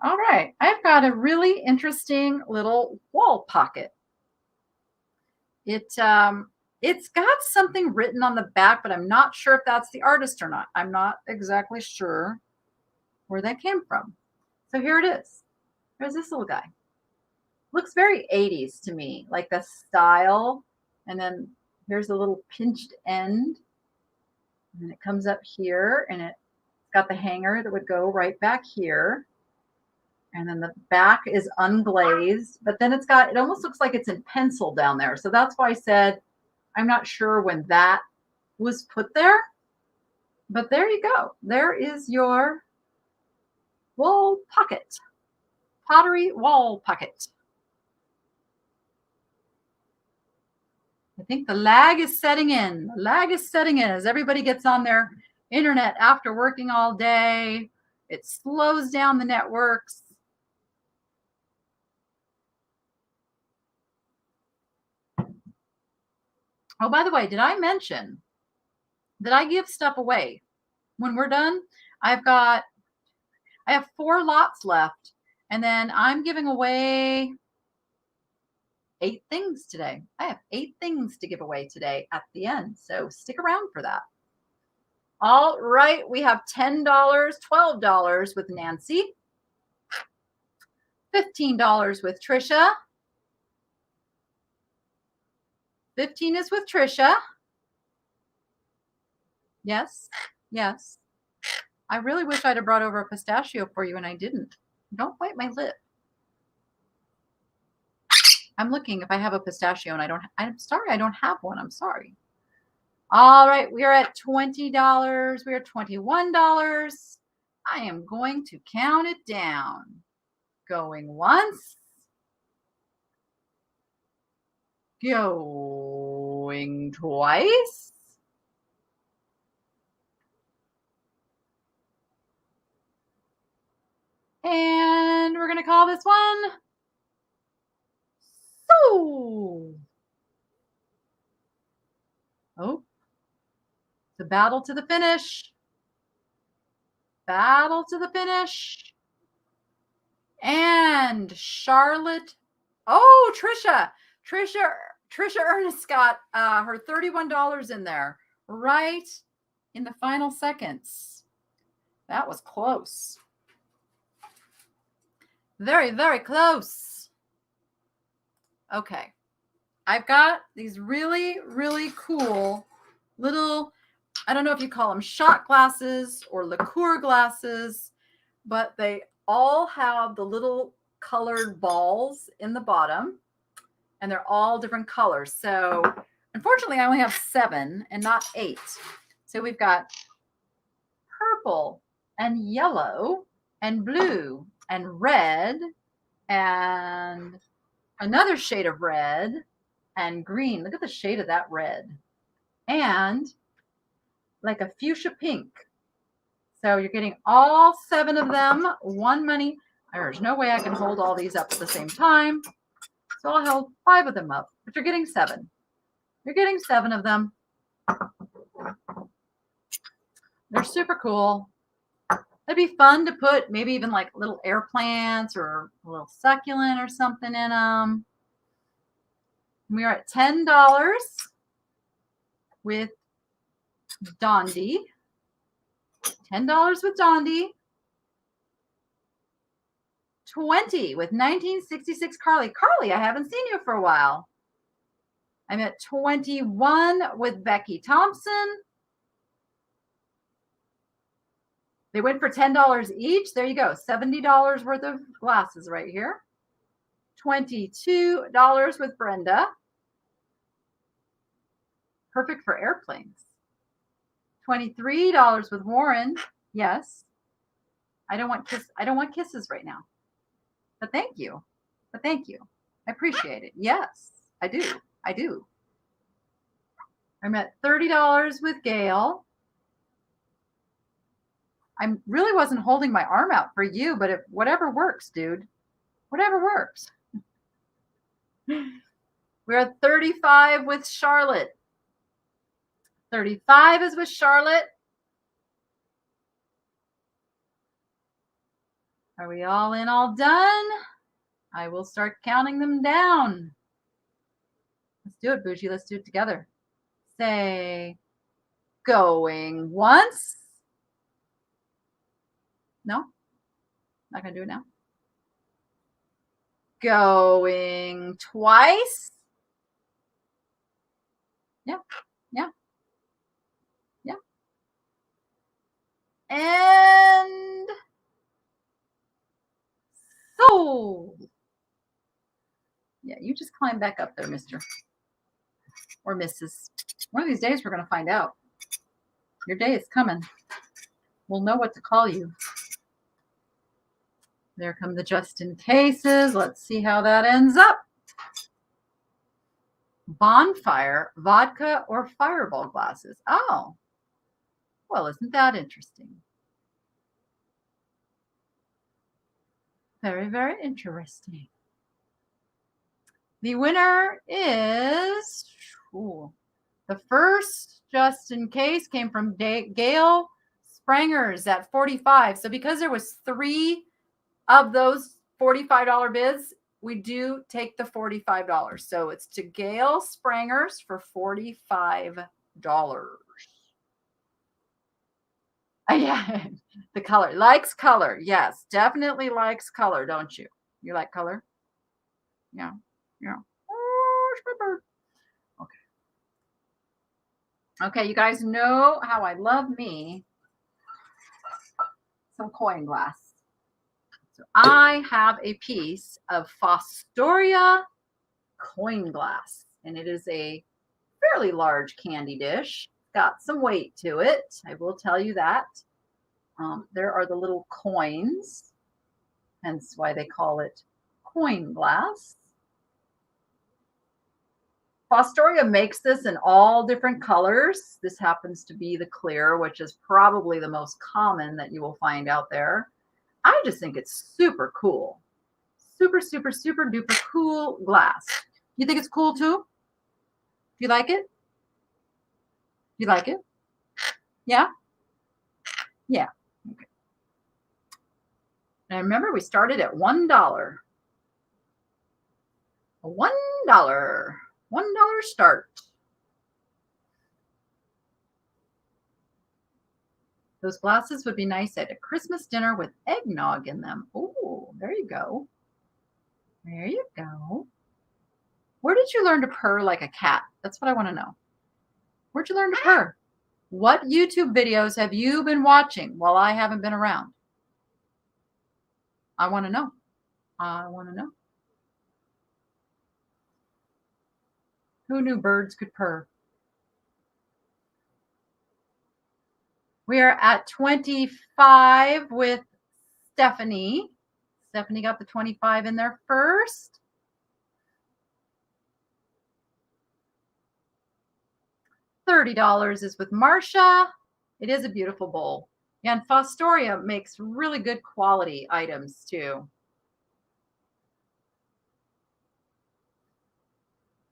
All right, I've got a really interesting little wall pocket. It's got something written on the back, but I'm not sure if that's the artist or not. I'm not exactly sure where that came from. So here it is. There's this little guy. Looks very 80s to me, like the style. And then here's a little pinched end. And it comes up here, and it's got the hanger that would go right back here. And then the back is unglazed, but then it almost looks like it's in pencil down there. So that's why I said I'm not sure when that was put there. But there you go. There is your wall pocket. Pottery wall pocket. I think the lag is setting in. The lag is setting in as everybody gets on their internet after working all day. It slows down the networks. Oh, by the way, did I mention that I give stuff away? When we're done, I have 4 lots left, and then I'm giving away 8 things today. I have 8 things to give away today at the end, so stick around for that. All right, we have $10, $12 with Nancy, $15 with Trisha. 15 is with Trisha. Yes, yes. I really wish I'd have brought over a pistachio for you, and I didn't. Don't bite my lip. I'm looking if I have a pistachio, and I'm sorry, I don't have one. I'm sorry. All right, we are at $20. We are $21. I am going to count it down. Going once. Going twice. And we're going to call this one sold. Oh, The battle to the finish. Battle to the finish. And Charlotte. Oh, Trisha Ernest got her $31 in there right in the final seconds. That was close. Very, very close. Okay. I've got these really, really cool little, I don't know if you call them shot glasses or liqueur glasses, but they all have the little colored balls in the bottom, and they're all different colors. So unfortunately, I only have 7 and not 8. So we've got purple and yellow and blue and red and another shade of red and green. Look at the shade of that red. And like a fuchsia pink. So you're getting all 7 of them, one money. There's no way I can hold all these up at the same time. So I'll hold 5 of them up, but you're getting 7. You're getting 7 of them. They're super cool. It'd be fun to put maybe even like little air plants or a little succulent or something in them. We are at $10 with Dondi. $10 with Dondi. 20 with 1966 Carly. Carly, I haven't seen you for a while. I'm at 21 with Becky Thompson. They went for $10 each. There you go. $70 worth of glasses right here. $22 with Brenda. Perfect for airplanes. $23 with Warren. Yes. I don't want kisses right now. But thank you. I appreciate it. Yes, I do. I'm at $30 with Gail. I really wasn't holding my arm out for you, but if whatever works, dude. Whatever works. We're at 35 with Charlotte. 35 is with Charlotte. Are we all in, all done? I will start counting them down. Let's do it, Bougie. Let's do it together. Say, going once. No? Not going to do it now. Going twice. Yeah. And sold. Yeah, you just climb back up there, Mr. or Mrs. One of these days we're going to find out. Your day is coming. We'll know what to call you. There come the just in cases. Let's see how that ends up. Bonfire, vodka, or fireball glasses. Oh, well, isn't that interesting? Very, very interesting. The winner is, the first just in case came from Gail Sprangers at 45. So because there was 3 of those $45 bids, we do take the $45. So it's to Gail Sprangers for $45. Yeah, the color. Likes color. Yes, definitely likes color, don't you? You like color? Yeah. Okay, you guys know how I love me some coin glass. So I have a piece of Fostoria coin glass, and it is a fairly large candy dish. Got some weight to it, I will tell you that. There are the little coins, hence why they call it coin glass. Fostoria makes this in all different colors. This happens to be the clear, which is probably the most common that you will find out there. I just think it's super cool. Super, super, super duper cool glass. You think it's cool too? You like it? You like it? Yeah? Yeah. Okay. And remember, we started at $1. $1. $1 start. Those glasses would be nice at a Christmas dinner with eggnog in them. Oh, there you go. There you go. Where did you learn to purr like a cat? That's what I want to know. Where'd you learn to purr? What YouTube videos have you been watching while I haven't been around? I want to know. I want to know. Who knew birds could purr? We are at 25 with Stephanie. Stephanie got the 25 in there first. $30 is with Marcia. It is a beautiful bowl. Yeah, and Fostoria makes really good quality items too.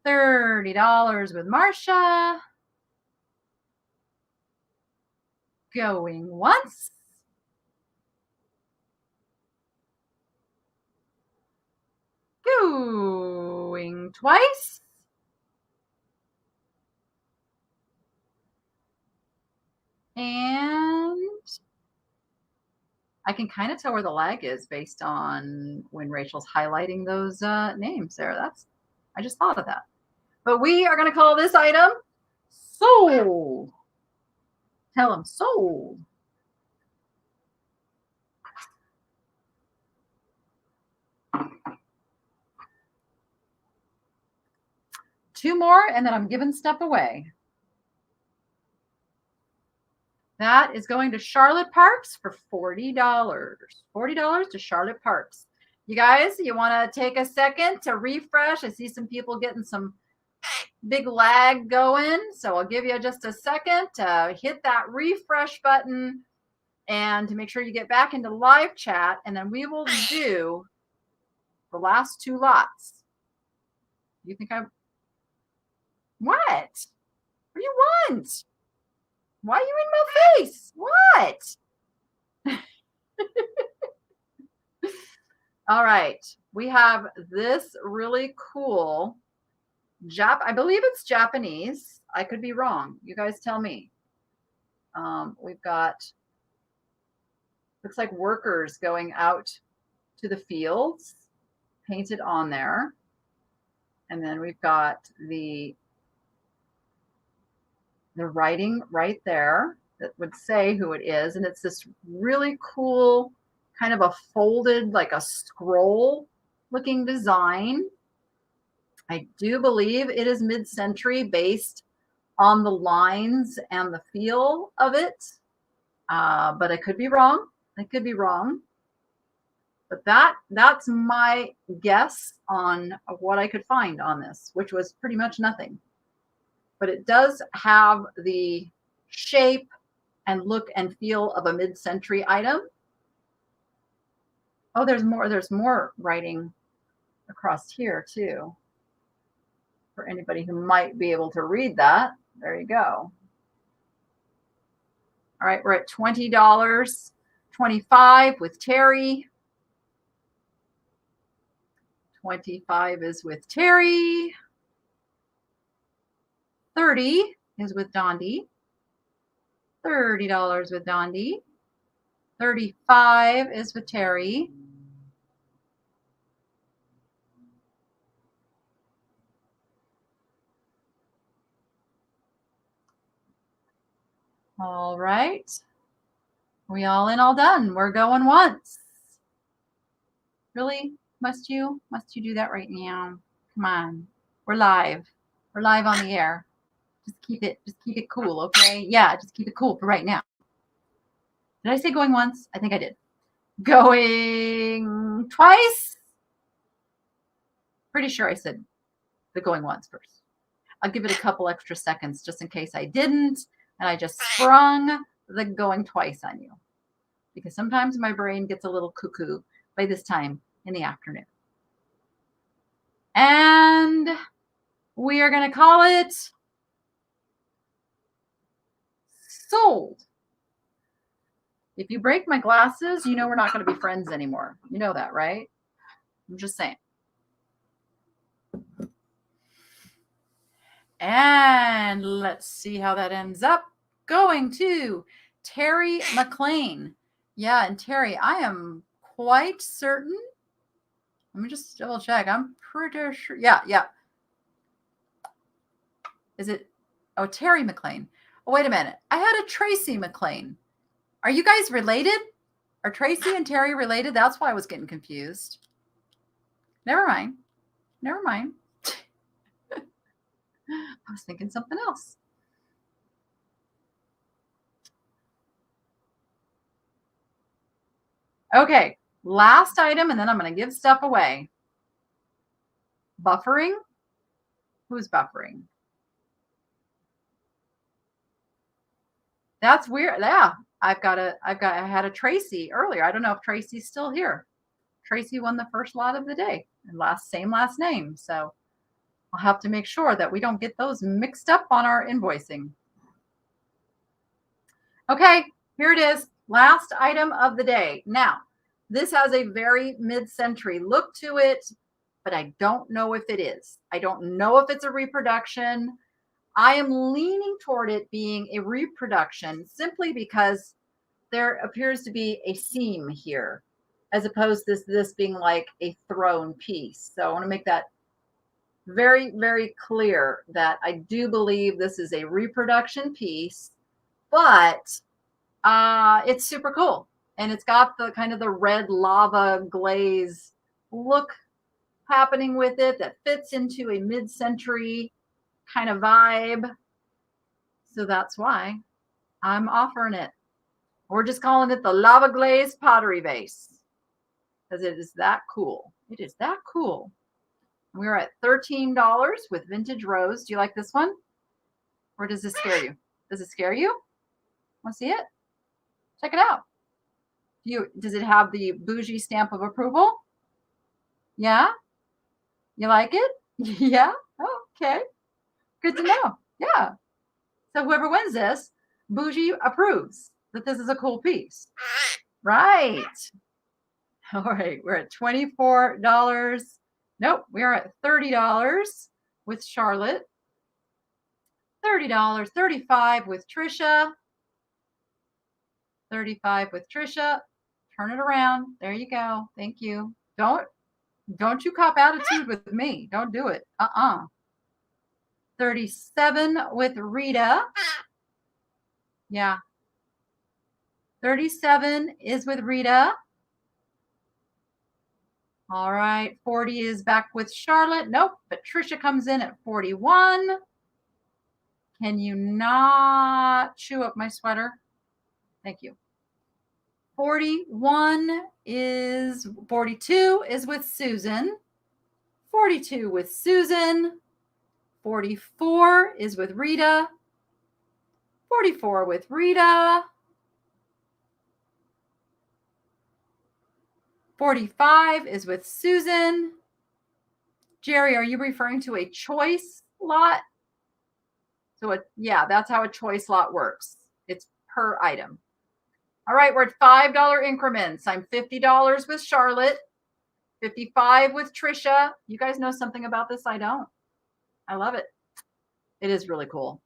$30 with Marcia. Going once. Going twice. And I can kind of tell where the lag is based on when Rachel's highlighting those names there. I just thought of that. But we are going to call this item sold. Tell them sold. Two more, and then I'm giving stuff away. That is going to Charlotte Parks for $40. $40 to Charlotte Parks. You guys, you want to take a second to refresh? I see some people getting some big lag going. So I'll give you just a second to hit that refresh button and to make sure you get back into live chat. And then we will do the last two lots. You think what? What do you want? Why are you in my face? What? All right. We have this really cool I believe it's Japanese. I could be wrong. You guys tell me. We've got, looks like workers going out to the fields painted on there. And then we've got the writing right there that would say who it is. And it's this really cool kind of a folded, like a scroll looking design. I do believe it is mid-century based on the lines and the feel of it. But I could be wrong. I could be wrong. But that's my guess on what I could find on this, which was pretty much nothing. But it does have the shape and look and feel of a mid-century item. Oh, there's more writing across here too. For anybody who might be able to read that. There you go. All right, we're at $20. 25 with Terry. 25 is with Terry. 30 is with Dondi. $30 with Dondi. 35 is with Terry. All right. We all in, all done. We're going once. Really? Must you do that right now? Come on. We're live. We're live on the air. Just keep it cool, okay? Yeah, just keep it cool for right now. Did I say going once? I think I did. Going twice? Pretty sure I said the going once first. I'll give it a couple extra seconds just in case I didn't, and I just sprung the going twice on you. Because sometimes my brain gets a little cuckoo by this time in the afternoon. And we are going to call it Sold. If you break my glasses, you know we're not going to be friends anymore. You know that, right? I'm just saying. And let's see how that ends up. Going to Terry McLean. Yeah, and Terry, I am quite certain. Let me just double check. I'm pretty sure. Yeah. Is it? Oh, Terry McLean. Oh, wait a minute. I had a Tracy McLean. Are you guys related? Are Tracy and Terry related? That's why I was getting confused. Never mind. I was thinking something else. Okay, last item, and then I'm going to give stuff away. Buffering? Who's buffering? That's weird. Yeah, I had a Tracy earlier. I don't know if Tracy's still here. Tracy won the first lot of the day and same last name. So I'll have to make sure that we don't get those mixed up on our invoicing. Okay, here it is. Last item of the day. Now, this has a very mid-century look to it, but I don't know if it is. I don't know if it's a reproduction. I am leaning toward it being a reproduction simply because there appears to be a seam here, as opposed to this being like a thrown piece. So I want to make that very, very clear that I do believe this is a reproduction piece, but it's super cool. And it's got the kind of the red lava glaze look happening with it that fits into a mid-century kind of vibe. So that's why I'm offering it. We're just calling it the lava glaze pottery vase because it is that cool. It is that cool. We're at $13 with vintage rose. Do you like this one? Or does this scare you? Does it scare you? Want to see it? Check it out. Does it have the bougie stamp of approval? Yeah? You like it? Yeah? Okay. Good to know. Yeah. So whoever wins this, bougie approves that this is a cool piece. Right. All right. We're at $24. Nope. We are at $30 with Charlotte. $30. $35 with Trisha. $35 with Trisha. Turn it around. There you go. Thank you. Don't you cop attitude with me. Don't do it. 37 with Rita. Yeah. 37 is with Rita. All right. 40 is back with Charlotte. Nope. But Trisha comes in at 41. Can you not chew up my sweater? Thank you. 42 is with Susan. 42 with Susan. 44 is with Rita. 44 with Rita. 45 is with Susan. Jerry, are you referring to a choice lot? So yeah, that's how a choice lot works. It's per item. All right, we're at $5 increments. I'm $50 with Charlotte, 55 with Trisha. You guys know something about this? I don't. I love it. It is really cool.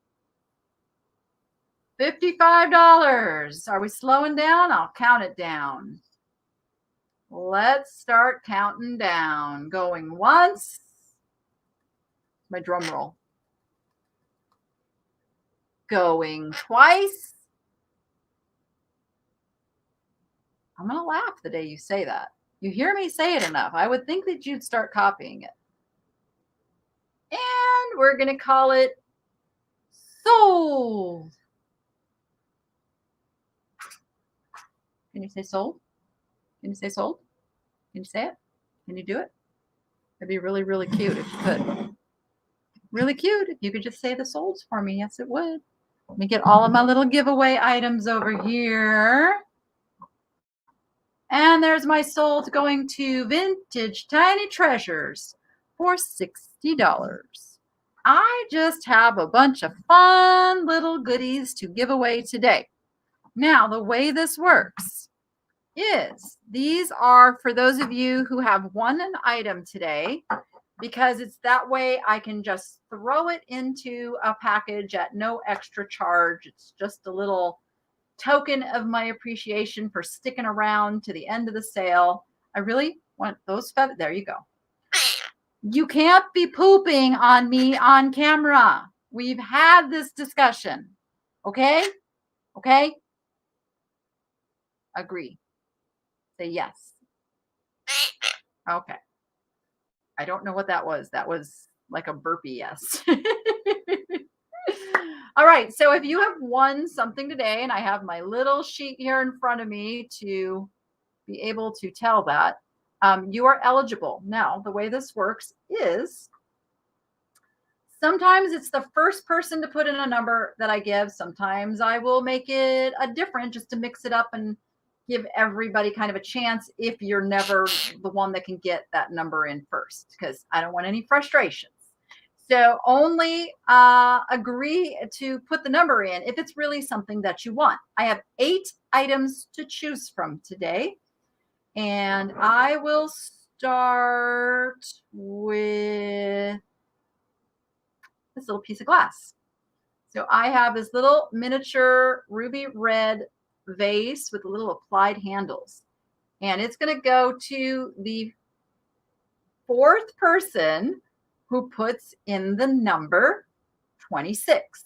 $55. Are we slowing down? I'll count it down. Let's start counting down. Going once. My drum roll. Going twice. I'm going to laugh the day you say that. You hear me say it enough. I would think that you'd start copying it. And we're going to call it sold. Can you say sold? Can you say sold? Can you say it? Can you do it? It'd be really, really cute if you could. Really cute if you could just say the solds for me. Yes, it would. Let me get all of my little giveaway items over here. And there's my sold going to Vintage Tiny Treasures for $60. I just have a bunch of fun little goodies to give away today. Now, the way this works is these are for those of you who have won an item today, because it's that way I can just throw it into a package at no extra charge. It's just a little token of my appreciation for sticking around to the end of the sale. I really want those feathers. There you go. You can't be pooping on me on camera. We've had this discussion. Okay? Okay? Agree. Say yes. Okay. I don't know what that was. That was like a burpee yes. All right. So if you have won something today, and I have my little sheet here in front of me to be able to tell that, you are eligible. Now, the way this works is sometimes it's the first person to put in a number that I give. Sometimes I will make it a different just to mix it up and give everybody kind of a chance if you're never the one that can get that number in first, because I don't want any frustrations. So only agree to put the number in if it's really something that you want. I have 8 items to choose from today. And I will start with this little piece of glass. So I have this little miniature ruby red vase with a little applied handles. And it's going to go to the 4th person who puts in the number 26.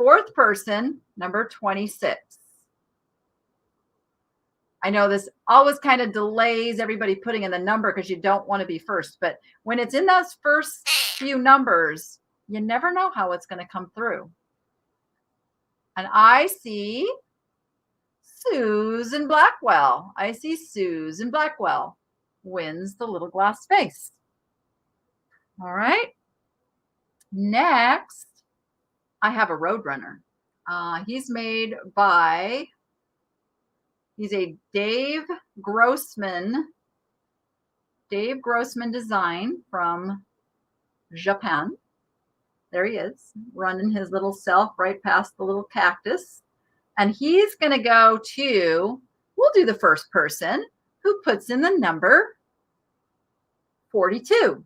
4th person, number 26. I know this always kind of delays everybody putting in the number because you don't want to be first. But when it's in those first few numbers, you never know how it's going to come through. And I see Susan Blackwell. I see Susan Blackwell wins the little glass vase. All right. Next, I have a Roadrunner. He's made by, he's a Dave Grossman design from Japan. There he is, running his little self right past the little cactus. And he's going to go to, we'll do the first person who puts in the number 42.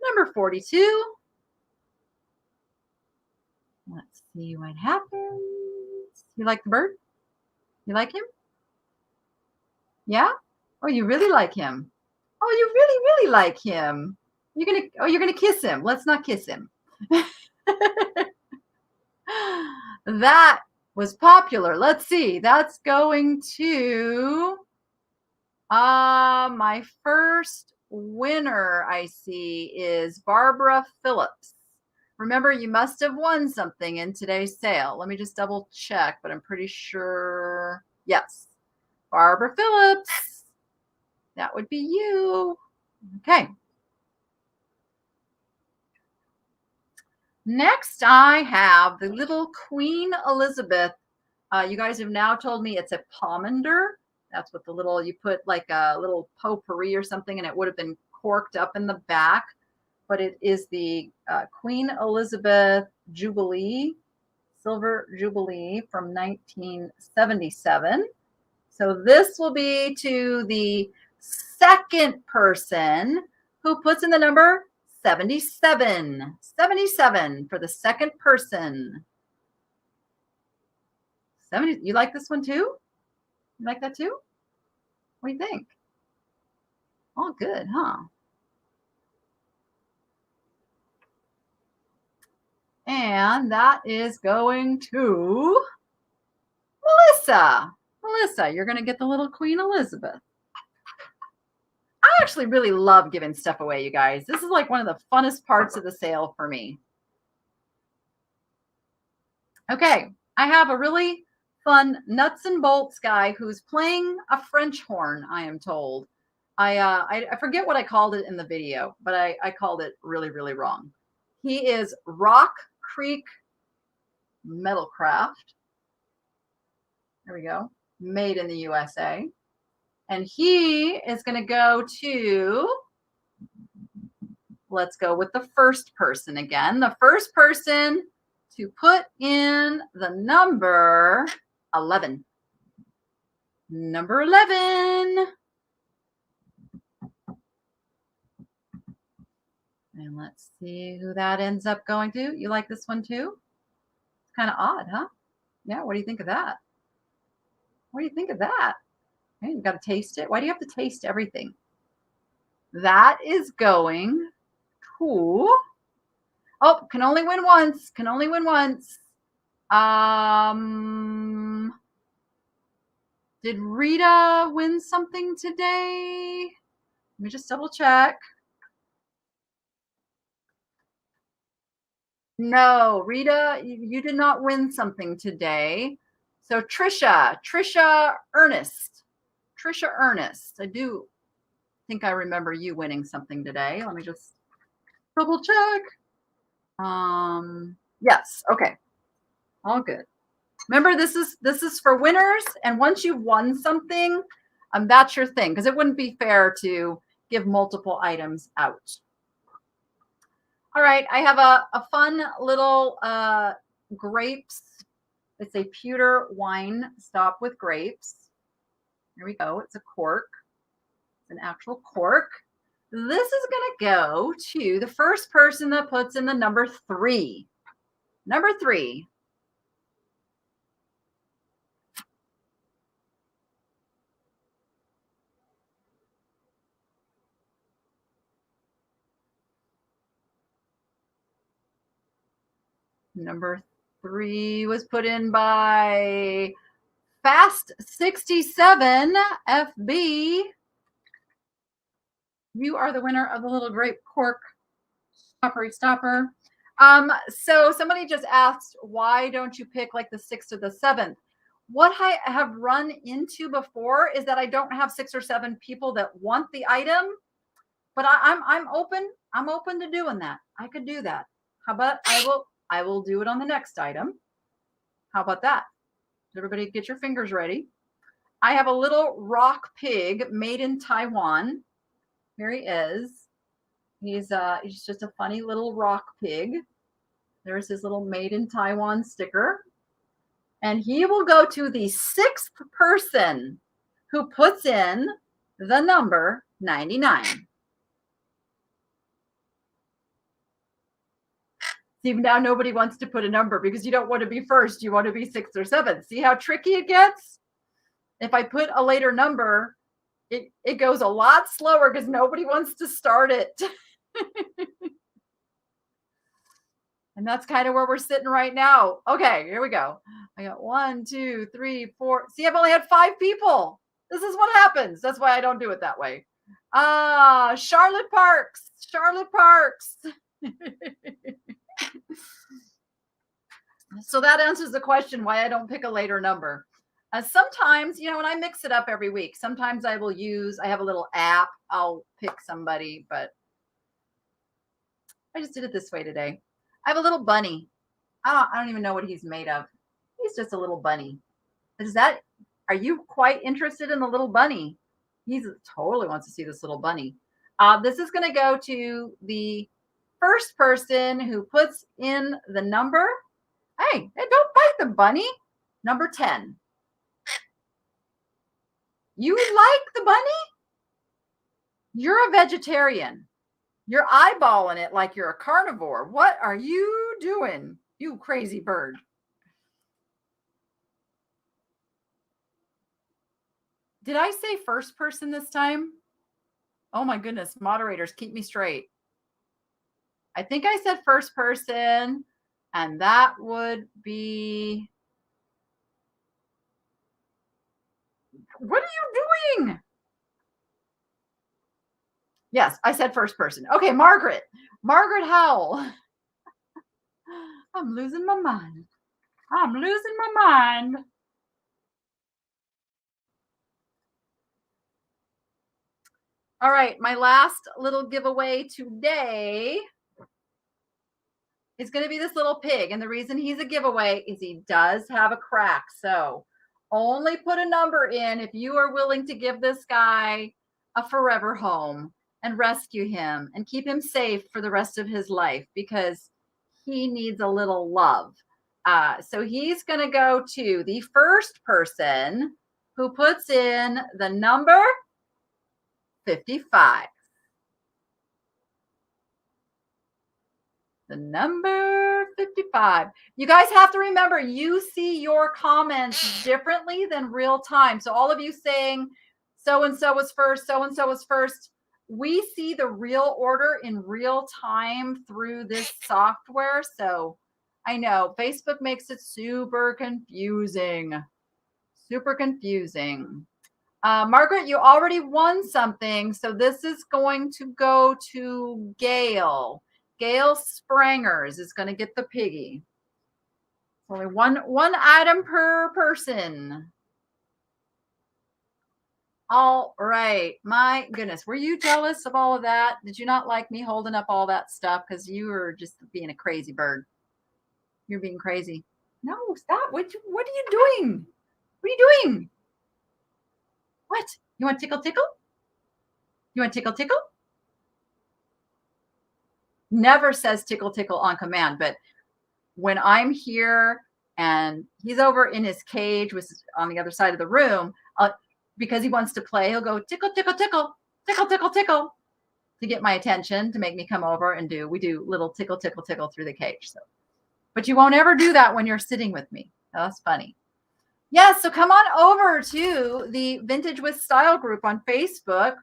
Number 42. Let's see what happens. You like the bird? You like him? Yeah? Oh, you really like him. Oh, you really, really like him. You're gonna kiss him. Let's not kiss him. That was popular. Let's see. That's going to my first winner I see is Barbara Phillips. Remember, you must have won something in today's sale. Let me just double check, but I'm pretty sure. Yes. Barbara Phillips. That would be you. Okay. Next, I have the little Queen Elizabeth. You guys have now told me it's a pomander. That's what the little, you put like a little potpourri or something, and it would have been corked up in the back. But it is the Queen Elizabeth Jubilee, Silver Jubilee from 1977. So this will be to the 2nd person who puts in the number 77. 77 for the 2nd person. 70. You like this one too? You like that too? What do you think? Oh, good, huh? And that is going to Melissa. Melissa, you're going to get the little Queen Elizabeth. I actually really love giving stuff away, you guys. This is like one of the funnest parts of the sale for me. Okay, I have a really fun nuts and bolts guy who's playing a French horn, I am told. I forget what I called it in the video, but I called it really, really wrong. He is Rock Creek Metalcraft. There we go. Made in the USA. And he is going to go to let's go with the first person again. The first person to put in the number 11. Number 11. And let's see who that ends up going to. You like this one too? It's kind of odd, huh? Yeah, what do you think of that? What do you think of that? Okay, you got to taste it. Why do you have to taste everything? That is going to, oh, can only win once. Can only win once. Did Rita win something today? Let me just double check. No, Rita, you did not win something today. So Trisha Ernest. I do think I remember you winning something today. Let me just double check. Yes, okay. All good. Remember, this is for winners, and once you've won something, that's your thing, because it wouldn't be fair to give multiple items out. All right, I have a fun little grapes. It's a pewter wine stop with grapes. Here we go. It's a cork. It's an actual cork. This is going to go to the first person that puts in the number 3. Number 3. Number 3 was put in by Fast 67 FB. You are the winner of the little grape cork stopper. So somebody just asked, why don't you pick like the 6th or the 7th? What I have run into before is that I don't have 6 or 7 people that want the item, but I'm open. I'm open to doing that. I could do that. How about I will do it on the next item. How about that? Everybody get your fingers ready. I have a little rock pig made in Taiwan. Here he is. He's just a funny little rock pig. There's his little made in Taiwan sticker. And he will go to the 6th person who puts in the number 99. See, now nobody wants to put a number because you don't want to be first. You want to be 6th or 7th. See how tricky it gets? If I put a later number, it goes a lot slower because nobody wants to start it. And that's kind of where we're sitting right now. Okay, here we go. I got 1, 2, 3, 4. See, I've only had 5 people. This is what happens. That's why I don't do it that way. Charlotte Parks. So that answers the question why I don't pick a later number. Sometimes, when I mix it up every week, sometimes I have a little app. I'll pick somebody, but I just did it this way today. I have a little bunny. I don't even know what he's made of. He's just a little bunny. Are you quite interested in the little bunny? He totally wants to see this little bunny. This is going to go to the first person who puts in the number. Hey, don't bite the bunny. Number 10. You like the bunny? You're a vegetarian. You're eyeballing it like you're a carnivore. What are you doing, you crazy bird? Did I say first person this time? Oh my goodness, moderators, keep me straight. I think I said first person, and that would be... What are you doing? Yes, I said first person. Okay, Margaret Howell. I'm losing my mind. All right, my last little giveaway today is going to be this little pig. And the reason he's a giveaway is he does have a crack. So only put a number in if you are willing to give this guy a forever home. and rescue him and keep him safe for the rest of his life because he needs a little love. So he's going to go to the first person who puts in the number 55. The number 55. You guys have to remember, you see your comments differently than real time. So all of you saying so-and-so was first, so-and-so was first, we see the real order in real time through this software. So I know Facebook makes it super confusing. Super confusing. Margaret, you already won something. So this is going to go to Gail. Gail Sprangers is going to get the piggy. Only one item per person. All right. My goodness. Were you jealous of all of that? Did you not like me holding up all that stuff? Because you were just being a crazy bird. You're being crazy. No, stop. What are you doing? What are you doing? What? You want tickle tickle? You want tickle tickle? Never says tickle tickle on command, but when I'm here and he's over in his cage, which is on the other side of the room, because he wants to play, he'll go tickle, tickle, tickle, tickle, tickle, tickle to get my attention, to make me come over and we do little tickle, tickle, tickle through the cage. So, but you won't ever do that when you're sitting with me. Oh, that's funny. Yes, so come on over to the Vintage with Style group on Facebook.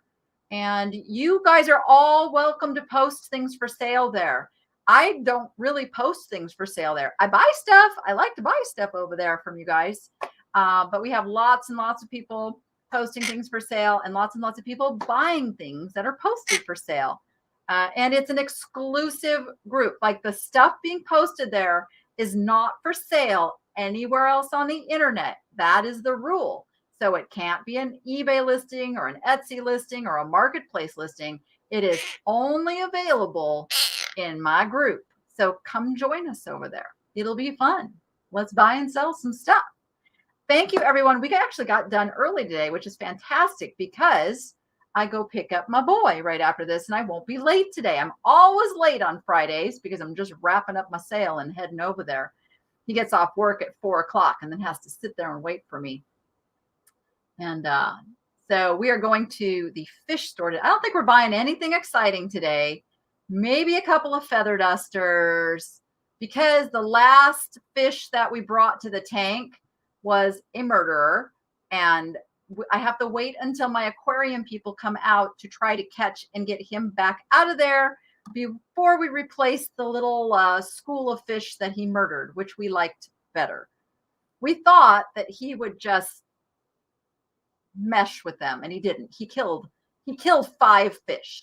And you guys are all welcome to post things for sale there. I don't really post things for sale there. I buy stuff. I like to buy stuff over there from you guys. But we have lots and lots of people posting things for sale and lots of people buying things that are posted for sale. And it's an exclusive group. Like the stuff being posted there is not for sale anywhere else on the internet. That is the rule. So it can't be an eBay listing or an Etsy listing or a marketplace listing. It is only available in my group. So come join us over there. It'll be fun. Let's buy and sell some stuff. Thank you, everyone. We actually got done early today, which is fantastic because I go pick up my boy right after this and I won't be late today. I'm always late on Fridays because I'm just wrapping up my sale and heading over there. He gets off work at 4 o'clock and then has to sit there and wait for me. And so we are going to the fish store. I don't think we're buying anything exciting today. Maybe a couple of feather dusters, because the last fish that we brought to the tank was a murderer. And I have to wait until my aquarium people come out to try to catch and get him back out of there before we replace the little school of fish that he murdered, which we liked better. We thought that he would just mesh with them, and he didn't. He killed 5 fish,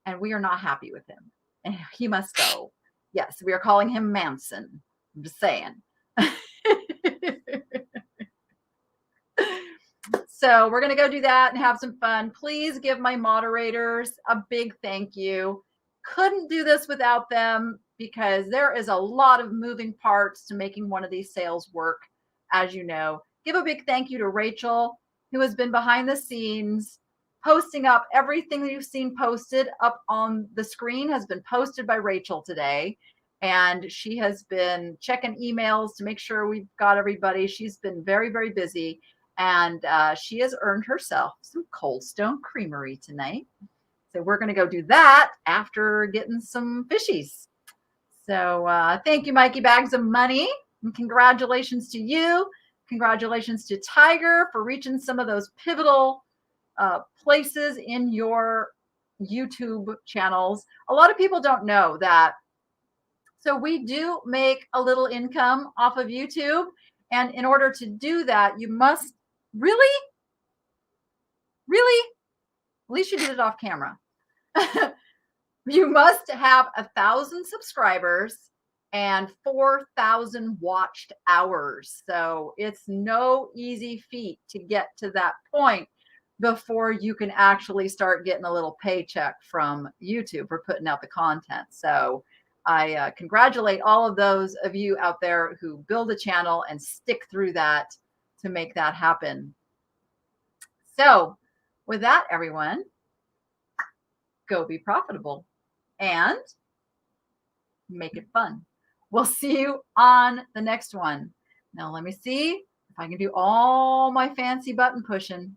and we are not happy with him, and he must go. Yes, we are calling him Manson. I'm just saying. So we're going to go do that and have some fun. Please give my moderators a big thank you. Couldn't do this without them because there is a lot of moving parts to making one of these sales work, as you know. Give a big thank you to Rachel, who has been behind the scenes, posting up everything that you've seen posted up on the screen has been posted by Rachel today. And she has been checking emails to make sure we've got everybody. She's been very, very busy. And she has earned herself some Cold Stone Creamery tonight. So we're going to go do that after getting some fishies. So thank you, Mikey Bags of Money. And congratulations to you. Congratulations to Tiger for reaching some of those pivotal places in your YouTube channels. A lot of people don't know that. So we do make a little income off of YouTube. And in order to do that, you must really, at least you did it off camera. You must have 1,000 subscribers and 4,000 watched hours. So it's no easy feat to get to that point before you can actually start getting a little paycheck from YouTube for putting out the content. So I congratulate all of those of you out there who build a channel and stick through that to make that happen. So with that, everyone, go be profitable and make it fun. We'll see you on the next one. Now let me see if I can do all my fancy button pushing.